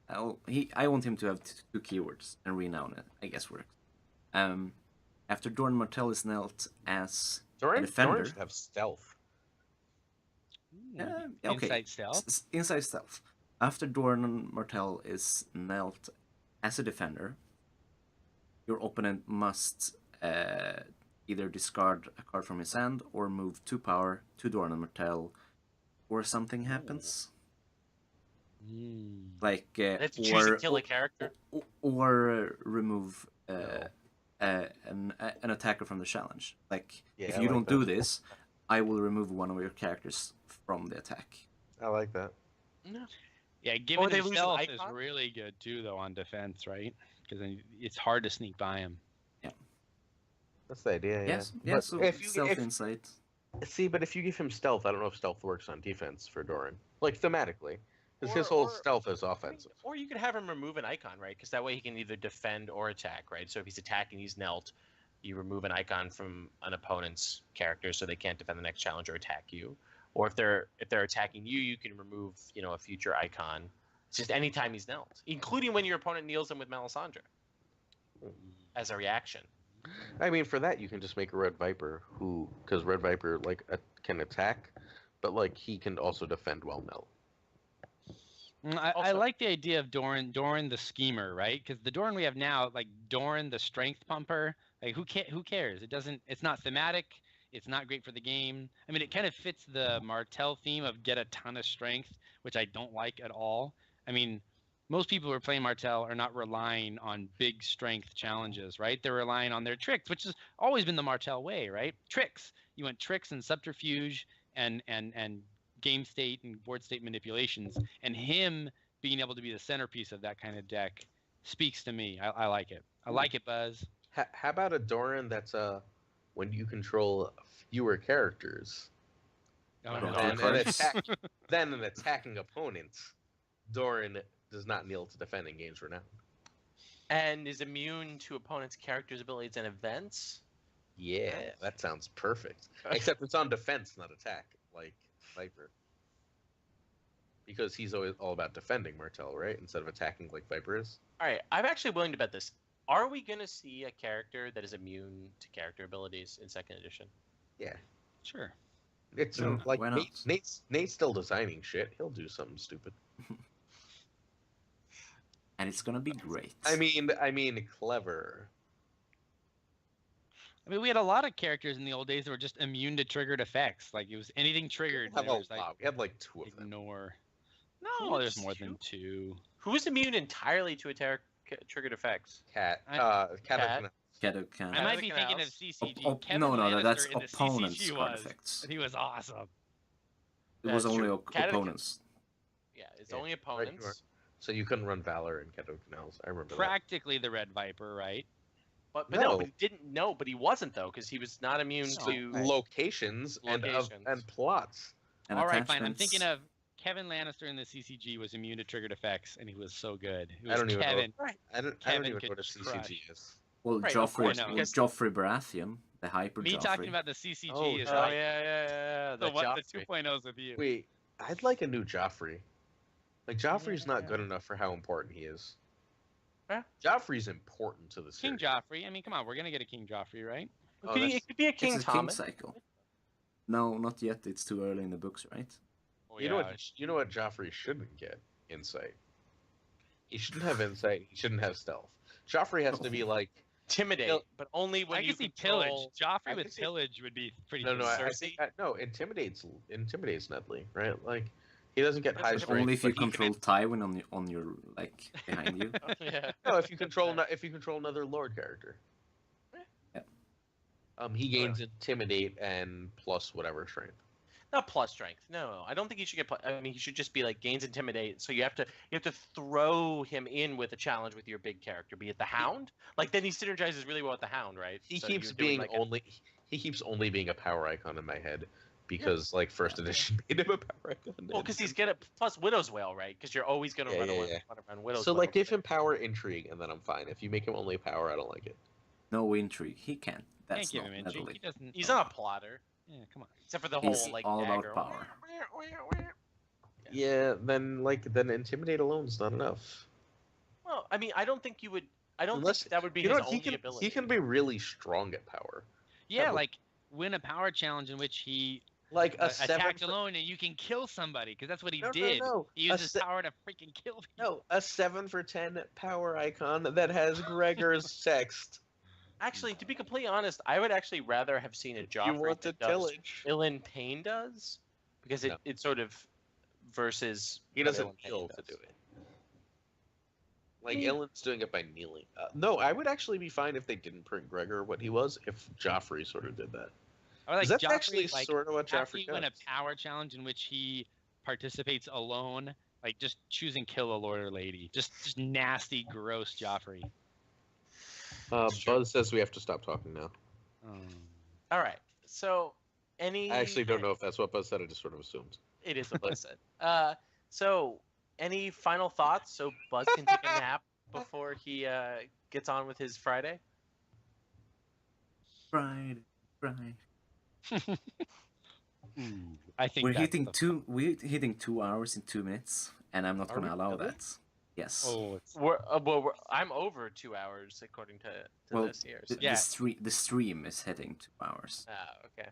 I want him to have 2 keywords, and renown I guess works. After Doran Martell is knelt as Doran defender. should have stealth. Yeah, okay. Insight stealth. Inside stealth. After Doran Martell is knelt as a defender, your opponent must either discard a card from his hand or move 2 power to Doran and Martell, or something happens. Like Let's choose to kill a character. or remove an attacker from the challenge. Like if I you like don't that. do this, I will remove one of your characters from the attack. I like that. No. Yeah, giving they him lose an stealth is icon? really good too, though, on defense, right? Because then it's hard to sneak by him. That's the idea. Yeah. Yes, yeah. But So if stealth insight. See, but if you give him stealth, I don't know if stealth works on defense for Doran. Like thematically, because his Or- whole or- stealth is offensive. Or you could have him remove an icon, right? Because that way he can either defend or attack, right? So if he's attacking, he's knelt. You remove an icon from an opponent's character, so they can't defend the next challenge or attack you. Or if they're attacking you, you can remove a future icon. It's just anytime he's knelt, including when your opponent kneels him with Melisandre as a reaction. I mean, for that you can just make a Red Viper because Red Viper can attack, but like he can also defend while knelt. I Also- like the idea of Doran the schemer, right? Because the Doran we have now, like Doran the strength pumper, like who cares? It's not thematic. It's not great for the game. I mean, it kind of fits the Martell theme of get a ton of strength, which I don't like at all. I mean, most people who are playing Martell are not relying on big strength challenges, right? They're relying on their tricks, which has always been the Martell way, right? Tricks. You want tricks and subterfuge and game state and board state manipulations, and him being able to be the centerpiece of that kind of deck speaks to me. I like it. I like it, Buzz. How about a Doran that's when you control fewer characters, Oh, Don't no. do and then an attacking opponent, Doran does not kneel to defend and gains renown. And is immune to opponents' characters' abilities and events. Yeah, that sounds perfect. Except it's on defense, not attack, like Viper. Because he's always all about defending Martell, right? Instead of attacking like Viper is. All right, I'm actually willing to bet this. Are we going to see a character that is immune to character abilities in second edition? Yeah. Sure. It's Yeah, like why not? Nate's still designing shit. He'll do something stupid. And it's gonna be great. I mean clever. I mean, we had a lot of characters in the old days that were just immune to triggered effects. Like it was anything triggered. We have they were just a lot. We had like 2 of them. ignore. No, No, there's just more two. than 2. Who's immune entirely to triggered effects? Cat. I- Cat. Shadow can. I might the be thinking of canals. CCG. Kevin no, Lannister that's in the opponents' CCG card was. effects. He was awesome. It was That's only true. Cat- opponents. Yeah, it's Yeah, only right, opponents. you are. So you couldn't run Valor and Keto Canals. I remember that. Practically the Red Viper, right? But No. but he didn't. No, but he wasn't though, because he was not immune No. to. Locations, Locations. and plots. And All right, fine. I'm attachments. thinking of Kevin Lannister in the CCG was immune to triggered effects, and he was so good. It I was don't even know. Kevin. I don't Kevin even could know what a CCG is. Well, Right, of course, because- Joffrey Baratheon, the hyper Me Joffrey. talking about the CCG Oh, is Oh like yeah. the Joffrey. 2.0s with you. Wait, I'd like a new Joffrey. Like Joffrey's not good enough for how important he is. Huh? Joffrey's important to the King series. Joffrey. I mean, come on, we're gonna get a King Joffrey, right? Oh, It could be a It's King a Thomas. cycle. No, not yet. It's too early in the books, right? Oh, You know what Joffrey shouldn't get? Insight. He shouldn't have insight. He shouldn't have stealth. Joffrey has to be like Intimidate, No. but only when I you can see control. pillage. Joffrey I with can see- pillage would be pretty. no. Cersei? Intimidates Nedley, right? Like he doesn't get high But strength. only if you but he can- control Tywin on your like behind you. Yeah. No, if you control another Lord character. Yeah. He gains intimidate and plus whatever strength. Not plus strength. No, I don't think he should get. I mean, he should just be like gains intimidate. So you have to throw him in with a challenge with your big character, be it the Hound. Like then he synergizes really well with the Hound, right? He So keeps you're doing being like he keeps only being a power icon in my head because like first edition made him a power icon. Well, because he's gonna plus Widow's Wail, right? Because you're always gonna Yeah, run yeah, away yeah. run Widow's So Wail. like give him power intrigue and then I'm fine. If you make him only power, I don't like it. No intrigue. He can't. That's Can't give not him intrigue. Nedley. He doesn't. He's not a plotter, Yeah, come on. except for the He's whole like all about dagger. power. Yeah, then intimidate alone is not enough. Well, I mean, I don't think you would. I don't Unless think that would be you his know what, only ability. he can be really strong at power. Yeah, but- like win a power challenge in which he Like a seven attacked for- alone and you can kill somebody because that's what he No, no, did. no. He A used his se- power to freaking kill people. No, a 7 for 10 power icon that has Gregor's text. Actually, to be completely honest, I would actually rather have seen a Joffrey You want the that does tillage. Ilan Payne does, because No. it sort of versus He what doesn't Ilan Payne kneel to does. do it. Like, Ellen's doing it by kneeling. No, I would actually be fine if they didn't print Gregor what he was, if Joffrey sort of did that. I like That's Joffrey, actually like, sort of what after Joffrey you win a does. power challenge in which he participates alone, like just choosing kill a lord or lady, just nasty, gross Joffrey. Buzz says we have to stop talking now. All right. So, any? I actually don't know if that's what Buzz said. I just sort of assumed. It is what Buzz said. So, any final thoughts so Buzz can take a nap before he gets on with his Friday? Friday. I think We're that's hitting the- We're hitting 2 hours in 2 minutes, and I'm not Are gonna we allow really? that. Yes. Oh, it's I'm over 2 hours according to Well, this here. The, So. Yeah. the stream is hitting 2 hours. Okay.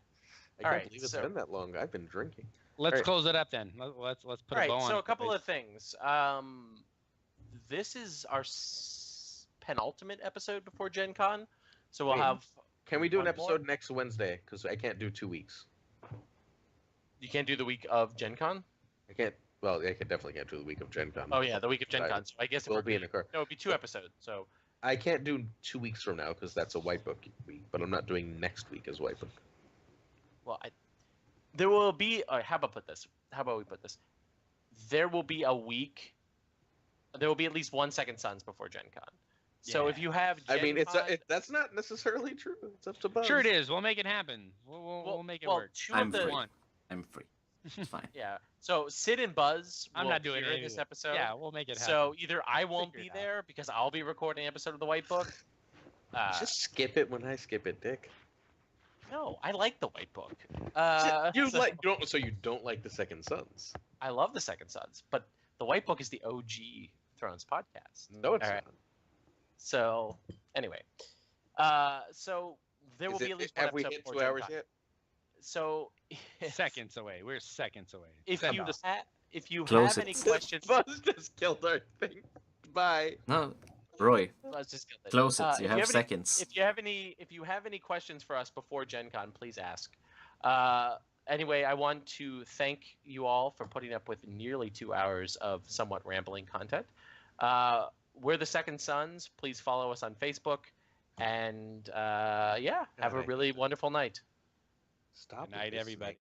I All can't right, believe it's so- been that long. I've been drinking. let's Alright. close it up then. Let's put All a right. bow on So it. a couple boys. of things. This is our penultimate episode before Gen Con, so we'll Wait. have. Can we do an One more? episode next Wednesday? Because I can't do 2 weeks. You can't do the week of Gen Con. I can't. Well, I definitely can't do the week of Gen Con. Oh yeah, the week of Gen Right. Con. So I guess it We'll would be in the car. No, it'd be 2 episodes. So I can't do 2 weeks from now because that's a White Book week. But I'm not doing next week as White Book. well, there will be. How about we put this? There will be a week. There will be at least 1 Second Sons before Gen Con. So if Yeah. you have, I mean, Gen Con, that's not necessarily true. It's up to Buzz. Sure, it is. We'll make it happen. We'll make it work. Two I'm of the free. One. I'm free. It's fine. yeah. So Sid and Buzz. I'm will not doing appear it in this anyway. episode. Yeah, we'll make it happen. So either I won't Figure be it out. there because I'll be recording an episode of the White Book. Just skip it when I skip it, Dick. No, I like the White Book. You so- you don't like the Second Sons? I love the Second Sons, but the White Book is the OG Thrones podcast. No, it's All right. not. So anyway, so there will Is be it- at least one have we episode hit before 2 Gen hours Con. yet? So Seconds away. We're seconds away. if Seconds. you Close have it. any questions, Buzz just killed our thing. Bye. No, Roy, let's just get that. close it. If You have any- seconds. If you have any questions for us before Gen Con, please ask. Anyway, I want to thank you all for putting up with nearly 2 hours of somewhat rambling content. We're the Second Sons. Please follow us on Facebook, and have a Alright. really wonderful night. Stop. Good night, with this everybody. thing.